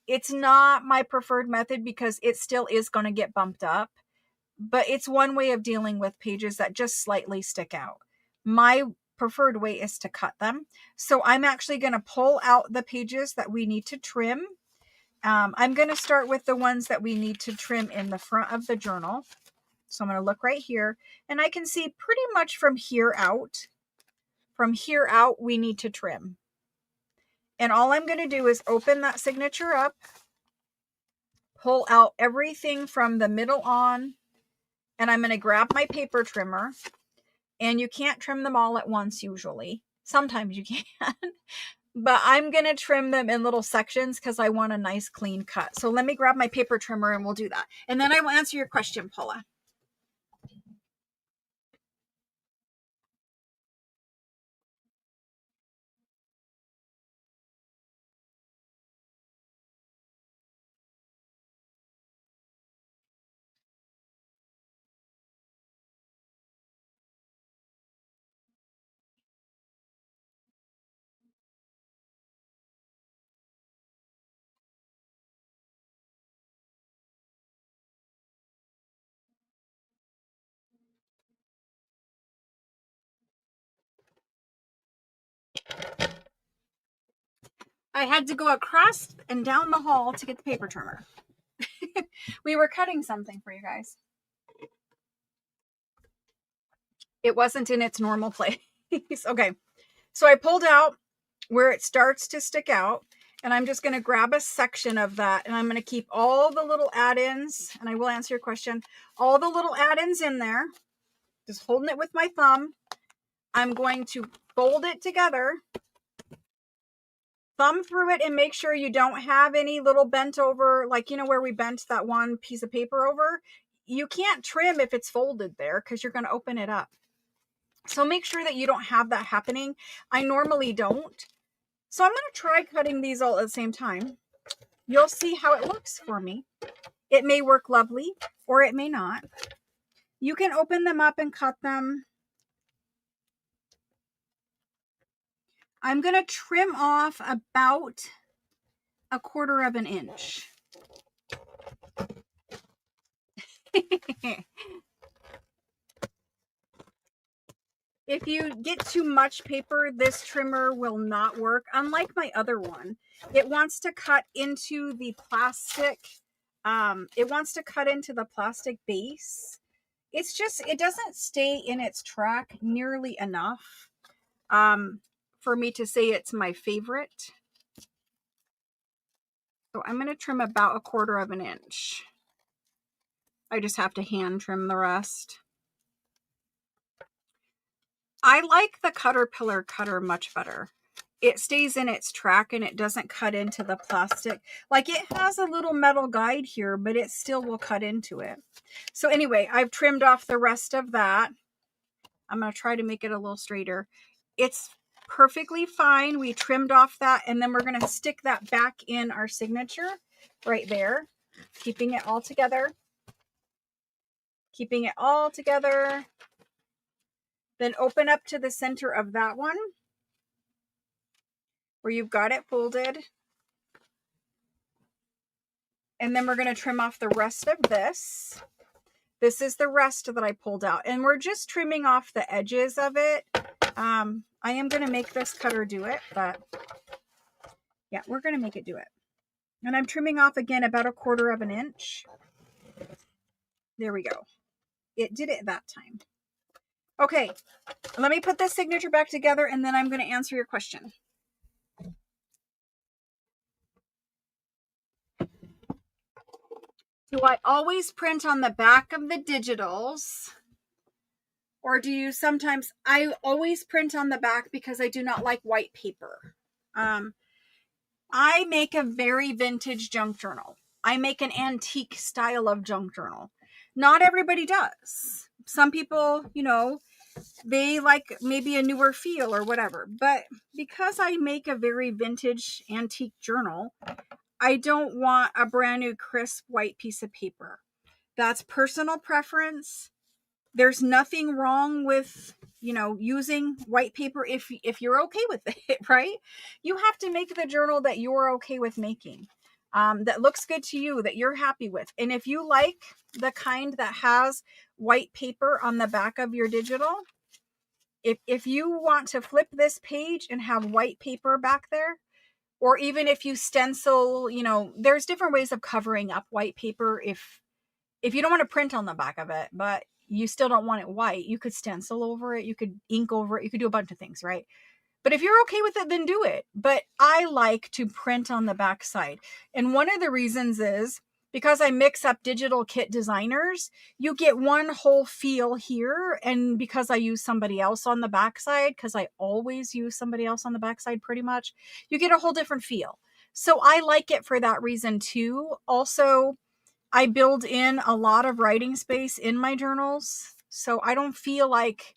It's not my preferred method because it still is going to get bumped up, but it's one way of dealing with pages that just slightly stick out. My preferred way is to cut them. So I'm actually going to pull out the pages that we need to trim. I'm going to start with the ones that we need to trim in the front of the journal. So I'm going to look right here and I can see pretty much from here out, we need to trim. And all I'm going to do is open that signature up, pull out everything from the middle on, and I'm going to grab my paper trimmer. And you can't trim them all at once usually. Sometimes you can. But I'm going to trim them in little sections because I want a nice clean cut. So let me grab my paper trimmer and we'll do that. And then I will answer your question, Paula. I had to go across and down the hall to get the paper trimmer. We were cutting something for you guys. It wasn't in its normal place. Okay. So I pulled out where it starts to stick out. And I'm just going to grab a section of that, and I'm going to keep all the little add-ins, and I will answer your question, all the little add-ins in there, just holding it with my thumb. I'm going to fold it together, thumb through it, and make sure you don't have any little bent over, like, you know, where we bent that one piece of paper over. You can't trim if it's folded there because you're going to open it up. So make sure that you don't have that happening. I normally don't. So I'm going to try cutting these all at the same time. You'll see how it looks for me. It may work lovely or it may not. You can open them up and cut them. I'm going to trim off about 1/4 of an inch. If you get too much paper, this trimmer will not work. Unlike my other one, it wants to cut into the plastic. It wants to cut into the plastic base. It's just, it doesn't stay in its track nearly enough for me to say it's my favorite. So I'm going to trim about 1/4 of an inch. I just have to hand trim the rest. I like the Caterpillar cutter much better. It stays in its track and it doesn't cut into the plastic. Like, it has a little metal guide here, but it still will cut into it. So anyway, I've trimmed off the rest of that. I'm going to try to make it a little straighter. It's perfectly fine. We trimmed off that, and then we're going to stick that back in our signature right there, keeping it all together. Keeping it all together. Then open up to the center of that one where you've got it folded. And then we're going to trim off the rest of this. This is the rest that I pulled out. And we're just trimming off the edges of it. I am going to make this cutter do it, but yeah, we're going to make it do it. And I'm trimming off again about 1/4 of an inch. There we go. It did it that time. Okay, let me put this signature back together, and then I'm going to answer your question. Do I always print on the back of the digitals? Or do you sometimes? I always print on the back because I do not like white paper. I make a very vintage junk journal. I make an antique style of junk journal. Not everybody does. Some people, you know, they like maybe a newer feel or whatever. But because I make a very vintage antique journal, I don't want a brand new crisp white piece of paper. That's personal preference. There's nothing wrong with, you know, using white paper if you're okay with it, right? You have to make the journal that you're okay with making, that looks good to you, that you're happy with. And if you like the kind that has white paper on the back of your digital, if you want to flip this page and have white paper back there, or even if you stencil, you know, there's different ways of covering up white paper. If you don't want to print on the back of it, but you still don't want it white, you could stencil over it, you could ink over it, you could do a bunch of things, right? But if you're okay with it, then do it. But I like to print on the back side. And one of the reasons is because I mix up digital kit designers, you get one whole feel here. And because I use somebody else on the backside, because I always use somebody else on the backside pretty much, you get a whole different feel. So I like it for that reason too. Also, I build in a lot of writing space in my journals. So I don't feel like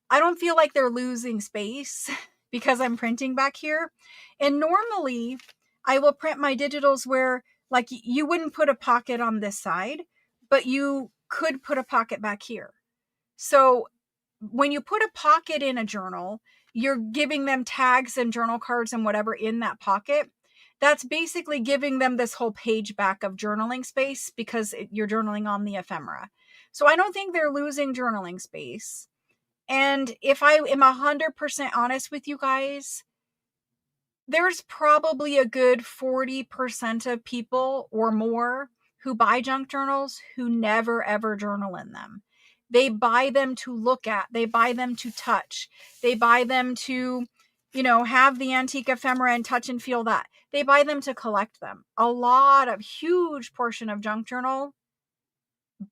they're losing space because I'm printing back here. And normally I will print my digitals where, like, you wouldn't put a pocket on this side, but you could put a pocket back here. So when you put a pocket in a journal, you're giving them tags and journal cards and whatever in that pocket. That's basically giving them this whole page back of journaling space because you're journaling on the ephemera. So I don't think they're losing journaling space. And if I am 100% honest with you guys, there's probably a good 40% of people or more who buy junk journals who never ever journal in them. They buy them to look at. They buy them to touch. They buy them to have the antique ephemera and touch and feel that. They buy them to collect them. Huge portion of junk journal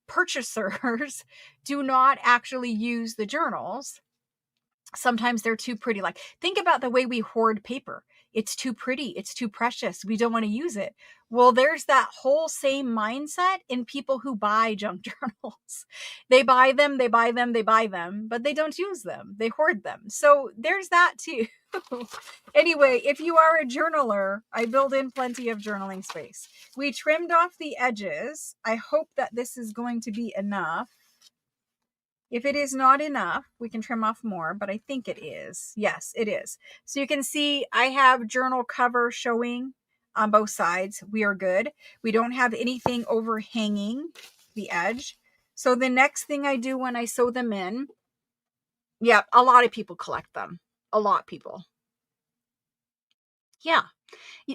purchasers do not actually use the journals. Sometimes they're too pretty. Like, think about the way we hoard paper. It's too pretty. It's too precious. We don't want to use it. Well, there's that whole same mindset in people who buy junk journals. They buy them, but they don't use them. They hoard them. So there's that too. Anyway, if you are a journaler, I build in plenty of journaling space. We trimmed off the edges. I hope that this is going to be enough. If it is not enough, we can trim off more, but I think it is. Yes, it is. So you can see I have journal cover showing on both sides. We are good. We don't have anything overhanging the edge. So the next thing I do when I sew them in, yeah, a lot of people collect them. A lot of people. Yeah.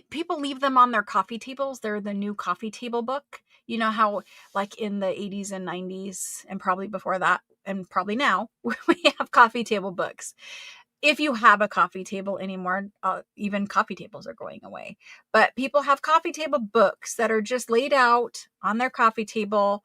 People leave them on their coffee tables. They're the new coffee table book. You know how, like, in the 80s and 90s, and probably before that, and probably now, we have coffee table books. If you have a coffee table anymore, even coffee tables are going away. But people have coffee table books that are just laid out on their coffee table.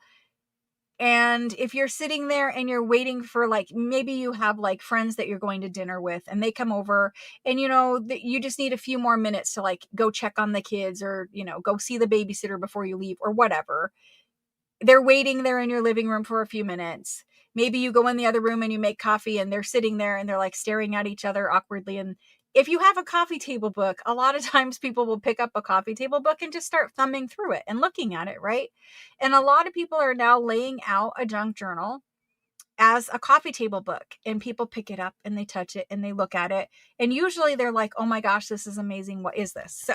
And if you're sitting there and you're waiting for, like, maybe you have like friends that you're going to dinner with and they come over and, you just need a few more minutes to, like, go check on the kids or, go see the babysitter before you leave or whatever. They're waiting there in your living room for a few minutes. Maybe you go in the other room and you make coffee and they're sitting there and they're, like, staring at each other awkwardly. And if you have a coffee table book, a lot of times people will pick up a coffee table book and just start thumbing through it and looking at it, right? And a lot of people are now laying out a junk journal as a coffee table book, and people pick it up and they touch it and they look at it. And usually they're like, oh my gosh, this is amazing. What is this? So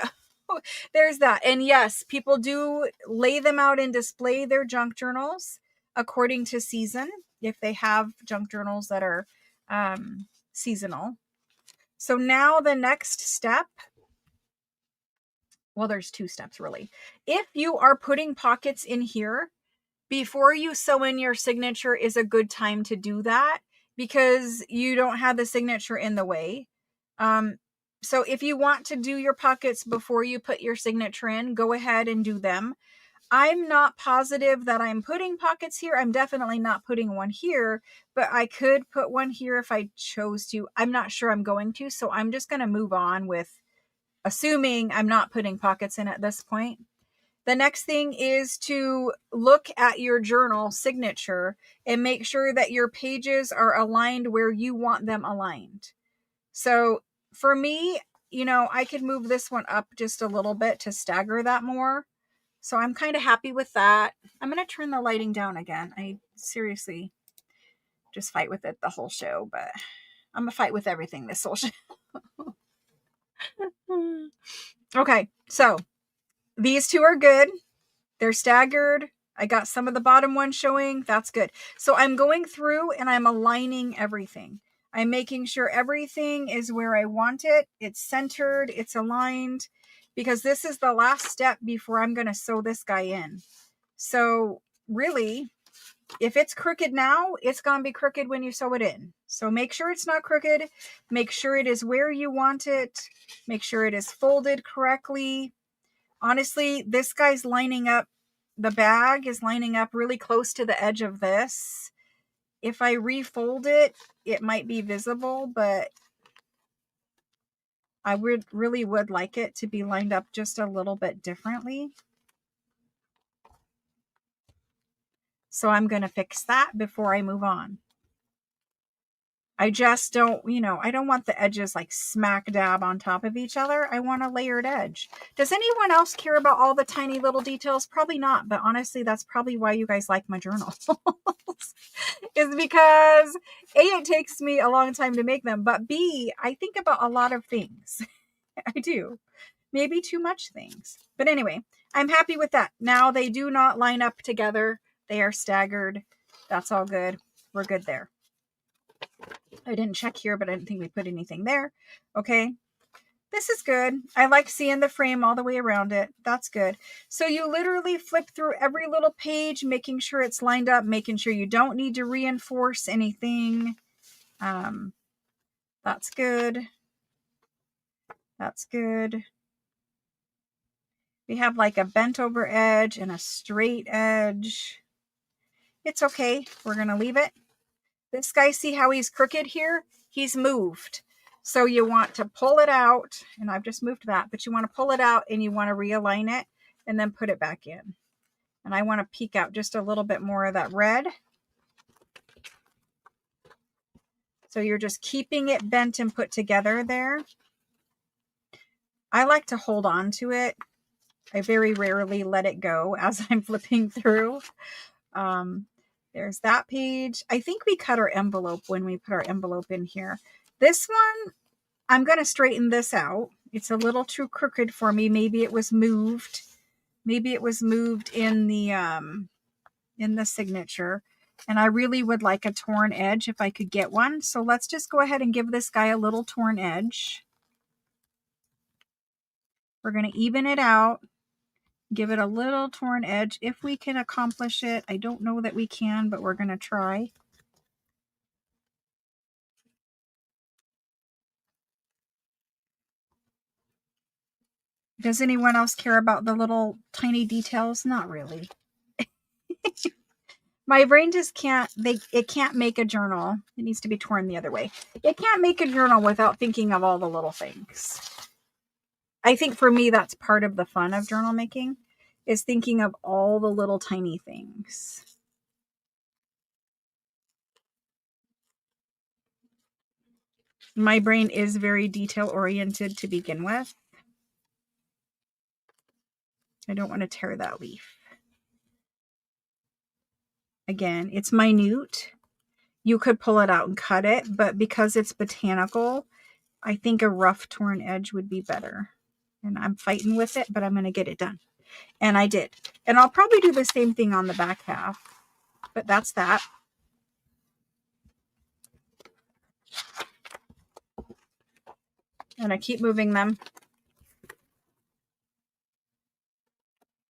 there's that. And yes, people do lay them out and display their junk journals according to season, if they have junk journals that are seasonal. So now the next step, well, there's two steps really. If you are putting pockets in here, before you sew in your signature is a good time to do that because you don't have the signature in the way. So if you want to do your pockets before you put your signature in, go ahead and do them. I'm not positive that I'm putting pockets here. I'm definitely not putting one here, but I could put one here if I chose to. I'm not sure I'm going to, so I'm just going to move on with assuming I'm not putting pockets in at this point. The next thing is to look at your journal signature and make sure that your pages are aligned where you want them aligned. So for me, I could move this one up just a little bit to stagger that more. So I'm kind of happy with that. I'm going to turn the lighting down again. I seriously just fight with it the whole show, but I'm going to fight with everything this whole show. Okay, so these two are good. They're staggered. I got some of the bottom one showing. That's good. So I'm going through and I'm aligning everything. I'm making sure everything is where I want it. It's centered. It's aligned. Because this is the last step before I'm going to sew this guy in. So really, if it's crooked now, it's going to be crooked when you sew it in. So make sure it's not crooked. Make sure it is where you want it. Make sure it is folded correctly. Honestly, this guy's lining up, the bag is lining up really close to the edge of this. If I refold it, it might be visible, but I really would like it to be lined up just a little bit differently. So I'm going to fix that before I move on. I just don't, I don't want the edges like smack dab on top of each other. I want a layered edge. Does anyone else care about all the tiny little details? Probably not, but honestly, that's probably why you guys like my journals. Is because A, it takes me a long time to make them, but B, I think about a lot of things. I do. Maybe too much things. But anyway, I'm happy with that. Now they do not line up together. They are staggered. That's all good. We're good there. I didn't check here, but I didn't think we put anything there. Okay. This is good. I like seeing the frame all the way around it. That's good. So you literally flip through every little page, making sure it's lined up, making sure you don't need to reinforce anything. That's good. That's good. We have like a bent over edge and a straight edge. It's okay. We're going to leave it. This guy, see how he's crooked here? He's moved. So you want to pull it out, and I've just moved that, but you want to pull it out and you want to realign it and then put it back in. And I want to peek out just a little bit more of that red. So you're just keeping it bent and put together there. I like to hold on to it. I very rarely let it go as I'm flipping through. There's that page. I think we cut our envelope when we put our envelope in here. This one, I'm going to straighten this out. It's a little too crooked for me. Maybe it was moved. Maybe it was moved in the signature. And I really would like a torn edge if I could get one. So let's just go ahead and give this guy a little torn edge. We're going to even it out. Give it a little torn edge if we can accomplish it. I don't know that we can, but we're going to try. Does anyone else care about the little tiny details? Not really. My brain just can't, it can't make a journal. It needs to be torn the other way. It can't make a journal without thinking of all the little things. I think for me, that's part of the fun of journal making, is thinking of all the little tiny things. My brain is very detail oriented to begin with. I don't want to tear that leaf. Again, it's minute. You could pull it out and cut it, but because it's botanical, I think a rough torn edge would be better. And I'm fighting with it, but I'm going to get it done. And I did. And I'll probably do the same thing on the back half. But that's that. And I keep moving them.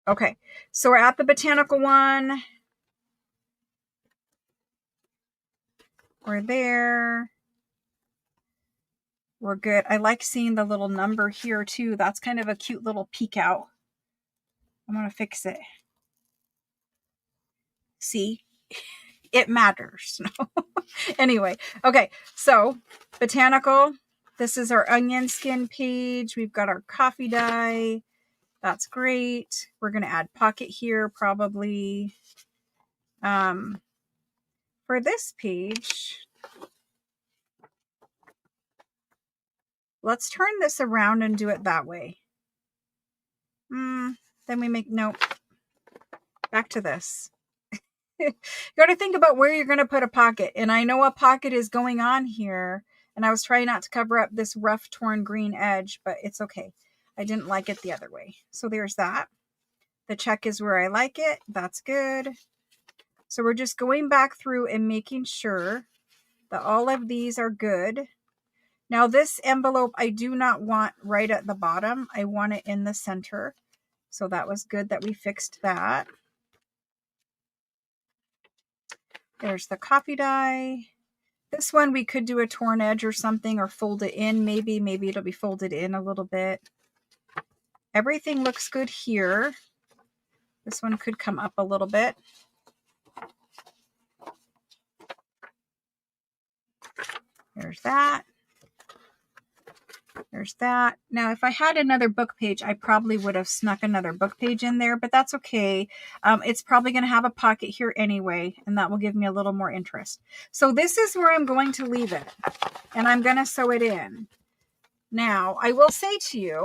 Okay. So we're at the botanical one. We're there. We're good. I like seeing the little number here too. That's kind of a cute little peek out. I'm going to fix it. See? It matters. Anyway, okay. So, botanical. This is our onion skin page. We've got our coffee dye. That's great. We're going to add pocket here probably. For this page, let's turn this around and do it that way. Then we make, nope. Back to this. You got to think about where you're going to put a pocket. And I know a pocket is going on here. And I was trying not to cover up this rough torn green edge, but it's okay. I didn't like it the other way. So there's that. The check is where I like it. That's good. So we're just going back through and making sure that all of these are good. Now this envelope, I do not want right at the bottom. I want it in the center. So that was good that we fixed that. There's the coffee dye. This one we could do a torn edge or something, or fold it in. Maybe it'll be folded in a little bit. Everything looks good here. This one could come up a little bit. There's that. There's that. Now, if I had another book page, I probably would have snuck another book page in there, but that's okay. It's probably going to have a pocket here anyway, and that will give me a little more interest. So this is where I'm going to leave it, and I'm going to sew it in. Now, I will say to you,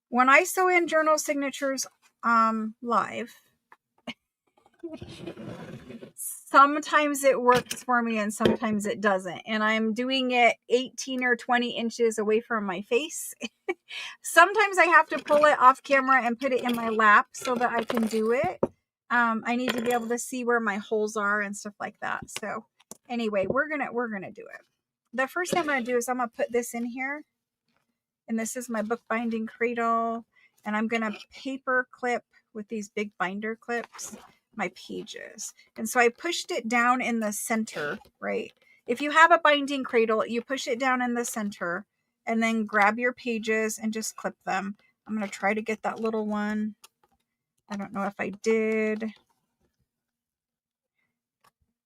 when I sew in journal signatures live, sometimes it works for me and sometimes it doesn't. And I'm doing it 18 or 20 inches away from my face. Sometimes I have to pull it off camera and put it in my lap so that I can do it. I need to be able to see where my holes are and stuff like that. So anyway, we're gonna do it. The first thing I'm gonna do is I'm gonna put this in here. And this is my bookbinding cradle. And I'm gonna paper clip with these big binder clips my pages. And so I pushed it down in the center, right? If you have a binding cradle, you push it down in the center and then grab your pages and just clip them. I'm going to try to get that little one. I don't know if I did.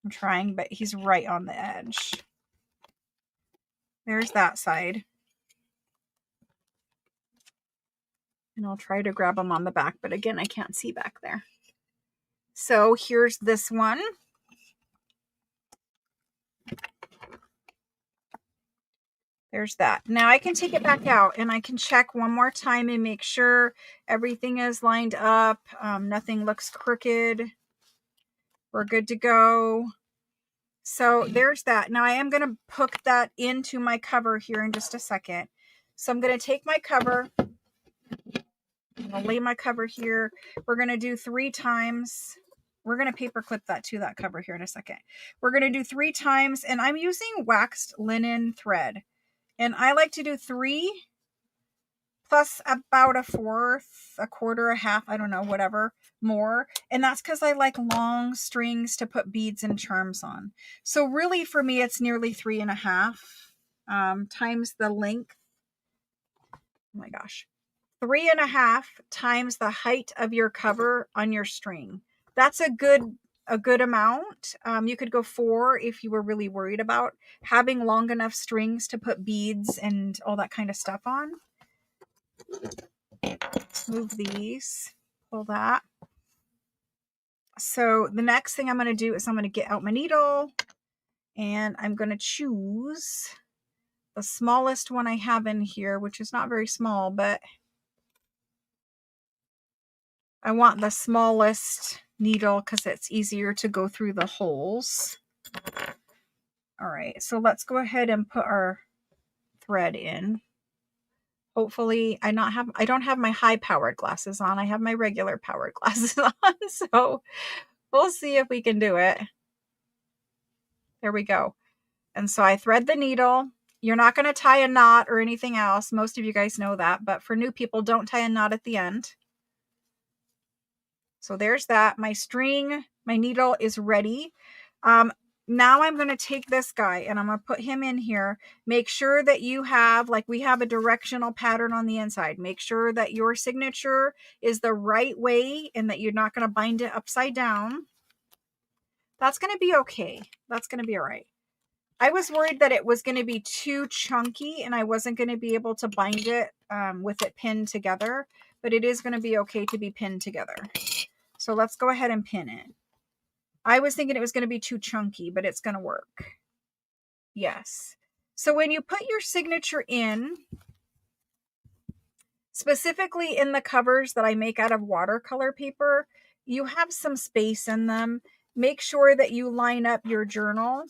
I'm trying, but he's right on the edge. There's that side. And I'll try to grab him on the back, but again, I can't see back there. So here's this one. There's that. Now I can take it back out and I can check one more time and make sure everything is lined up. Nothing looks crooked. We're good to go. So there's that. Now I am going to hook that into my cover here in just a second. So I'm going to take my cover. I'm going to lay my cover here. We're going to do 3 times. We're going to paper clip that to that cover here in a second. We're going to do 3 times, and I'm using waxed linen thread. And I like to do 3 plus about 1/4, 1/4, 1/2, I don't know, whatever, more. And that's because I like long strings to put beads and charms on. So really for me, it's nearly 3.5 times the length. Oh my gosh. 3.5 times the height of your cover on your string. That's a good amount. You could go 4 if you were really worried about having long enough strings to put beads and all that kind of stuff on. Let's move these, pull that. So the next thing I'm going to do is I'm going to get out my needle and I'm going to choose the smallest one I have in here, which is not very small, but I want the smallest needle because it's easier to go through the holes. All right, so let's go ahead and put our thread in. Hopefully I don't have my high powered glasses on. I have my regular powered glasses on. So we'll see if we can do it. There we go. And so I thread the needle. You're not going to tie a knot or anything else. Most of you guys know that, but for new people, don't tie a knot at the end. So there's that. My string, my needle is ready. Now I'm going to take this guy and I'm going to put him in here. Make sure that you have, like we have a directional pattern on the inside. Make sure that your signature is the right way and that you're not going to bind it upside down. That's going to be okay. That's going to be all right. I was worried that it was going to be too chunky and I wasn't going to be able to bind it with it pinned together, but it is going to be okay to be pinned together. So let's go ahead and pin it. I was thinking it was going to be too chunky, but it's going to work. Yes. So when you put your signature in, specifically in the covers that I make out of watercolor paper, you have some space in them. Make sure that you line up your journal.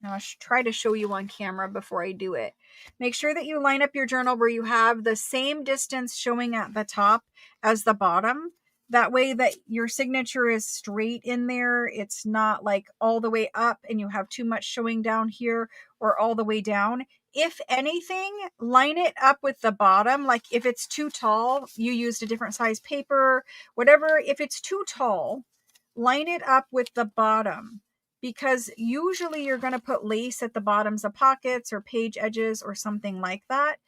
Now I'll try to show you on camera before I do it. Make sure that you line up your journal where you have the same distance showing at the top as the bottom. That way that your signature is straight in there. It's not like all the way up and you have too much showing down here or all the way down. If anything, line it up with the bottom. Like if it's too tall, you used a different size paper, whatever. If it's too tall, line it up with the bottom. Because usually you're going to put lace at the bottoms of pockets or page edges or something like that.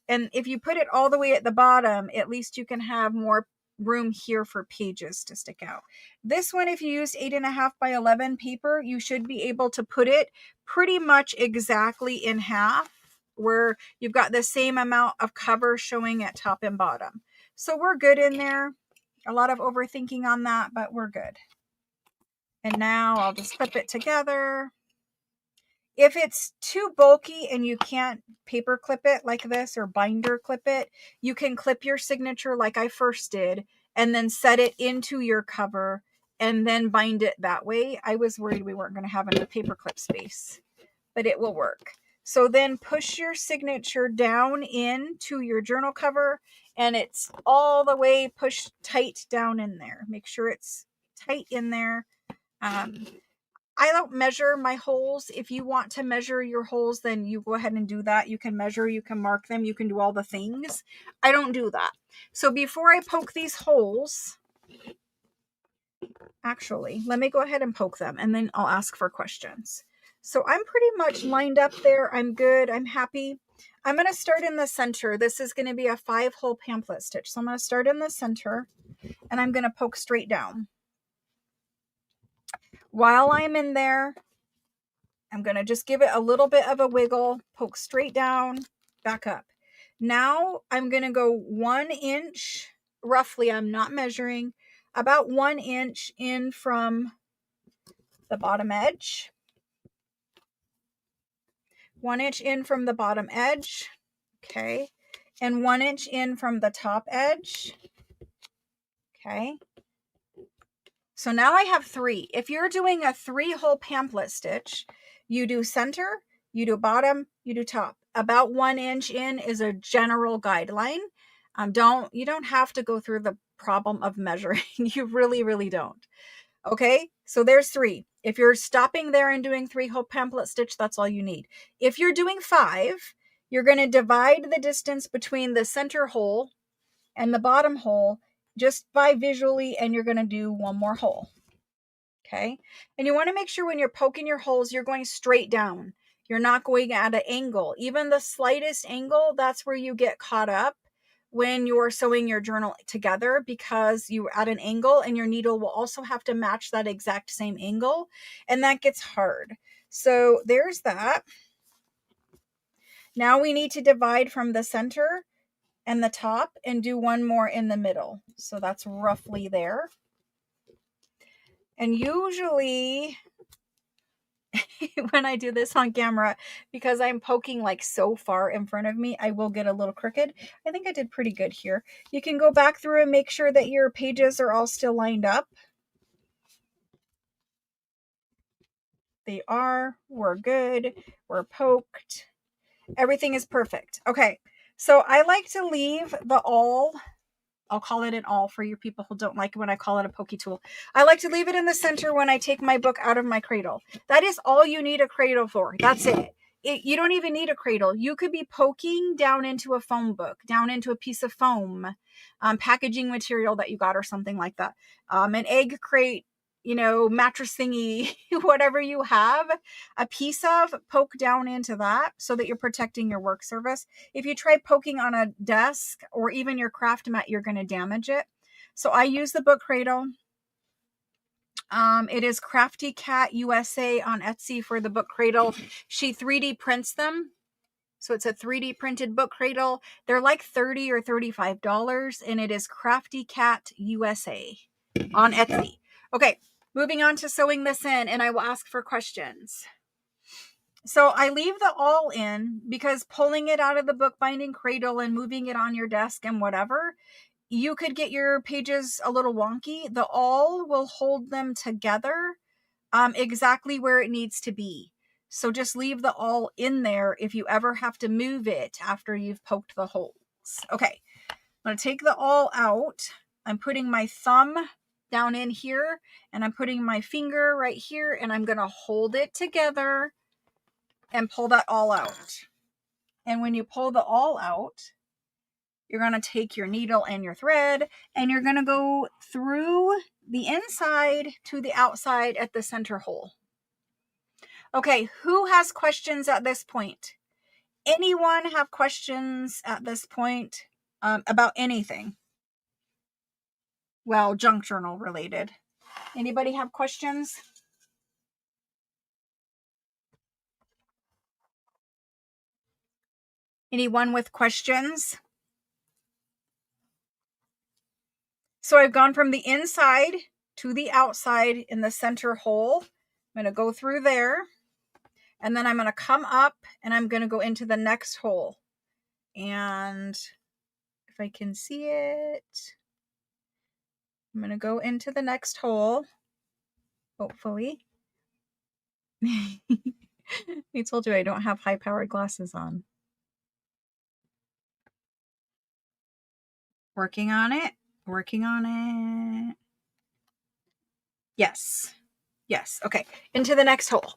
And if you put it all the way at the bottom, at least you can have more room here for pages to stick out. This one, if you used 8.5 by 11 paper, you should be able to put it pretty much exactly in half where you've got the same amount of cover showing at top and bottom. So we're good in there. A lot of overthinking on that, but we're good. And now I'll just clip it together. If it's too bulky and you can't paper clip it like this or binder clip it, you can clip your signature like I first did and then set it into your cover and then bind it that way. I was worried we weren't going to have enough paper clip space, but it will work. So then push your signature down into your journal cover and it's all the way pushed tight down in there. Make sure it's tight in there. I don't measure my holes. If you want to measure your holes, then you go ahead and do that. You can measure, you can mark them, you can do all the things. I don't do that. So before I poke these holes, actually, let me go ahead and poke them and then I'll ask for questions. So I'm pretty much lined up there. I'm good. I'm happy. I'm going to start in the center. This is going to be a 5-hole pamphlet stitch. So I'm going to start in the center and I'm going to poke straight down. While I'm in there, I'm going to just give it a little bit of a wiggle, poke straight down, back up. Now I'm going to go 1 inch, roughly, I'm not measuring, about 1 inch in from the bottom edge. 1 inch in from the bottom edge. Okay. And 1 inch in from the top edge. Okay. So now I have 3. If you're doing a 3-hole pamphlet stitch, you do center, you do bottom, you do top. About 1 inch in is a general guideline. You don't have to go through the problem of measuring. You really, really don't. Okay, so there's 3. If you're stopping there and doing 3-hole pamphlet stitch, that's all you need. If you're doing 5, you're going to divide the distance between the center hole and the bottom hole just by visually, and you're going to do 1 more hole. Okay, and you want to make sure when you're poking your holes, you're going straight down. You're not going at an angle. Even the slightest angle, that's where you get caught up when you're sewing your journal together, because you're at an angle and your needle will also have to match that exact same angle, and that gets hard. So there's that. Now we need to divide from the center and the top and do 1 more in the middle. So that's roughly there. And usually when I do this on camera, because I'm poking like so far in front of me, I will get a little crooked. I think I did pretty good here. You can go back through and make sure that your pages are all still lined up. They are. We're good. We're poked. Everything is perfect. Okay, so I like to leave the awl. I'll call it an awl for you people who don't like it when I call it a pokey tool. I like to leave it in the center when I take my book out of my cradle. That is all you need a cradle for. That's it. You don't even need a cradle. You could be poking down into a foam book, down into a piece of foam, packaging material that you got or something like that. An egg crate, mattress thingy, whatever you have a piece of, poke down into that so that you're protecting your work surface. If you try poking on a desk or even your craft mat, you're going to damage it. So I use the book cradle. It is Crafty Cat USA on Etsy for the book cradle. She 3D prints them. So it's a 3D printed book cradle. They're like $30 or $35, and it is Crafty Cat USA on Etsy. Okay, moving on to sewing this in, and I will ask for questions. So I leave the awl in because pulling it out of the bookbinding cradle and moving it on your desk and whatever, you could get your pages a little wonky. The awl will hold them together exactly where it needs to be. So just leave the awl in there if you ever have to move it after you've poked the holes. Okay, I'm going to take the awl out. I'm putting my thumb down in here, and I'm putting my finger right here, and I'm going to hold it together and pull that awl out. And when you pull the awl out, you're going to take your needle and your thread, and you're going to go through the inside to the outside at the center hole. Okay, who has questions at this point? Anyone have questions at this point about anything? Well, junk journal related. Anybody have questions? Anyone with questions? So I've gone from the inside to the outside in the center hole. I'm going to go through there, and then I'm going to come up and I'm going to go into the next hole. And if I can see it, I'm going to go into the next hole, hopefully. I told you I don't have high-powered glasses on. Working on it. Working on it. Yes. Yes. Okay. Into the next hole.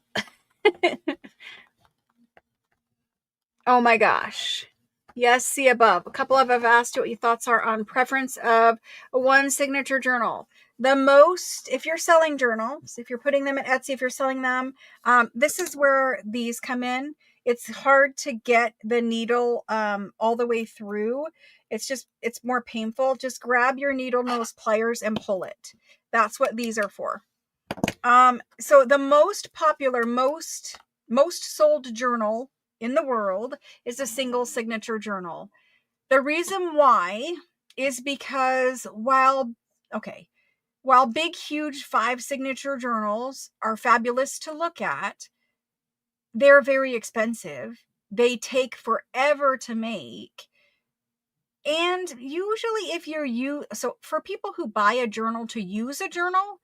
Oh my gosh. Yes, see above. A couple of have asked what your thoughts are on preference of one signature journal. The most, if you're selling journals, if you're putting them at Etsy, if you're selling them, this is where these come in. It's hard to get the needle all the way through. It's more painful. Just grab your needle nose pliers and pull it. That's what these are for. So the most popular, most sold journal in the world is a single signature journal. The reason why is because while big, huge 5 signature journals are fabulous to look at, they're very expensive. They take forever to make. And usually so for people who buy a journal to use a journal,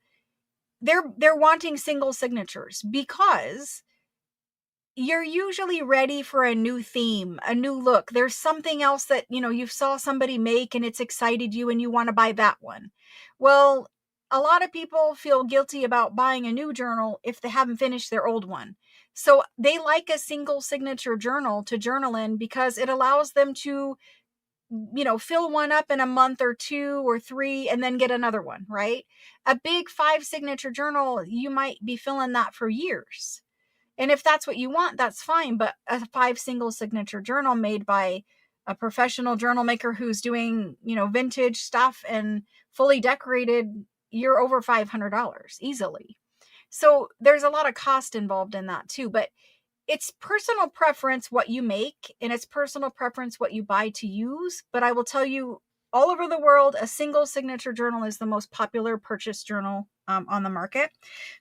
they're wanting single signatures because you're usually ready for a new theme, a new look. There's something else that, you saw somebody make and it's excited you and you want to buy that one. Well, a lot of people feel guilty about buying a new journal if they haven't finished their old one. So they like a single signature journal to journal in because it allows them to, fill one up in a month or 2 or 3 and then get another one, right? A big 5 signature journal, you might be filling that for years. And if that's what you want, that's fine. But a 5 single signature journal made by a professional journal maker who's doing, vintage stuff and fully decorated, you're over $500 easily. So there's a lot of cost involved in that too. But it's personal preference what you make, and it's personal preference what you buy to use. But I will tell you, all over the world, a single signature journal is the most popular purchase journal on the market.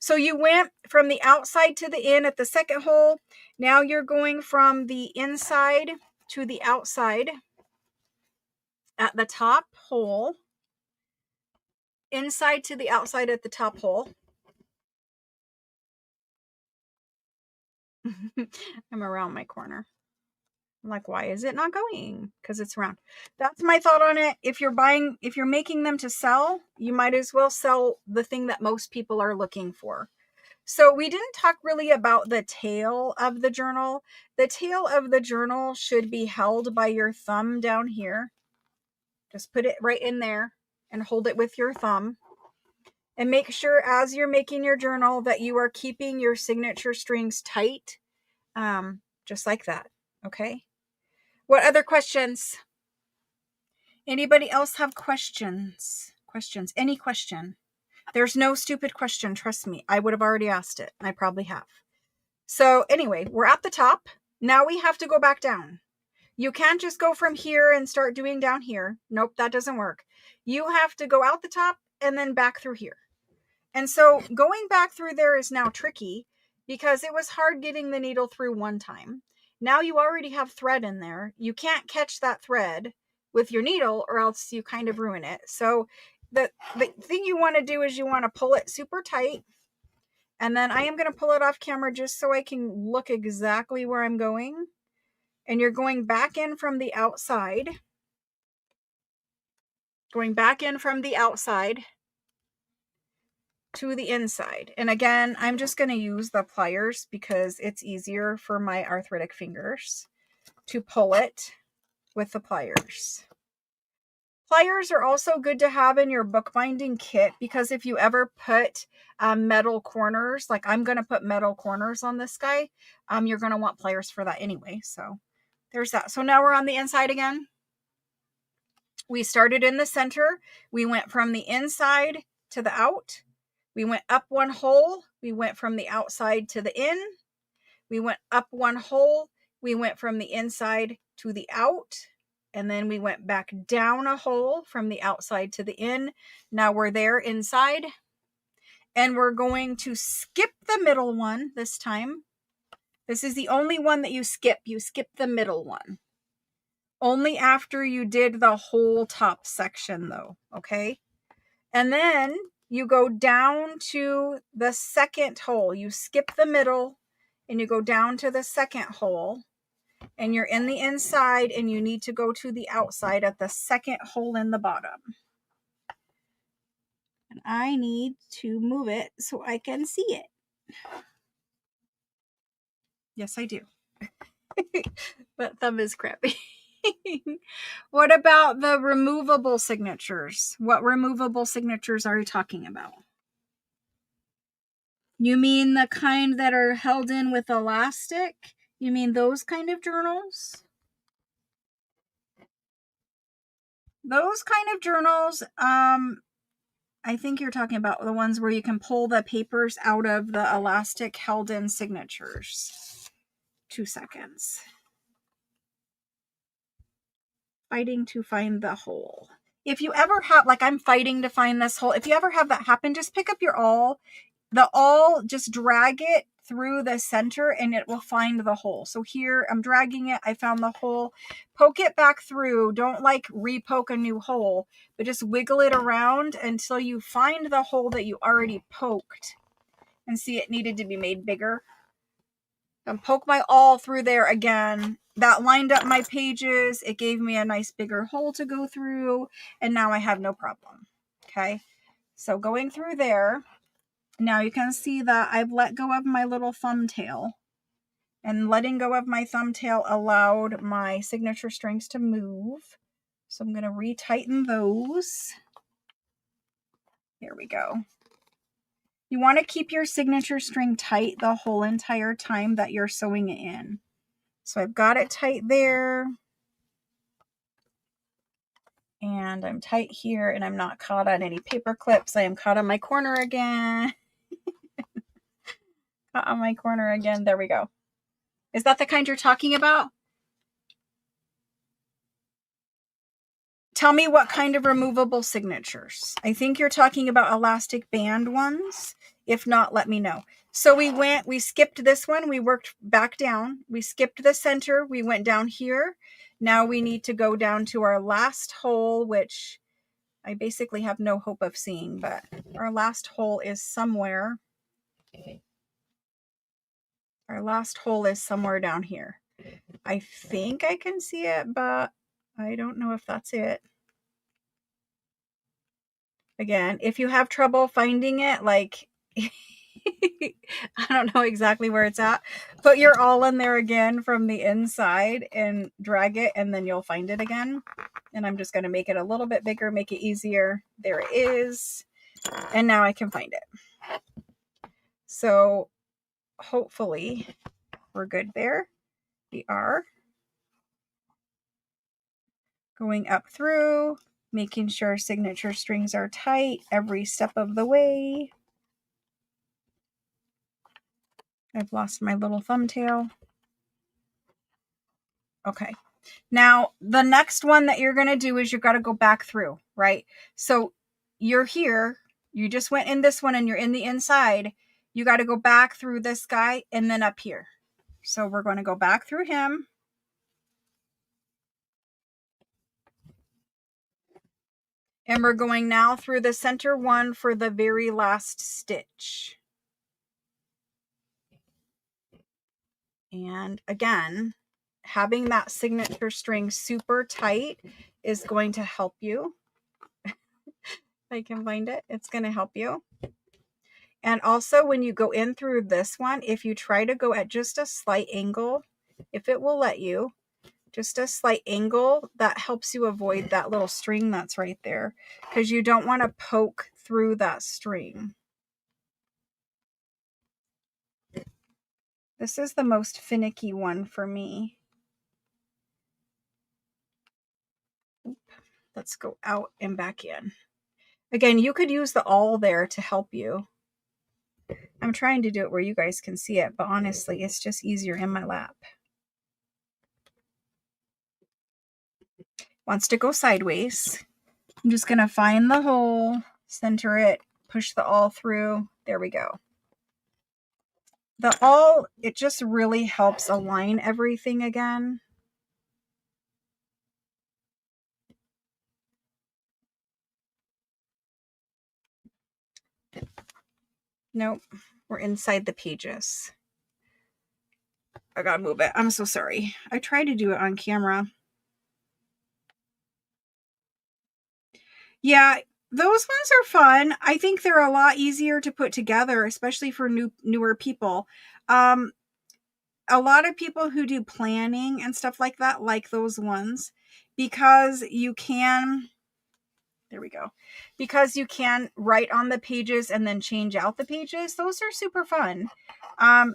So you went from the outside to the in at the second hole. Now you're going from the inside to the outside at the top hole. Inside to the outside at the top hole. I'm around my corner. I'm like, why is it not going? Because it's round. That's my thought on it. If you're making them to sell, you might as well sell the thing that most people are looking for. So we didn't talk really about the tail of the journal. The tail of the journal should be held by your thumb down here. Just put it right in there and hold it with your thumb. And make sure as you're making your journal that you are keeping your signature strings tight. Just like that. Okay. What other questions? Anybody else have questions? Any question? There's no stupid question. Trust me. I would have already asked it. I probably have. So anyway, we're at the top. Now we have to go back down. You can't just go from here and start doing down here. Nope, that doesn't work. You have to go out the top and then back through here. And so going back through there is now tricky because it was hard getting the needle through one time. Now you already have thread in there. You can't catch that thread with your needle or else you kind of ruin it. So the thing you want to do is you want to pull it super tight. And then I am going to pull it off camera just so I can look exactly where I'm going. And you're going back in from the outside. Going back in from the outside to the inside. And again, I'm just going to use the pliers because it's easier for my arthritic fingers to pull it with the pliers. Pliers are also good to have in your bookbinding kit because if you ever put metal corners, like I'm going to put metal corners on this guy, you're going to want pliers for that anyway. So there's that. So now we're on the inside again. We started in the center. We went from the inside to the out. We went up one hole. We went from the outside to the in. We went up one hole. We went from the inside to the out. And then we went back down a hole from the outside to the in. Now we're there inside. And we're going to skip the middle one this time. This is the only one that you skip. You skip the middle one. Only after you did the whole top section though, okay? And then you go down to the second hole. You skip the middle and you go down to the second hole. And you're in the inside and you need to go to the outside at the second hole in the bottom. And I need to move it so I can see it. Yes, I do. But thumb is crappy. What about the removable signatures? What removable signatures are you talking about? You mean the kind that are held in with elastic? You mean those kind of journals? Those kind of journals, I think you're talking about the ones where you can pull the papers out of the elastic held in signatures. 2 seconds. Fighting to find the hole. If you ever have, like I'm fighting to find this hole, if you ever have that happen, just pick up your awl, just drag it through the center and it will find the hole. So here I'm dragging it. I found the hole. Poke it back through. Don't like re-poke a new hole, but just wiggle it around until you find the hole that you already poked and see it needed to be made bigger. And poke my awl through there again. That lined up my pages. It gave me a nice bigger hole to go through. And now I have no problem. Okay. So going through there. Now you can see that I've let go of my little thumbtail, and letting go of my thumbtail allowed my signature strings to move. So I'm going to retighten those. There we go. You want to keep your signature string tight the whole entire time that you're sewing it in. So I've got it tight there. And I'm tight here, and I'm not caught on any paper clips. I am caught on my corner again. Caught on my corner again. There we go. Is that the kind you're talking about? Tell me what kind of removable signatures. I think you're talking about elastic band ones. If not, let me know. So we skipped this one. We worked back down. We skipped the center. We went down here. Now we need to go down to our last hole, which I basically have no hope of seeing, but our last hole is somewhere. Our last hole is somewhere down here. I think I can see it, but I don't know if that's it. Again, if you have trouble finding it, like, I don't know exactly where it's at, put your awl in there again from the inside and drag it, and then you'll find it again. And I'm just going to make it a little bit bigger, make it easier. There it is. And now I can find it. So hopefully we're good there. We are. Going up through, making sure signature strings are tight every step of the way. I've lost my little thumbtail. Okay. Now, the next one that you're going to do is you've got to go back through, right? So you're here. You just went in this one and you're in the inside. You got to go back through this guy and then up here. So we're going to go back through him. And we're going now through the center one for the very last stitch. And again, having that signature string super tight is going to help you. If I can find it, it's going to help you. And also when you go in through this one, if you try to go at just a slight angle, if it will let you, just a slight angle, that helps you avoid that little string that's right there, because you don't want to poke through that string. This is the most finicky one for me. Let's go out and back in. Again, you could use the awl there to help you. I'm trying to do it where you guys can see it, but honestly, it's just easier in my lap. Wants to go sideways. I'm just going to find the hole, center it, push the awl through. There we go. The awl, it just really helps align everything again. Nope, we're inside the pages. I gotta move it. I'm so sorry. I tried to do it on camera. Yeah, those ones are fun. I think they're a lot easier to put together, especially for newer people. a lot of people who do planning and stuff like that like those ones because you can, there we go, because you can write on the pages and then change out the pages. Those are super fun.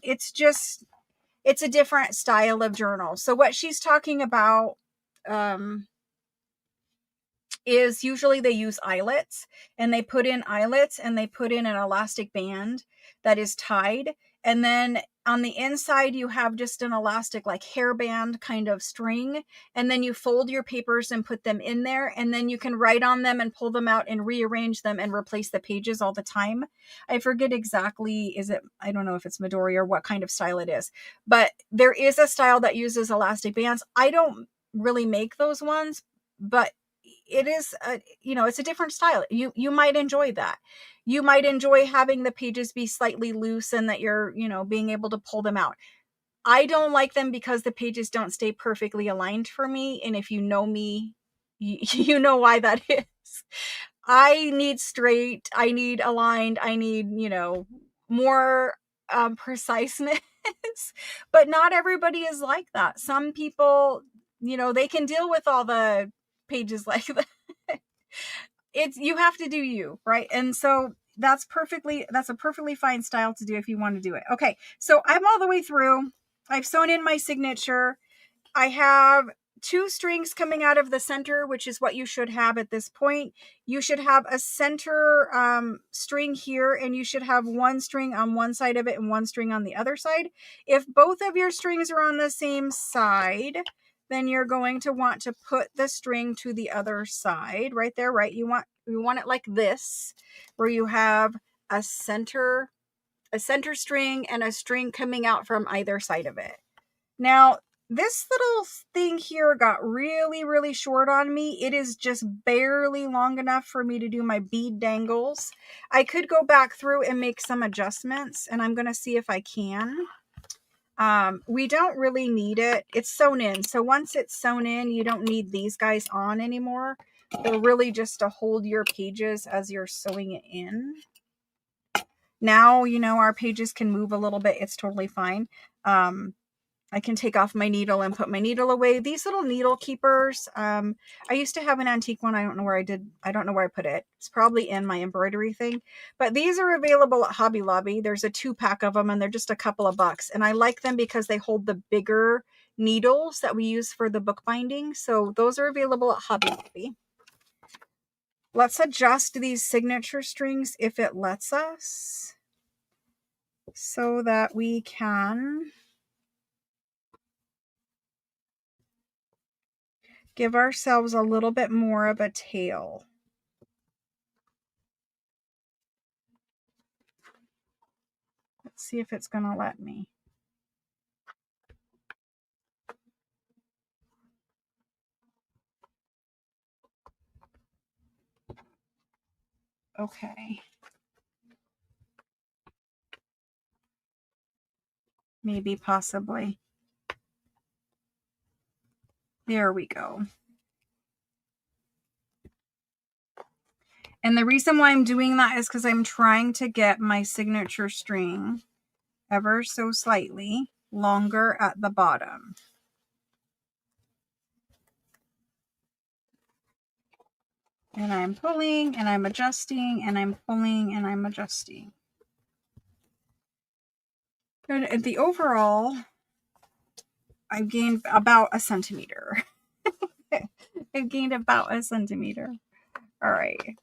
It's just, it's a different style of journal. So what she's talking about, is usually they use eyelets, and they put in eyelets and they put in an elastic band that is tied. And then on the inside, you have just an elastic, like hairband kind of string. And then you fold your papers and put them in there. And then you can write on them and pull them out and rearrange them and replace the pages all the time. I forget exactly, I don't know if it's Midori or what kind of style it is, but there is a style that uses elastic bands. I don't really make those ones, but it is it's a different style. You might enjoy that. You might enjoy having the pages be slightly loose and that you're being able to pull them out. I don't like them because the pages don't stay perfectly aligned for me, and if you know me, you know why that is. I need straight, I need aligned, I need more preciseness. But not everybody is like that. Some people, they can deal with all the pages like that. You have to do you, right? And so that's a perfectly fine style to do if you want to do it. Okay, so I'm all the way through. I've sewn in my signature. I have 2 strings coming out of the center, which is what you should have at this point. You should have a center string here, and you should have 1 string on one side of it and 1 string on the other side. If both of your strings are on the same side, then you're going to want to put the string to the other side right there, right? You want it like this, where you have a center string and a string coming out from either side of it. Now, this little thing here got really, really short on me. It is just barely long enough for me to do my bead dangles. I could go back through and make some adjustments, and I'm going to see if I can. We don't really need it. It's sewn in. So once it's sewn in, you don't need these guys on anymore. They're really just to hold your pages as you're sewing it in. Now, our pages can move a little bit. It's totally fine. I can take off my needle and put my needle away. These little needle keepers, I used to have an antique one. I don't know where I put it. It's probably in my embroidery thing. But these are available at Hobby Lobby. There's a 2-pack of them, and they're just a couple of bucks. And I like them because they hold the bigger needles that we use for the bookbinding. So those are available at Hobby Lobby. Let's adjust these signature strings if it lets us, so that we can give ourselves a little bit more of a tail. Let's see if it's going to let me. Okay. Maybe, possibly. There we go. And the reason why I'm doing that is because I'm trying to get my signature string ever so slightly longer at the bottom. And I'm pulling and I'm adjusting and I'm pulling and I'm adjusting. And at the overall, I've gained about a centimeter. I've gained about a centimeter. All right.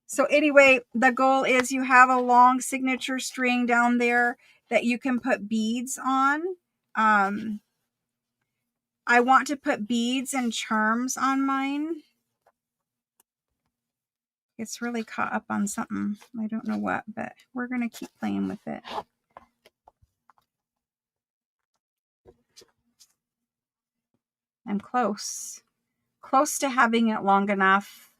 So anyway, the goal is you have a long signature string down there that you can put beads on. I want to put beads and charms on mine. It's really caught up on something. I don't know what, but we're going to keep playing with it. I'm close to having it long enough.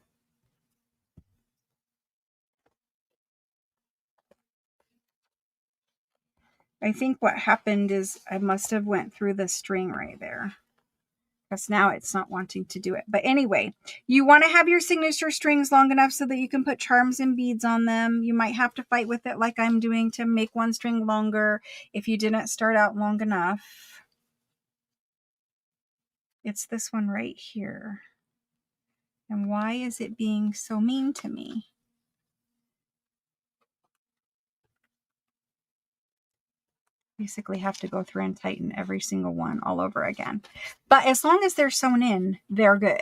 I think what happened is I must have went through the string right there. because now it's not wanting to do it. But anyway, you want to have your signature strings long enough so that you can put charms and beads on them. You might have to fight with it like I'm doing to make one string longer if you didn't start out long enough. It's this one right here. And why is it being so mean to me? Basically have to go through and tighten every single one all over again. But as long as they're sewn in, they're good.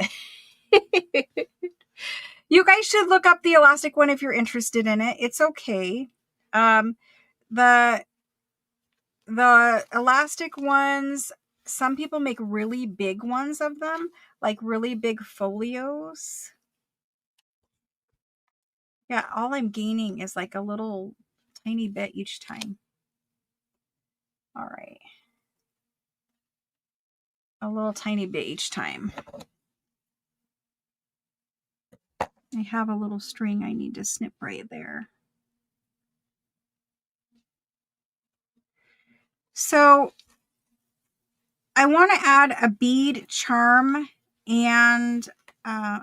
You guys should look up the elastic one if you're interested in it. It's okay. The elastic ones, some people make really big ones of them, like really big folios. Yeah, all I'm gaining is like a little tiny bit each time. All right. A little tiny bit each time. I have a little string I need to snip right there. So I want to add a bead charm and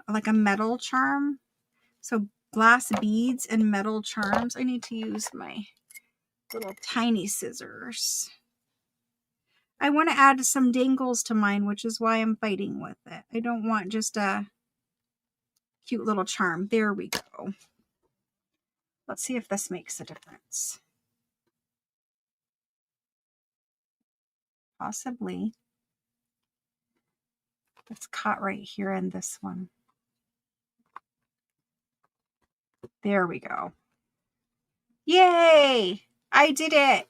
like a metal charm. So glass beads and metal charms. I need to use my little tiny scissors. I want to add some dangles to mine, which is why I'm fighting with it. I don't want just a cute little charm. There we go. Let's see if this makes a difference. Possibly. It's caught right here in this one. There we go. Yay! I did it!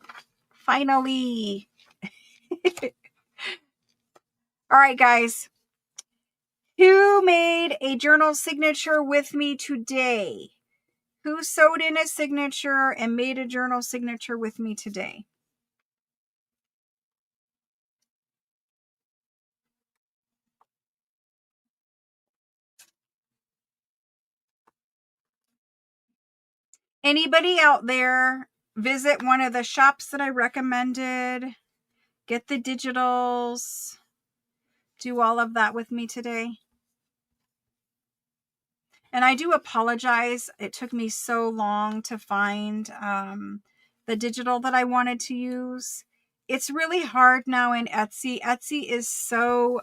Finally! All right, guys. Who made a journal signature with me today? Who sewed in a signature and made a journal signature with me today? Anybody out there visit one of the shops that I recommended? Get the digitals. Do all of that with me today. And I do apologize. It took me so long to find the digital that I wanted to use. It's really hard now in Etsy. Etsy is so,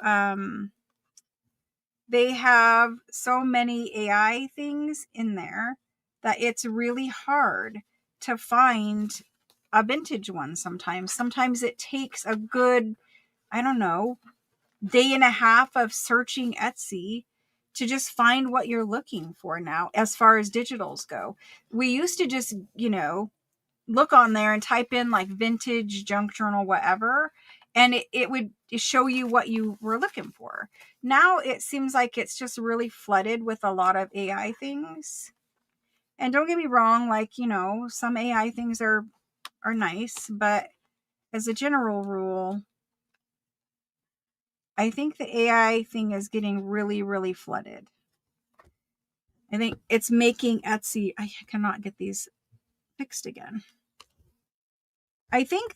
they have so many AI things in there that it's really hard to find a vintage one sometimes. Sometimes it takes a good, I don't know, day and a half of searching Etsy to just find what you're looking for now as far as digitals go. We used to just, look on there and type in like vintage, junk journal, whatever, and it would show you what you were looking for. Now it seems like it's just really flooded with a lot of AI things. And don't get me wrong, like, some AI things are nice, but as a general rule, I think the AI thing is getting really, really flooded. I think it's making Etsy, I cannot get these fixed again. I think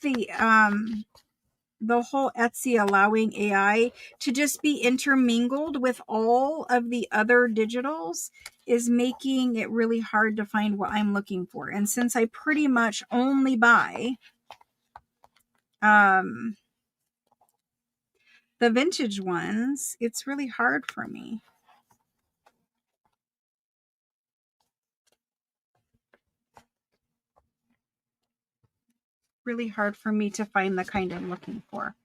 the whole Etsy allowing AI to just be intermingled with all of the other digitals is making it really hard to find what I'm looking for. And since I pretty much only buy the vintage ones, it's really hard for me. Really hard for me to find the kind I'm looking for.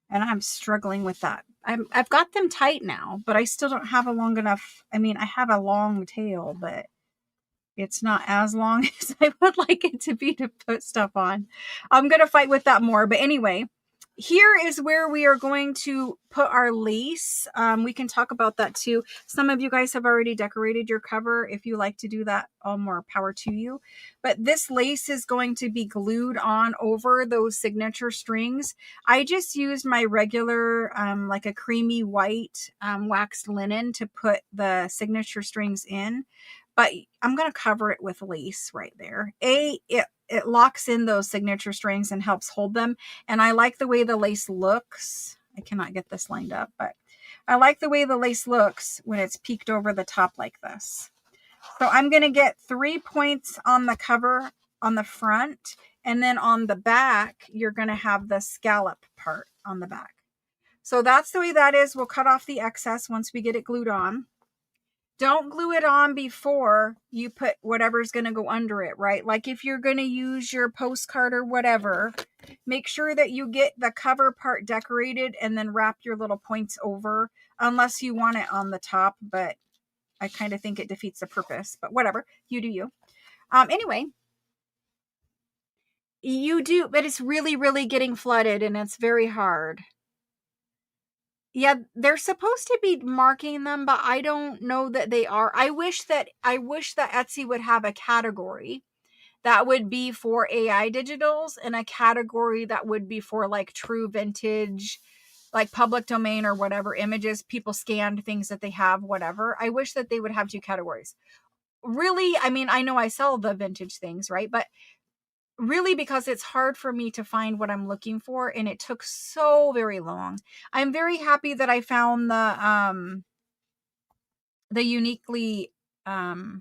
And I'm struggling with that. I've got them tight now, but I still don't have a long enough. I mean, I have a long tail, but it's not as long as I would like it to be to put stuff on. I'm going to fight with that more. But anyway, here is where we are going to put our lace. We can talk about that too. Some of you guys have already decorated your cover. If you like to do that, all more power to you. But this lace is going to be glued on over those signature strings. I just used my regular, like a creamy white waxed linen to put the signature strings in. But I'm going to cover it with lace right there. It locks in those signature strings and helps hold them. And I like the way the lace looks. I cannot get this lined up, but I like the way the lace looks when it's peeked over the top like this. So I'm going to get 3 points on the cover on the front, and then on the back, you're going to have the scallop part on the back. So that's the way that is. We'll cut off the excess once we get it glued on. Don't glue it on before you put whatever's going to go under it, right? Like if you're going to use your postcard or whatever, make sure that you get the cover part decorated and then wrap your little points over, unless you want it on the top, but I kind of think it defeats the purpose, but whatever, you do you. Anyway, you do, but it's really, really getting flooded and it's very hard. Yeah, they're supposed to be marking them, but I don't know that they are. I wish that Etsy would have a category that would be for AI digitals and a category that would be for like true vintage, like public domain or whatever images, people scanned things that they have, whatever. I wish that they would have 2 categories. Really, I mean, I know I sell the vintage things, right? But really, because it's hard for me to find what I'm looking for, and it took so very long. I'm very happy that I found the uniquely Ella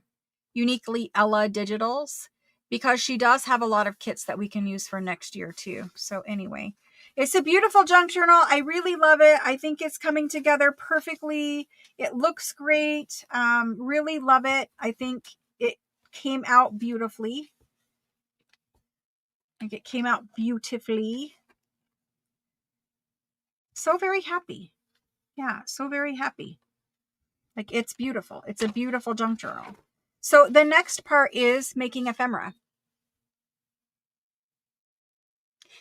digitals, because she does have a lot of kits that we can use for next year too. So anyway, it's a beautiful junk journal. I really love it. I think it's coming together perfectly. It looks great. Really love it. I think it came out beautifully. I think it came out beautifully. So very happy. Yeah, so very happy. Like, it's beautiful. It's a beautiful junk journal. So the next part is making ephemera.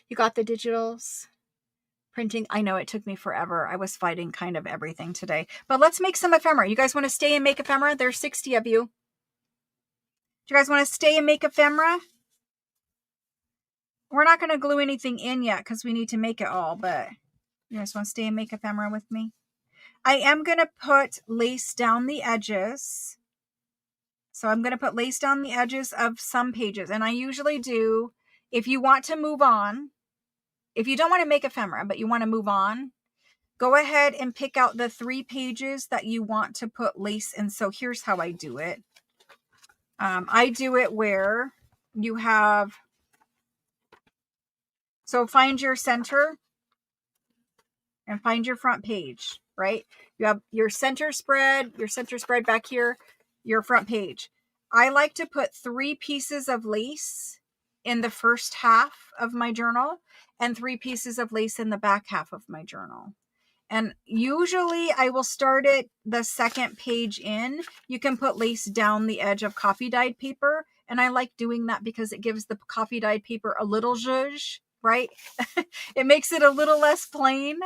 You got the digitals. Printing. I know it took me forever. I was fighting kind of everything today. But let's make some ephemera. You guys want to stay and make ephemera? There's 60 of you. Do you guys want to stay and make ephemera? We're not going to glue anything in yet because we need to make it all, but you guys want to stay and make ephemera with me? I am going to put lace down the edges. So I'm going to put lace down the edges of some pages. And I usually do, if you want to move on, if you don't want to make ephemera, but you want to move on, go ahead and pick out the 3 pages that you want to put lace in. So here's how I do it. I do it where you have, so find your center and find your front page, right? You have your center spread back here, your front page. I like to put 3 pieces of lace in the first half of my journal and 3 pieces of lace in the back half of my journal. And usually I will start it the second page in. You can put lace down the edge of coffee dyed paper. And I like doing that because it gives the coffee dyed paper a little zhuzh, right? It makes it a little less plain.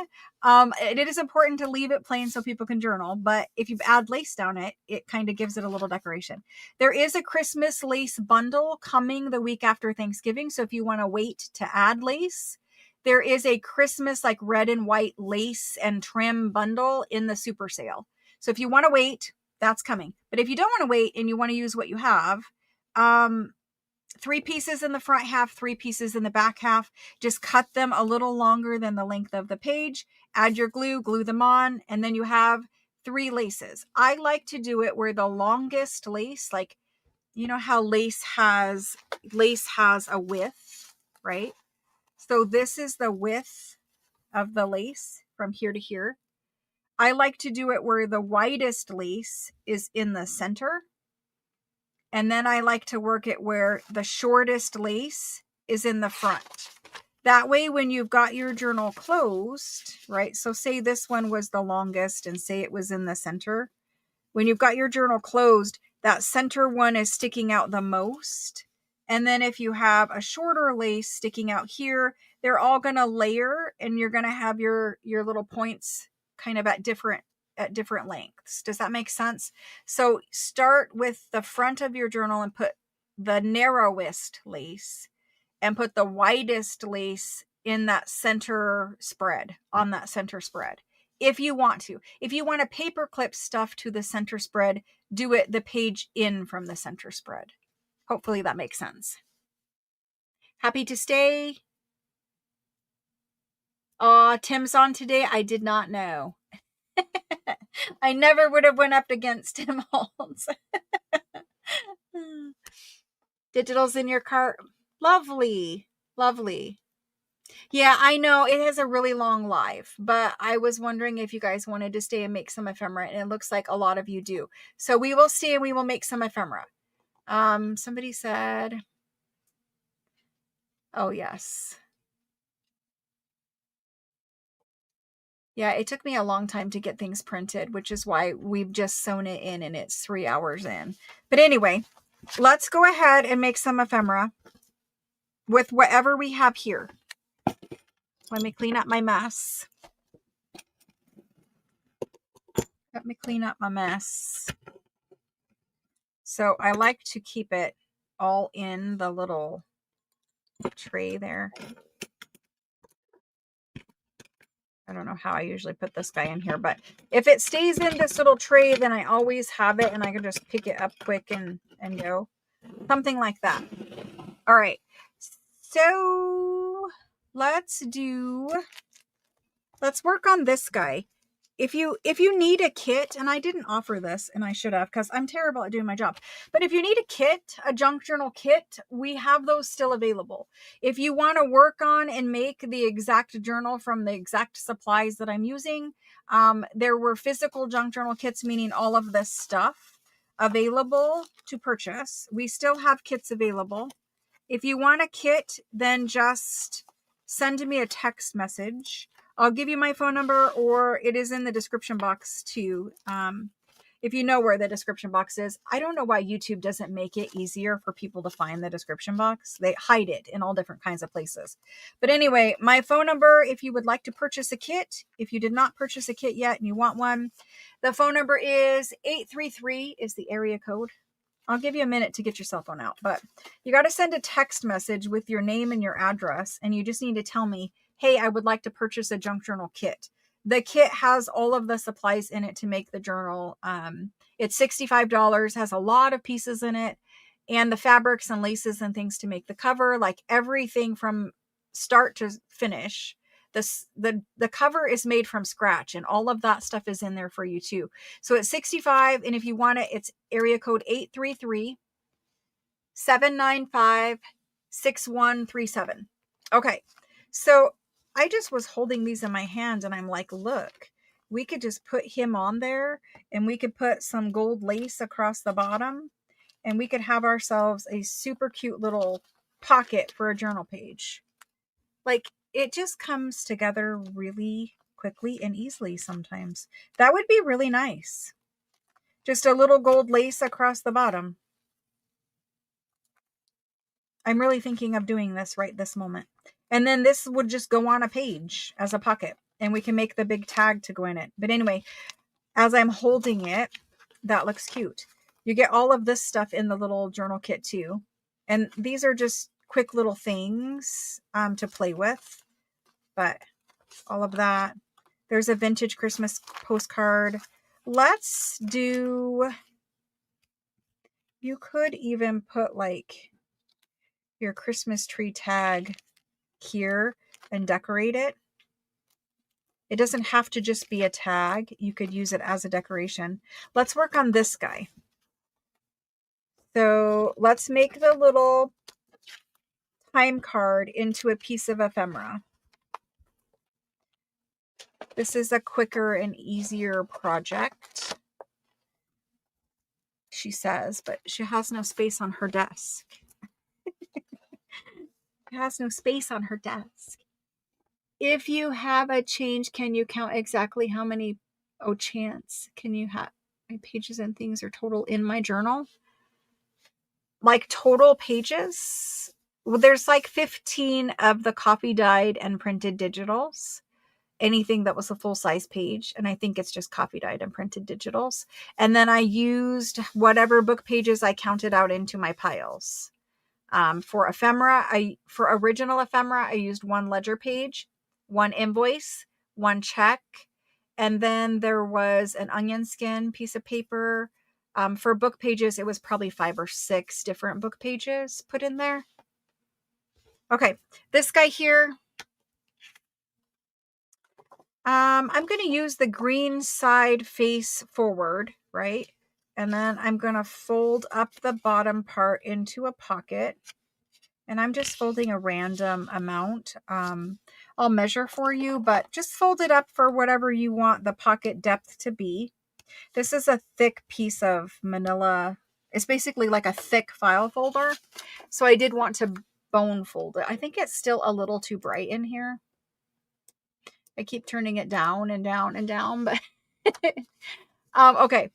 It is important to leave it plain so people can journal. But if you add lace down it, it kind of gives it a little decoration. There is a Christmas lace bundle coming the week after Thanksgiving. So if you want to wait to add lace, there is a Christmas like red and white lace and trim bundle in the super sale. So if you want to wait, that's coming. But if you don't want to wait and you want to use what you have, 3 pieces in the front half, 3 pieces in the back half, just cut them a little longer than the length of the page, add your glue, glue them on, and then you have 3 laces. I like to do it where the longest lace, like, you know how lace has a width, right? So this is the width of the lace from here to here. I like to do it where the widest lace is in the center. And then I like to work it where the shortest lace is in the front. That way, when you've got your journal closed, right? So say this one was the longest and say it was in the center. When you've got your journal closed, that center one is sticking out the most. And then if you have a shorter lace sticking out here, they're all going to layer and you're going to have your little points kind of at different lengths. Does that make sense? So start with the front of your journal and put the narrowest lace and put the widest lace in that center spread, on that center spread. If you want to. If you want to paper clip stuff to the center spread, do it the page in from the center spread. Hopefully that makes sense. Happy to stay? Tim's on today. I did not know. I never would have went up against him, Holmes. Digital's in your cart. Lovely. Lovely. Yeah, I know it has a really long life, but I was wondering if you guys wanted to stay and make some ephemera, and it looks like a lot of you do. So we will stay and we will make some ephemera. Somebody said, oh yes. Yeah, it took me a long time to get things printed, which is why we've just sewn it in and it's 3 hours in. But anyway, let's go ahead and make some ephemera with whatever we have here. Let me clean up my mess. Let me clean up my mess. So I like to keep it all in the little tray there. I don't know how I usually put this guy in here, but if it stays in this little tray, then I always have it and I can just pick it up quick and go. Something like that. All right. So let's work on this guy. If you need a kit, and I didn't offer this, and I should have because I'm terrible at doing my job, but if you need a kit, a junk journal kit, we have those still available. If you want to work on and make the exact journal from the exact supplies that I'm using, there were physical junk journal kits, meaning all of this stuff available to purchase. We still have kits available. If you want a kit, then just send me a text message. I'll give you my phone number, or it is in the description box too. If you know where the description box is. I don't know why YouTube doesn't make it easier for people to find the description box. They hide it in all different kinds of places. But anyway, my phone number, if you would like to purchase a kit, if you did not purchase a kit yet and you want one, the phone number is 833 is the area code. I'll give you a minute to get your cell phone out, but you got to send a text message with your name and your address, and you just need to tell me, hey, I would like to purchase a junk journal kit. The kit has all of the supplies in it to make the journal. It's $65, has a lot of pieces in it, and the fabrics and laces and things to make the cover, like everything from start to finish. The cover is made from scratch, and all of that stuff is in there for you too. So it's 65, and if you want it, it's area code 833-795-6137. Okay, so I just was holding these in my hand, and I'm like, look, we could just put him on there, and we could put some gold lace across the bottom, and we could have ourselves a super cute little pocket for a journal page. Like, it just comes together really quickly and easily sometimes. That would be really nice. Just a little gold lace across the bottom. I'm really thinking of doing this right this moment. And then this would just go on a page as a pocket, and we can make the big tag to go in it. But anyway, as I'm holding it, that looks cute. You get all of this stuff in the little journal kit too. And these are just quick little things to play with. But all of that. There's a vintage Christmas postcard. Let's do, you could even put like your Christmas tree tag here and decorate it. It doesn't have to just be a tag. You could use it as a decoration. Let's work on this guy. So let's make the little time card into a piece of ephemera. This is a quicker and easier project, she says, but she has no space on her desk. Has no space on her desk. If you have a change, can you count exactly how many chance can you have my pages and things are total in my journal? Like total pages? Well, there's like 15 of the copy dyed and printed digitals. Anything that was a full-size page, and I think it's just copy dyed and printed digitals. And then I used whatever book pages I counted out into my piles. For ephemera, for original ephemera, I used 1 ledger page, 1 invoice, 1 check, and then there was an onion skin piece of paper. For book pages, it was probably 5 or 6 different book pages put in there. Okay, this guy here, I'm going to use the green side face forward, right? And then I'm going to fold up the bottom part into a pocket. And I'm just folding a random amount. I'll measure for you, but just fold it up for whatever you want the pocket depth to be. This is a thick piece of manila. It's basically like a thick file folder. So I did want to bone fold it. I think it's still a little too bright in here. I keep turning it down and down and down, but okay.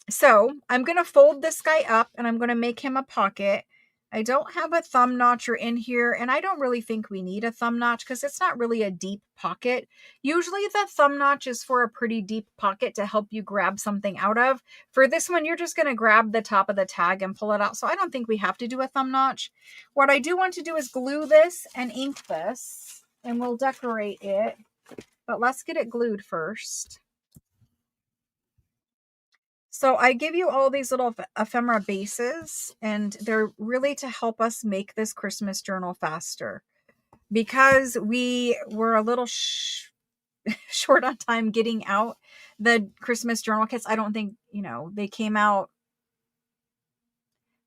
So I'm going to fold this guy up and I'm going to make him a pocket. I don't have a thumb notcher in here, and I don't really think we need a thumb notch because it's not really a deep pocket. Usually the thumb notch is for a pretty deep pocket to help you grab something out of. For this one, you're just going to grab the top of the tag and pull it out. So I don't think we have to do a thumb notch. What I do want to do is glue this and ink this, and we'll decorate it. But let's get it glued first. So I give you all these little ephemera bases, and they're really to help us make this Christmas journal faster. Because we were a little short on time getting out the Christmas journal kits. I don't think, they came out,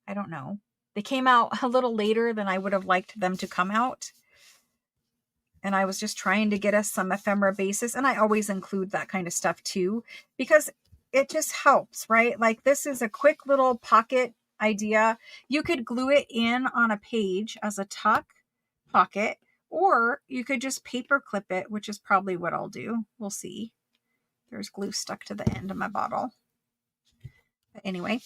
I don't know. They came out a little later than I would have liked them to come out. And I was just trying to get us some ephemera bases. And I always include that kind of stuff too, because it just helps, right? Like this is a quick little pocket idea. You could glue it in on a page as a tuck pocket, or you could just paper clip it, which is probably what I'll do. We'll see. There's glue stuck to the end of my bottle. But anyway,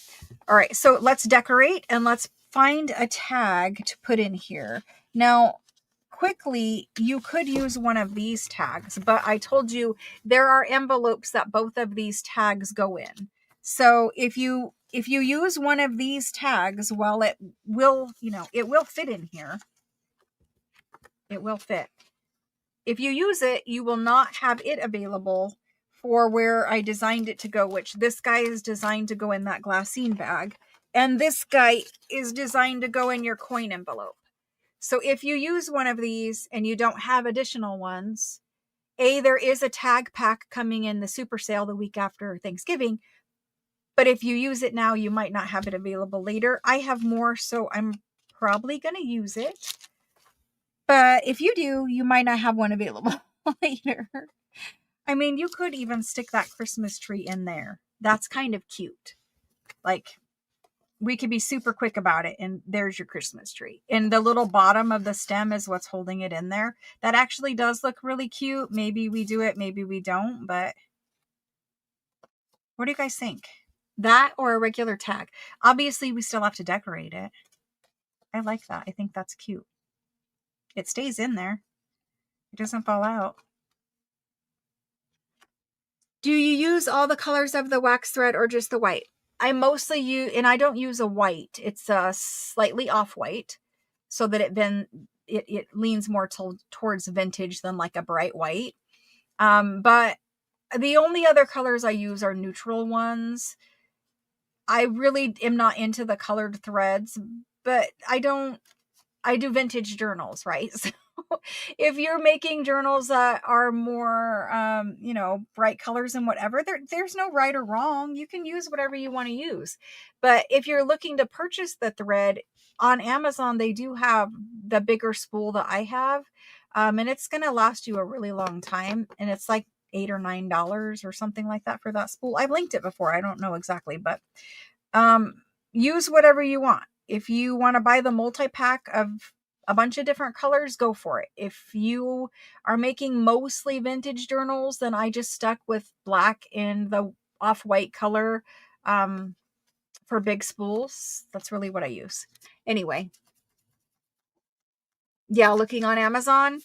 all right, so let's decorate and let's find a tag to put in here. Now, quickly, you could use one of these tags, but I told you there are envelopes that both of these tags go in. So if you use one of these tags, well, it will fit in here. It will fit. If you use it, you will not have it available for where I designed it to go, which this guy is designed to go in that glassine bag. And this guy is designed to go in your coin envelope. So if you use one of these and you don't have additional ones, there is a tag pack coming in the super sale the week after Thanksgiving. But if you use it now, you might not have it available later. I have more, so I'm probably going to use it. But if you do, you might not have one available later. I mean, you could even stick that Christmas tree in there. That's kind of cute. Like, we could be super quick about it, and there's your Christmas tree. And the little bottom of the stem is what's holding it in there. That actually does look really cute. Maybe we do it, maybe we don't, but what do you guys think? That or a regular tag? Obviously, we still have to decorate it. I like that. I think that's cute. It stays in there. It doesn't fall out. Do you use all the colors of the wax thread or just the white? I mostly use, and I don't use a white. It's a slightly off-white so that it leans more towards vintage than like a bright white. But the only other colors I use are neutral ones. I really am not into the colored threads, but I do vintage journals, right? So if you're making journals that are more, bright colors and whatever, there's no right or wrong. You can use whatever you want to use. But if you're looking to purchase the thread on Amazon, they do have the bigger spool that I have. And it's going to last you a really long time. And it's like $8 or $9 or something like that for that spool. I've linked it before. I don't know exactly, but use whatever you want. If you want to buy the multi-pack of a bunch of different colors, go for it. If you are making mostly vintage journals, then I just stuck with black and the off-white color for big spools. That's really what I use. Anyway, yeah, looking on Amazon.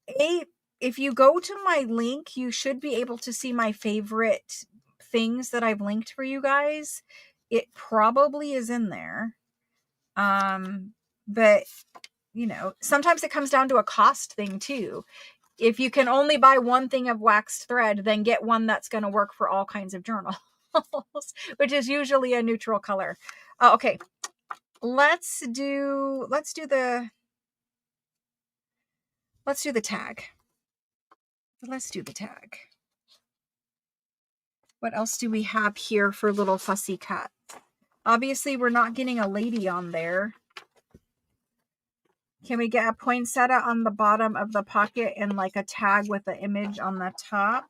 If you go to my link, you should be able to see my favorite things that I've linked for you guys. It probably is in there. But sometimes it comes down to a cost thing too. If you can only buy one thing of waxed thread, then get one that's going to work for all kinds of journals, which is usually a neutral color. Okay. Let's do the tag. Let's do the tag. What else do we have here for little fussy cut? Obviously, we're not getting a lady on there. Can we get a poinsettia on the bottom of the pocket and like a tag with the image on the top?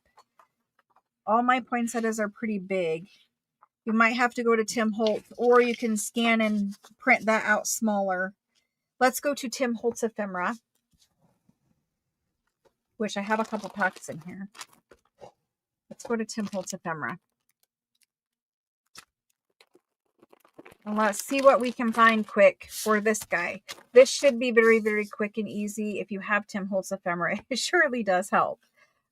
All my poinsettias are pretty big. You might have to go to Tim Holtz, or you can scan and print that out smaller. Let's go to Tim Holtz ephemera, which I have a couple packs in here. Let's go to Tim Holtz ephemera. And let's see what we can find quick for this guy. This should be very, very quick and easy if you have Tim Holtz ephemera. It surely does help.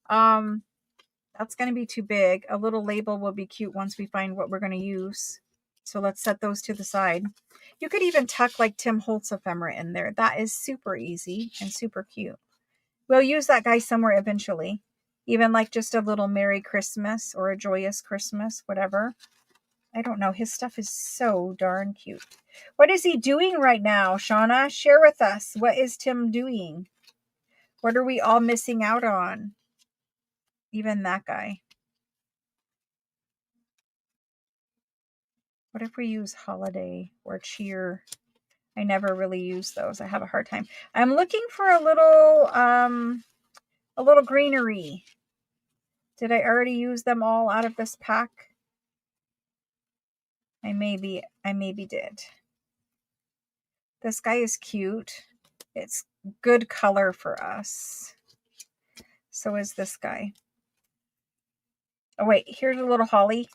That's going to be too big. A little label will be cute once we find what we're going to use. So let's set those to the side. You could even tuck like Tim Holtz ephemera in there. That is super easy and super cute. We'll use that guy somewhere eventually. Even like just a little Merry Christmas or a Joyous Christmas, whatever. I don't know. His stuff is so darn cute. What is he doing right now, Shauna? Share with us. What is Tim doing? What are we all missing out on? Even that guy. What if we use holiday or cheer? I never really use those. I have a hard time. I'm looking for a little greenery. Did I already use them all out of this pack? I maybe did. This guy is cute. It's good color for us. So is this guy. Oh wait, here's a little holly.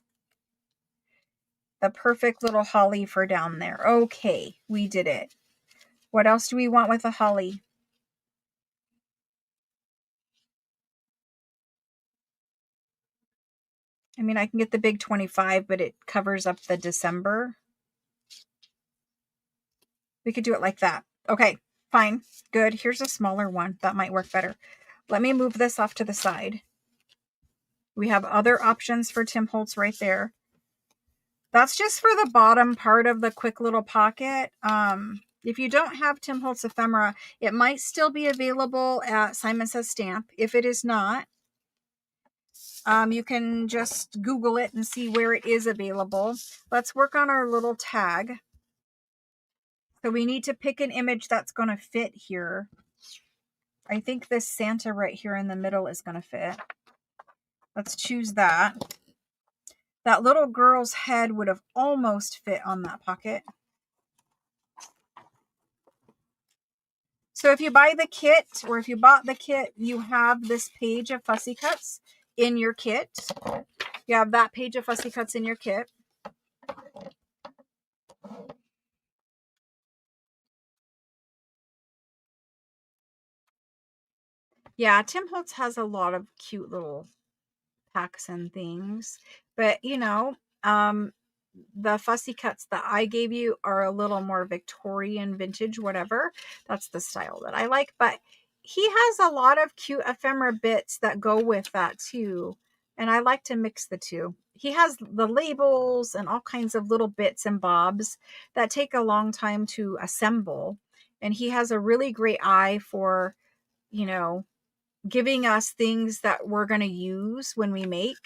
The perfect little holly for down there. Okay, we did it. What else do we want with a holly? I mean, I can get the big 25, but it covers up the December. We could do it like that. Okay, fine. Good. Here's a smaller one. That might work better. Let me move this off to the side. We have other options for Tim Holtz right there. That's just for the bottom part of the quick little pocket. If you don't have Tim Holtz ephemera, it might still be available at Simon Says Stamp. If it is not, you can just Google it and see where it is available. Let's work on our little tag. So we need to pick an image that's going to fit here. I think this Santa right here in the middle is going to fit. Let's choose that. That little girl's head would have almost fit on that pocket. So if you buy the kit, or if you bought the kit, you have this page of fussy cuts in your kit. You have that page of fussy cuts in your kit. Yeah, Tim Holtz has a lot of cute little packs and things. But, you know, the fussy cuts that I gave you are a little more Victorian vintage, whatever. That's the style that I like. But he has a lot of cute ephemera bits that go with that too. And I like to mix the two. He has the labels and all kinds of little bits and bobs that take a long time to assemble. And he has a really great eye for, you know, giving us things that we're going to use when we make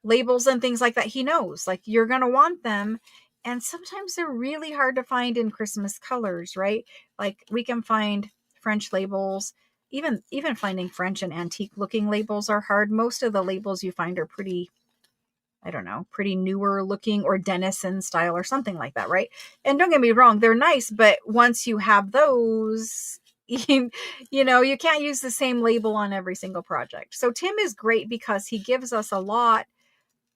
labels and things like that. He knows like you're going to want them. And sometimes they're really hard to find in Christmas colors, right? Like we can find French labels. Even finding French and antique looking labels are hard. Most of the labels you find are pretty, I don't know, pretty newer looking or Denison style or something like that, right? And don't get me wrong, they're nice, but once you have those, you know, you can't use the same label on every single project. So Tim is great because he gives us a lot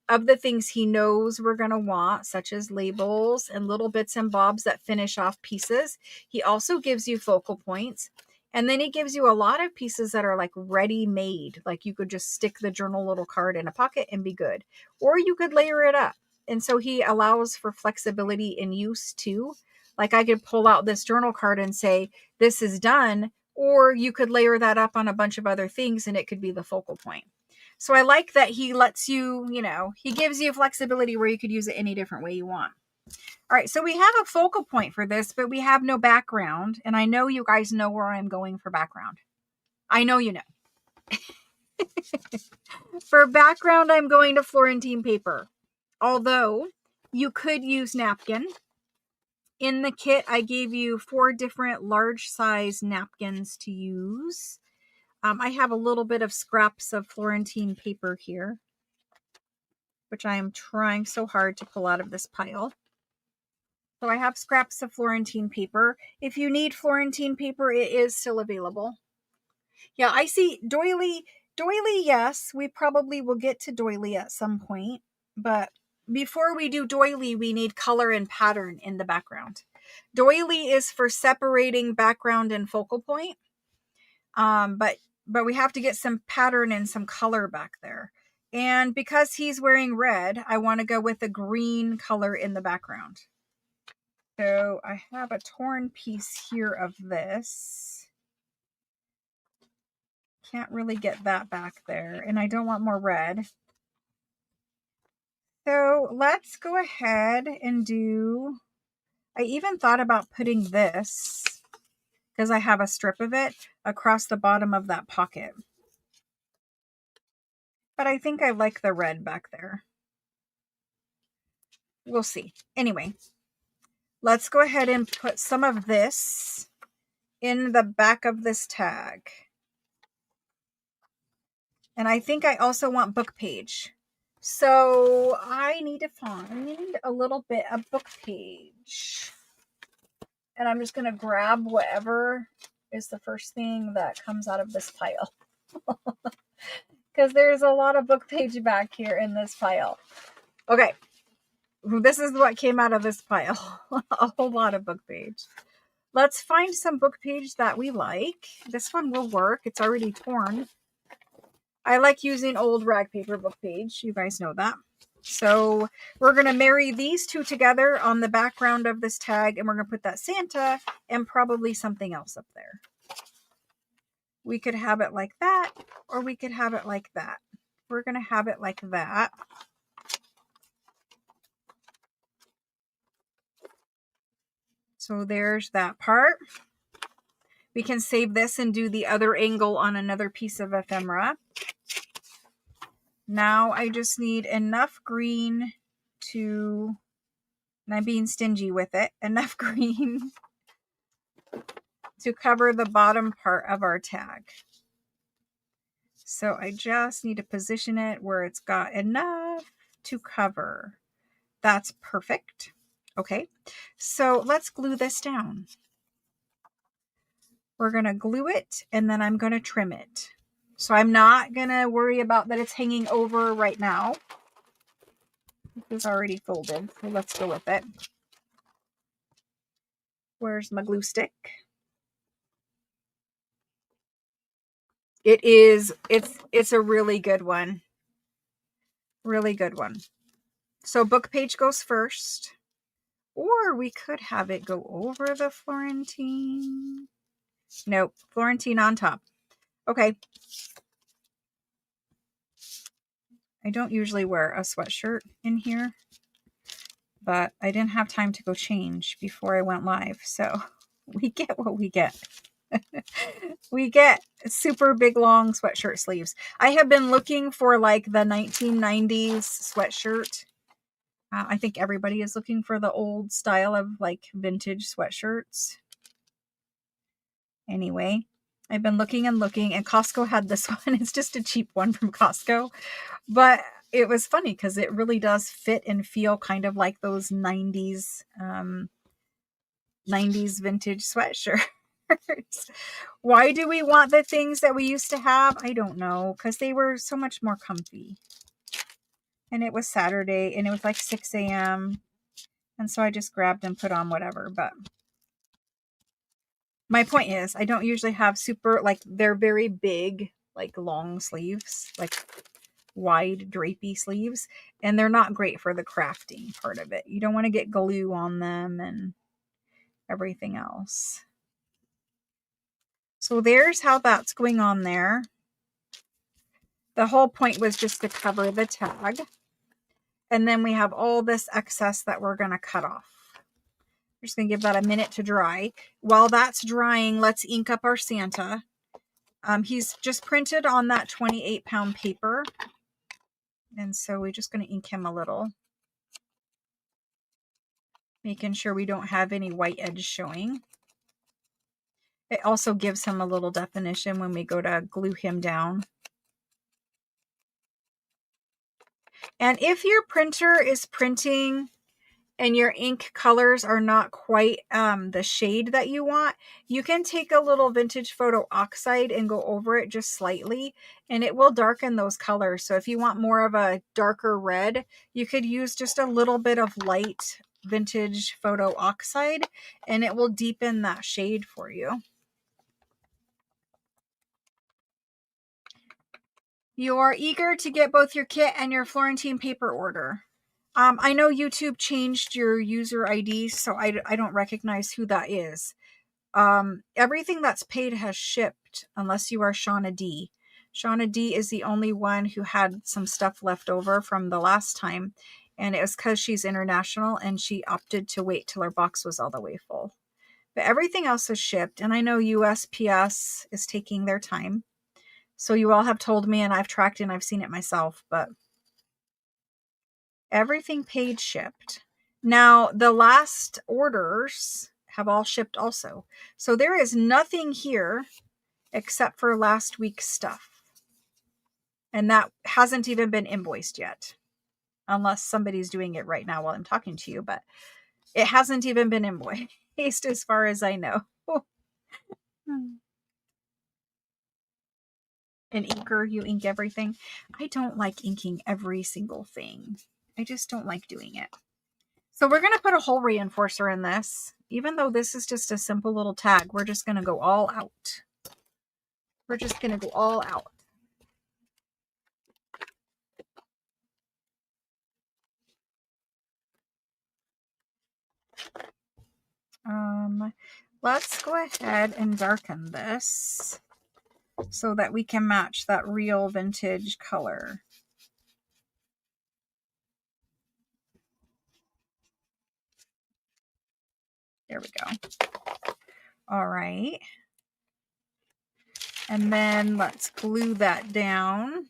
of the things he knows we're going to want, such as labels and little bits and bobs that finish off pieces. He also gives you focal points. And then he gives you a lot of pieces that are like ready made. Like you could just stick the journal little card in a pocket and be good. Or you could layer it up. And so he allows for flexibility in use too. Like I could pull out this journal card and say, this is done. Or you could layer that up on a bunch of other things and it could be the focal point. So I like that he lets you, you know, he gives you flexibility where you could use it any different way you want. All right, so we have a focal point for this, but we have no background. And I know you guys know where I'm going for background. I know you know. For background, I'm going to Florentine paper. Although you could use napkin. In the kit, I gave you 4 different large size napkins to use. I have a little bit of scraps of Florentine paper here, which I am trying so hard to pull out of this pile. So I have scraps of Florentine paper. If you need Florentine paper, it is still available. Yeah, I see doily. Doily, yes, we probably will get to doily at some point. But before we do doily, we need color and pattern in the background. Doily is for separating background and focal point. But we have to get some pattern and some color back there. And because he's wearing red, I want to go with a green color in the background. So I have a torn piece here of this. Can't really get that back there. And I don't want more red. So let's go ahead and do... I even thought about putting this, because I have a strip of it, across the bottom of that pocket. But I think I like the red back there. We'll see. Anyway, let's go ahead and put some of this in the back of this tag. And I think I also want book page. So I need to find a little bit of book page. And I'm just going to grab whatever is the first thing that comes out of this pile. Because there's a lot of book page back here in this pile. Okay. This is what came out of this pile. A whole lot of book page. Let's find some book page that we like. This one will work. It's already torn. I like using old rag paper book page. You guys know that. So we're going to marry these two together on the background of this tag. And we're going to put that Santa and probably something else up there. We could have it like that, or we could have it like that. We're going to have it like that. So there's that part. We can save this and do the other angle on another piece of ephemera. Now I just need enough green to, and I'm being stingy with it, enough green to cover the bottom part of our tag. So I just need to position it where it's got enough to cover. That's perfect. Okay, so let's glue this down. We're going to glue it and then I'm going to trim it. So I'm not going to worry about that it's hanging over right now. This is already folded, so let's go with it. Where's my glue stick? It's a really good one. Really good one. So book page goes first. Or we could have it go over the Florentine. Nope, Florentine on top. Okay. I don't usually wear a sweatshirt in here, but I didn't have time to go change before I went live. So we get what we get. We get super big, long sweatshirt sleeves. I have been looking for like the 1990s sweatshirt. I think everybody is looking for the old style of like vintage sweatshirts. Anyway, I've been looking and looking, and Costco had this one. It's just a cheap one from Costco. But it was funny because it really does fit and feel kind of like those 90s, 90s vintage sweatshirts. Why do we want the things that we used to have? I don't know, because they were so much more comfy. And it was Saturday, and it was like 6 a.m. And so I just grabbed and put on whatever. But my point is, I don't usually have super, like, they're very big, like, long sleeves, like, wide drapey sleeves. And they're not great for the crafting part of it. You don't want to get glue on them and everything else. So there's how that's going on there. The whole point was just to cover the tag. And then we have all this excess that we're going to cut off. We're just going to give that a minute to dry. While that's drying, let's ink up our Santa. He's just printed on that 28-pound paper. And so we're just going to ink him a little. Making sure we don't have any white edge showing. It also gives him a little definition when we go to glue him down. And if your printer is printing and your ink colors are not quite the shade that you want, you can take a little vintage photo oxide and go over it just slightly, and it will darken those colors. So if you want more of a darker red, you could use just a little bit of light vintage photo oxide, and it will deepen that shade for you. You're eager to get both your kit and your Florentine paper order. I know YouTube changed your user ID, so I don't recognize who that is. Everything that's paid has shipped, unless you are Shauna D. Shauna D is the only one who had some stuff left over from the last time, and it was because she's international and she opted to wait till her box was all the way full. But everything else is shipped, and I know USPS is taking their time. So you all have told me, and I've tracked and I've seen it myself, but everything paid shipped. Now, the last orders have all shipped also. So there is nothing here except for last week's stuff. And that hasn't even been invoiced yet. Unless somebody's doing it right now while I'm talking to you. But it hasn't even been invoiced as far as I know. An inker, you ink everything. I don't like inking every single thing. I just don't like doing it. So we're going to put a hole reinforcer in this. Even though this is just a simple little tag, we're just going to go all out. We're just going to go all out. Let's go ahead and darken this so that we can match that real vintage color. There we go. All right. And then let's glue that down.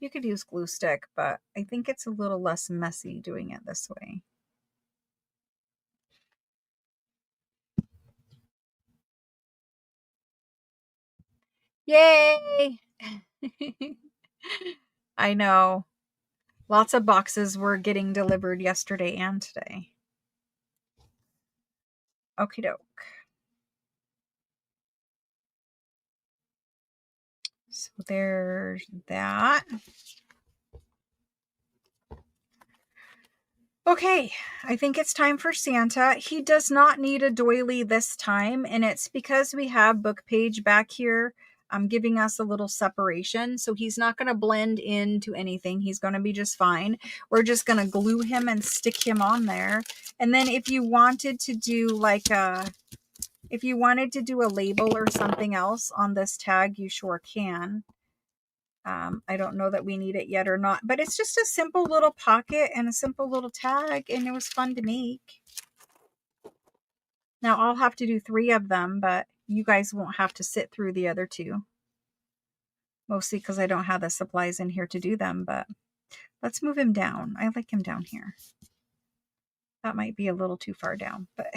You could use glue stick, but I think it's a little less messy doing it this way. Yay! I know. Lots of boxes were getting delivered yesterday and today. Okie doke. So there's that. Okay, I think it's time for Santa. He does not need a doily this time, and it's because we have book page back here giving us a little separation. So he's not going to blend into anything. He's going to be just fine. We're just going to glue him and stick him on there. And then if you wanted to do like if you wanted to do a label or something else on this tag, you sure can. I don't know that we need it yet or not, but it's just a simple little pocket and a simple little tag, and it was fun to make. Now I'll have to do 3 of them, but you guys won't have to sit through the other 2. Mostly because I don't have the supplies in here to do them, but let's move him down. I like him down here. That might be a little too far down, but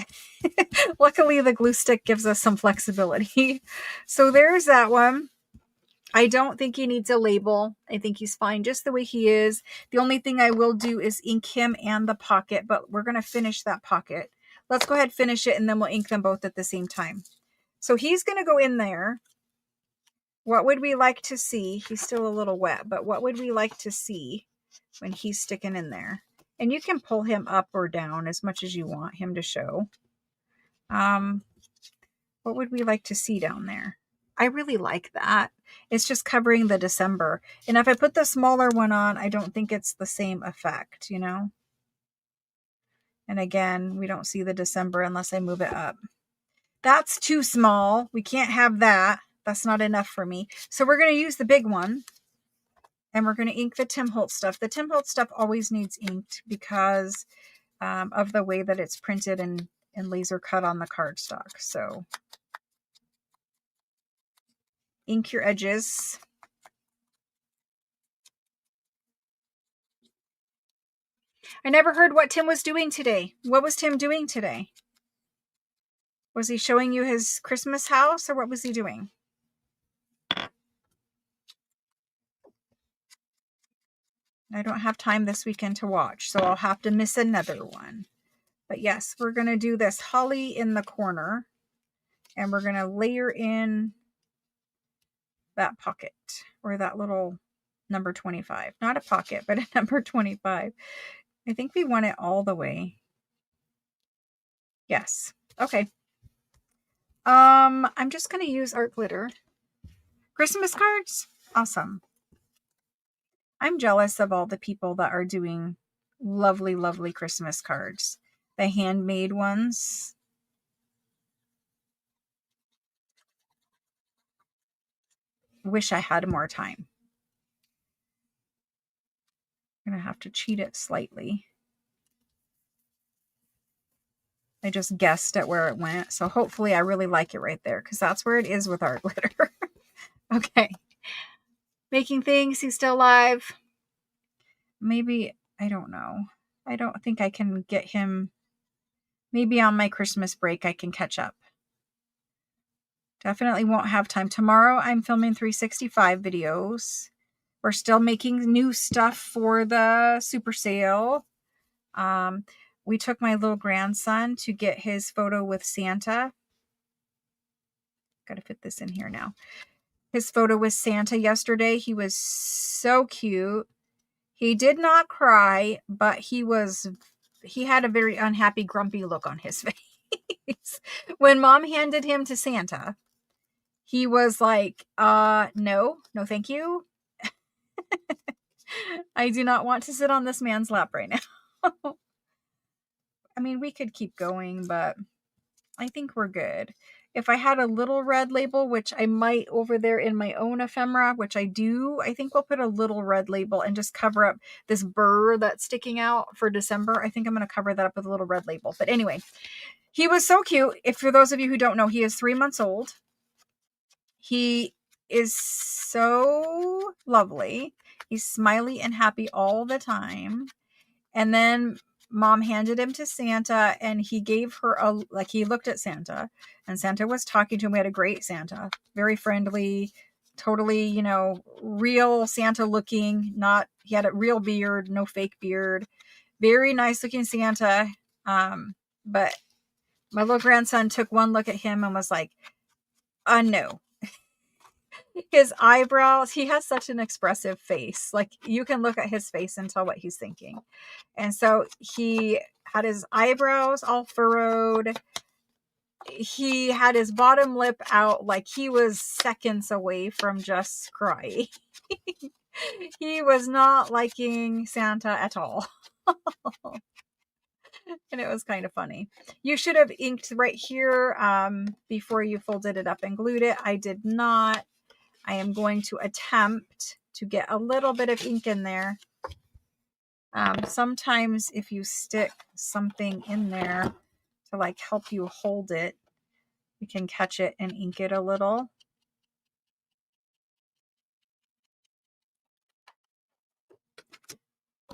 luckily the glue stick gives us some flexibility. So there's that one. I don't think he needs a label. I think he's fine just the way he is. The only thing I will do is ink him and the pocket, but we're going to finish that pocket. Let's go ahead and finish it, and then we'll ink them both at the same time. So he's going to go in there. What would we like to see? He's still a little wet, but what would we like to see when he's sticking in there? And you can pull him up or down as much as you want him to show. What would we like to see down there? I really like that. It's just covering the December. And if I put the smaller one on, I don't think it's the same effect, you know? And again, we don't see the December unless I move it up. That's too small. We can't have that. That's not enough for me. So we're going to use the big one. And we're going to ink the Tim Holtz stuff. The Tim Holtz stuff always needs inked because of the way that it's printed and laser cut on the cardstock. So ink your edges. I never heard what Tim was doing today. What was Tim doing today? Was he showing you his Christmas house, or what was he doing? I don't have time this weekend to watch, so I'll have to miss another one. But yes, we're going to do this holly in the corner, and we're going to layer in that pocket, or that little number 25. Not a pocket, but a number 25. I think we want it all the way. Yes. Okay. I'm just going to use art glitter. Christmas cards? Awesome. I'm jealous of all the people that are doing lovely, lovely Christmas cards. The handmade ones. Wish I had more time. I'm going to have to cheat it slightly. I just guessed at where it went. So hopefully I really like it right there, because that's where it is with art glitter. Okay. Making things. He's still alive. Maybe, I don't know. I don't think I can get him. Maybe on my Christmas break I can catch up. Definitely won't have time. Tomorrow I'm filming 365 videos. We're still making new stuff for the super sale. We took my little grandson to get his photo with Santa. Got to fit this in here now. His photo with Santa yesterday. He was so cute. He did not cry, but he had a very unhappy, grumpy look on his face. When Mom handed him to Santa, he was like, no, thank you. I do not want to sit on this man's lap right now. I mean, we could keep going, but I think we're good. If I had a little red label, which I might over there in my own ephemera, which I do, I think we'll put a little red label and just cover up this burr that's sticking out for December. I think I'm going to cover that up with a little red label. But anyway, he was so cute. If for those of you who don't know, he is 3 months old. He is so lovely. He's smiley and happy all the time. And then Mom handed him to Santa, and he gave her he looked at Santa, and Santa was talking to him. We had a great Santa, very friendly, totally, real Santa looking. He had a real beard, no fake beard. Very nice looking Santa. But my little grandson took one look at him and was like, no. His eyebrows, he has such an expressive face. Like, you can look at his face and tell what he's thinking. And so he had his eyebrows all furrowed. He had his bottom lip out, like he was seconds away from just crying. He was not liking Santa at all. And it was kind of funny. You should have inked right here before you folded it up and glued it. I did not. I am going to attempt to get a little bit of ink in there. Sometimes if you stick something in there to help you hold it, you can catch it and ink it a little.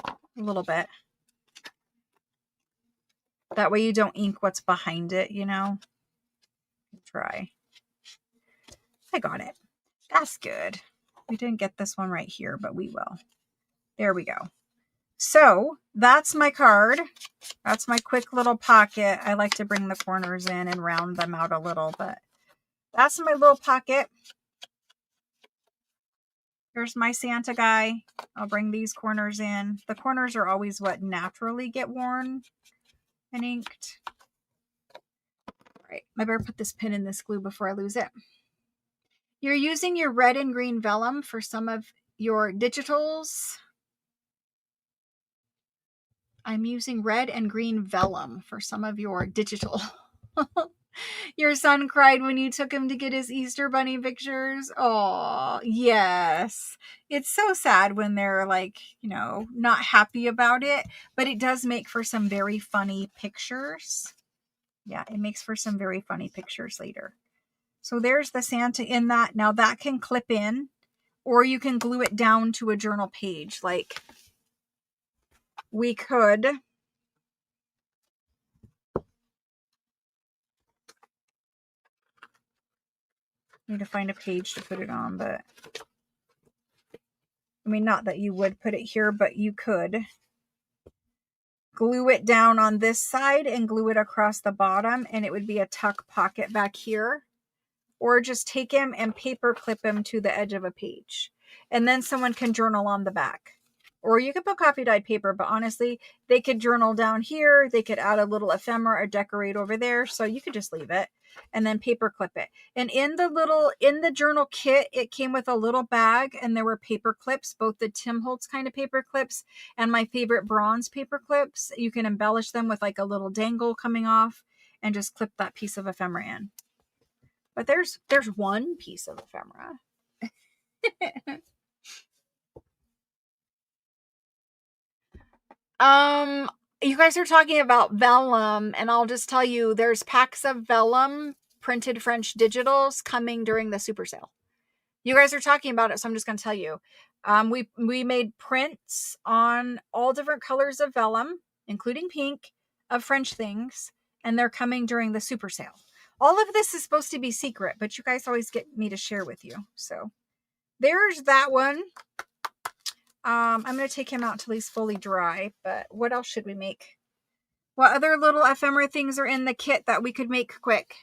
A little bit. That way you don't ink what's behind it, Try. I got it. That's good. We didn't get this one right here, but we will. There we go. So that's my card. That's my quick little pocket. I like to bring the corners in and round them out a little, but that's my little pocket. Here's my Santa guy. I'll bring these corners in. The corners are always what naturally get worn and inked. All right, I better put this pin in this glue before I lose it. You're using your red and green vellum for some of your digitals. I'm using red and green vellum for some of your digital. Your son cried when you took him to get his Easter bunny pictures. Oh, yes. It's so sad when they're not happy about it, but it does make for some very funny pictures. Yeah, it makes for some very funny pictures later. So there's the Santa in that. Now that can clip in, or you can glue it down to a journal page. Like we could. Need to find a page to put it on, but I mean, not that you would put it here, but you could glue it down on this side and glue it across the bottom, and it would be a tuck pocket back here. Or just take him and paper clip him to the edge of a page. And then someone can journal on the back. Or you could put coffee dyed paper, but honestly, they could journal down here. They could add a little ephemera or decorate over there. So you could just leave it and then paper clip it. And in the journal kit, it came with a little bag and there were paper clips, both the Tim Holtz kind of paper clips and my favorite bronze paper clips. You can embellish them with like a little dangle coming off and just clip that piece of ephemera in. But there's one piece of ephemera. You guys are talking about vellum, and I'll just tell you there's packs of vellum printed French digitals coming during the super sale. You guys are talking about it, so I'm just going to tell you. We made prints on all different colors of vellum, including pink, of French things, and they're coming during the super sale. All of this is supposed to be secret, but you guys always get me to share with you. So there's that one. I'm going to take him out until he's fully dry, but what else should we make? What other little ephemera things are in the kit that we could make quick?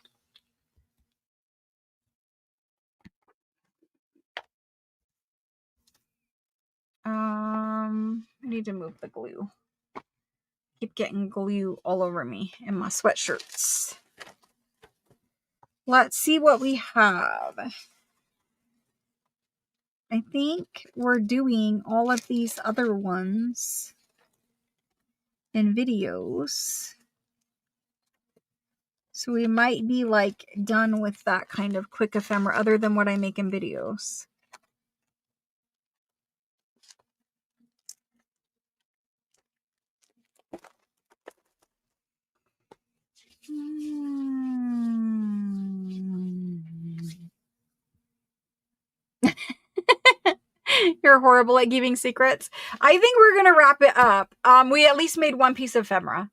I need to move the glue. Keep getting glue all over me in my sweatshirts. Let's see what we have. I think we're doing all of these other ones in videos. So we might be like done with that kind of quick ephemera other than what I make in videos. You're horrible at giving secrets. I think we're going to wrap it up. We at least made one piece of ephemera.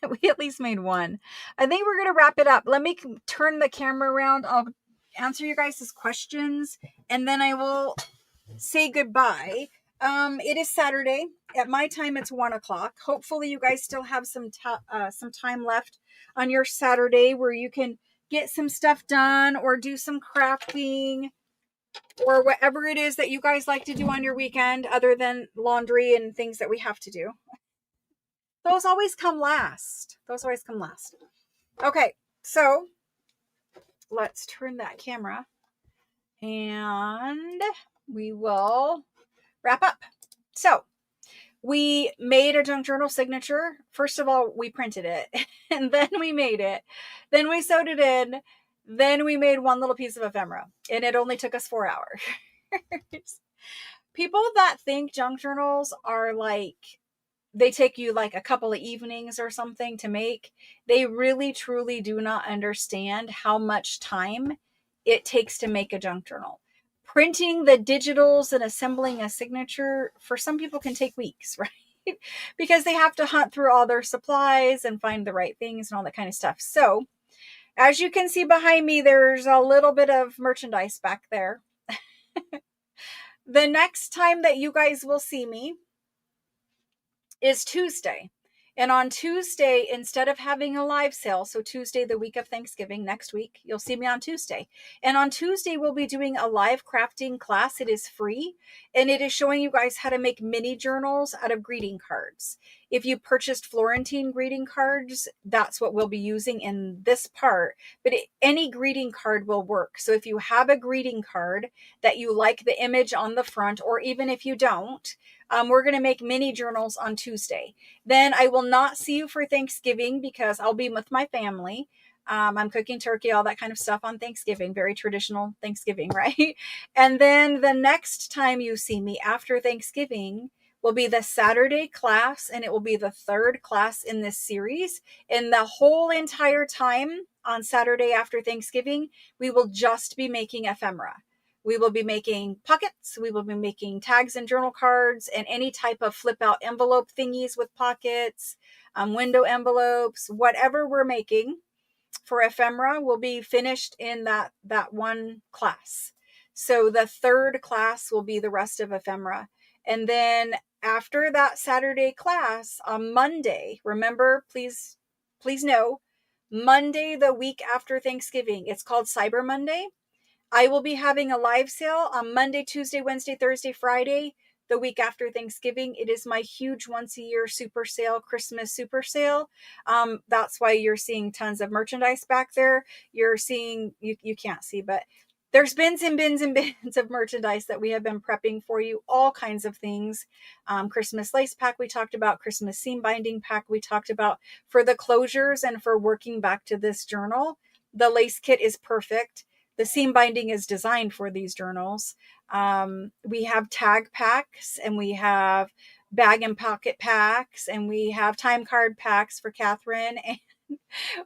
We at least made one. I think we're going to wrap it up. Let me turn the camera around. I'll answer you guys' questions and then I will say goodbye. It is Saturday. At my time, it's 1 o'clock. Hopefully you guys still have some time left on your Saturday where you can get some stuff done or do some crafting or whatever it is that you guys like to do on your weekend other than laundry and things that we have to do. Those always come last. Okay, so let's turn that camera and we will wrap up. So we made a junk journal signature. First of all, we printed it and then we made it. Then we sewed it in. Then we made one little piece of ephemera and it only took us 4 hours. People that think junk journals are like, they take you like a couple of evenings or something to make, they really truly do not understand how much time it takes to make a junk journal. Printing the digitals and assembling a signature for some people can take weeks, right? Because they have to hunt through all their supplies and find the right things and all that kind of stuff. So as you can see behind me, there's a little bit of merchandise back there. The next time that you guys will see me is Tuesday. And on Tuesday, instead of having a live sale, so Tuesday, the week of Thanksgiving, next week, you'll see me on Tuesday. And on Tuesday, we'll be doing a live crafting class. It is free. And it is showing you guys how to make mini journals out of greeting cards. If you purchased Florentine greeting cards, that's what we'll be using in this part. But any greeting card will work. So if you have a greeting card that you like the image on the front, or even if you don't, we're going to make mini journals on Tuesday. Then I will not see you for Thanksgiving because I'll be with my family. I'm cooking turkey, all that kind of stuff on Thanksgiving, very traditional Thanksgiving, right? And then the next time you see me after Thanksgiving will be the Saturday class, and it will be the third class in this series. And the whole entire time, on Saturday after Thanksgiving, we will just be making ephemera. We will be making pockets. We will be making tags and journal cards and any type of flip out envelope thingies with pockets, window envelopes, whatever we're making for ephemera will be finished in that one class. So the third class will be the rest of ephemera. And then after that Saturday class on Monday, remember, please know, Monday, the week after Thanksgiving, it's called Cyber Monday. I will be having a live sale on Monday, Tuesday, Wednesday, Thursday, Friday, the week after Thanksgiving. It is my huge once a year super sale, Christmas super sale. That's why you're seeing tons of merchandise back there. You're seeing, you can't see, but there's bins and bins and bins of merchandise that we have been prepping for you, all kinds of things. Christmas lace pack we talked about, Christmas seam binding pack we talked about. For the closures and for working back to this journal, the lace kit is perfect. The seam binding is designed for these journals. We have tag packs, and we have bag and pocket packs, and we have time card packs for Catherine. And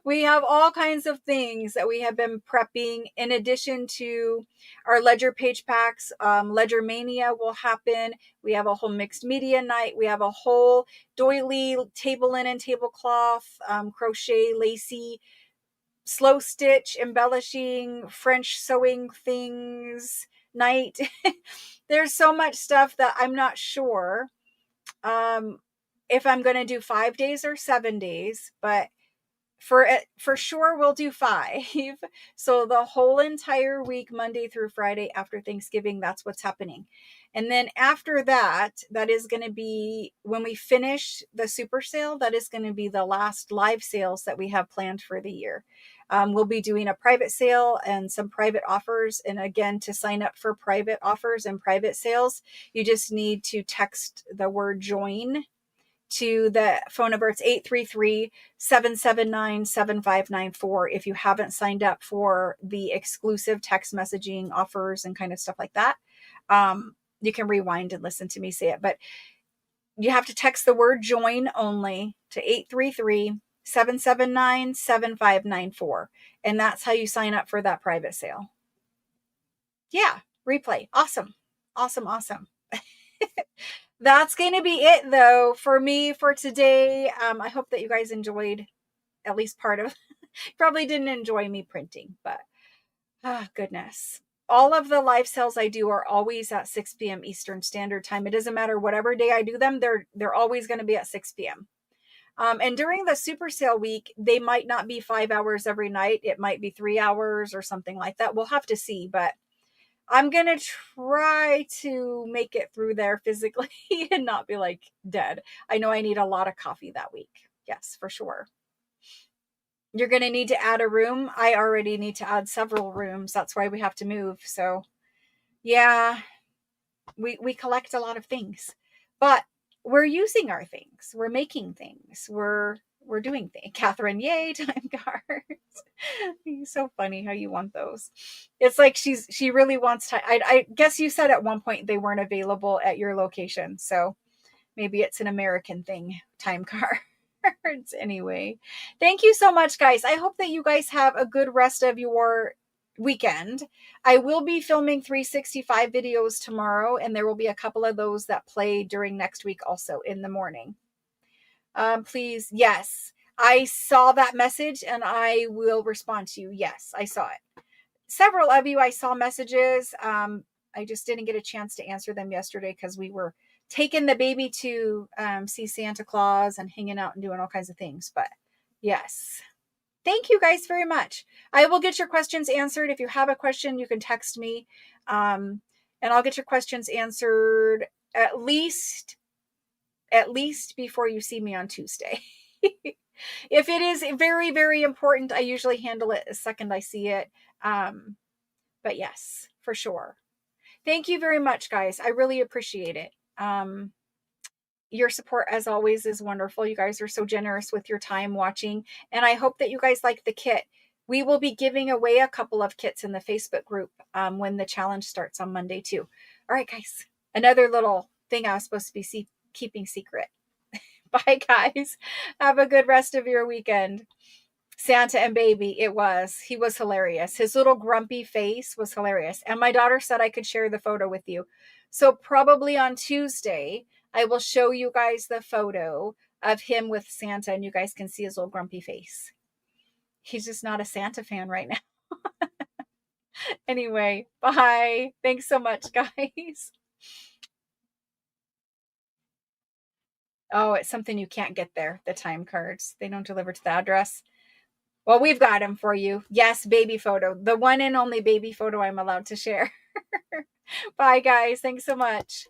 we have all kinds of things that we have been prepping in addition to our ledger page packs. Ledger Mania will happen. We have a whole mixed media night. We have a whole doily table linen, tablecloth, crochet, lacy, slow stitch, embellishing, French sewing things night. There's so much stuff that I'm not sure if I'm going to do 5 days or 7 days, but for sure we'll do 5. So the whole entire week, Monday through Friday after Thanksgiving, that's what's happening. And then after that is going to be when we finish the super sale. That is going to be the last live sales that we have planned for the year. We'll be doing a private sale and some private offers. And again, to sign up for private offers and private sales, you just need to text the word join to the phone number. It's 833-779-7594 if you haven't signed up for the exclusive text messaging offers and kind of stuff like that. You can rewind and listen to me say it, but you have to text the word join only to 833-779-7594, and that's how you sign up for that private sale. Yeah, replay. Awesome. That's going to be it, though, for me for today. I hope that you guys enjoyed at least part of probably didn't enjoy me printing, but goodness. All of the live sales I do are always at 6 p.m. Eastern Standard Time. It doesn't matter whatever day I do them, they're always going to be at 6 p.m. And during the super sale week, they might not be 5 hours every night. It might be 3 hours or something like that. We'll have to see, but I'm going to try to make it through there physically and not be like dead. I know I need a lot of coffee that week. Yes, for sure. You're going to need to add a room. I already need to add several rooms. That's why we have to move. So yeah, we collect a lot of things, but we're using our things. We're making things. We're doing things. Catherine, yay, time cards. It's so funny how you want those. It's like she really wants time. I guess you said at one point they weren't available at your location. So maybe it's an American thing, time cards. Anyway, thank you so much, guys. I hope that you guys have a good rest of your weekend. I will be filming 365 videos tomorrow, and there will be a couple of those that play during next week also in the morning. Please, yes, I saw that message and I will respond to you. Yes, I saw it. Several of you, I saw messages. I just didn't get a chance to answer them yesterday because we were taking the baby to see Santa Claus and hanging out and doing all kinds of things. But yes, thank you guys very much. I will get your questions answered. If you have a question, you can text me, and I'll get your questions answered at least before you see me on Tuesday. If it is very, very important, I usually handle it the second I see it. But yes, for sure. Thank you very much, guys. I really appreciate it. Your support, as always, is wonderful. You guys are so generous with your time watching, and I hope that you guys like the kit. We will be giving away a couple of kits in the Facebook group when the challenge starts on Monday too. All right, guys. Another little thing I was supposed to be keeping secret. Bye, guys. Have a good rest of your weekend. Santa and baby, it was. He was hilarious. His little grumpy face was hilarious. And my daughter said I could share the photo with you. So probably on Tuesday, I will show you guys the photo of him with Santa and you guys can see his little grumpy face. He's just not a Santa fan right now. Anyway, bye. Thanks so much, guys. Oh, it's something you can't get there, the time cards. They don't deliver to the address. Well, we've got them for you. Yes, baby photo. The one and only baby photo I'm allowed to share. Bye, guys. Thanks so much.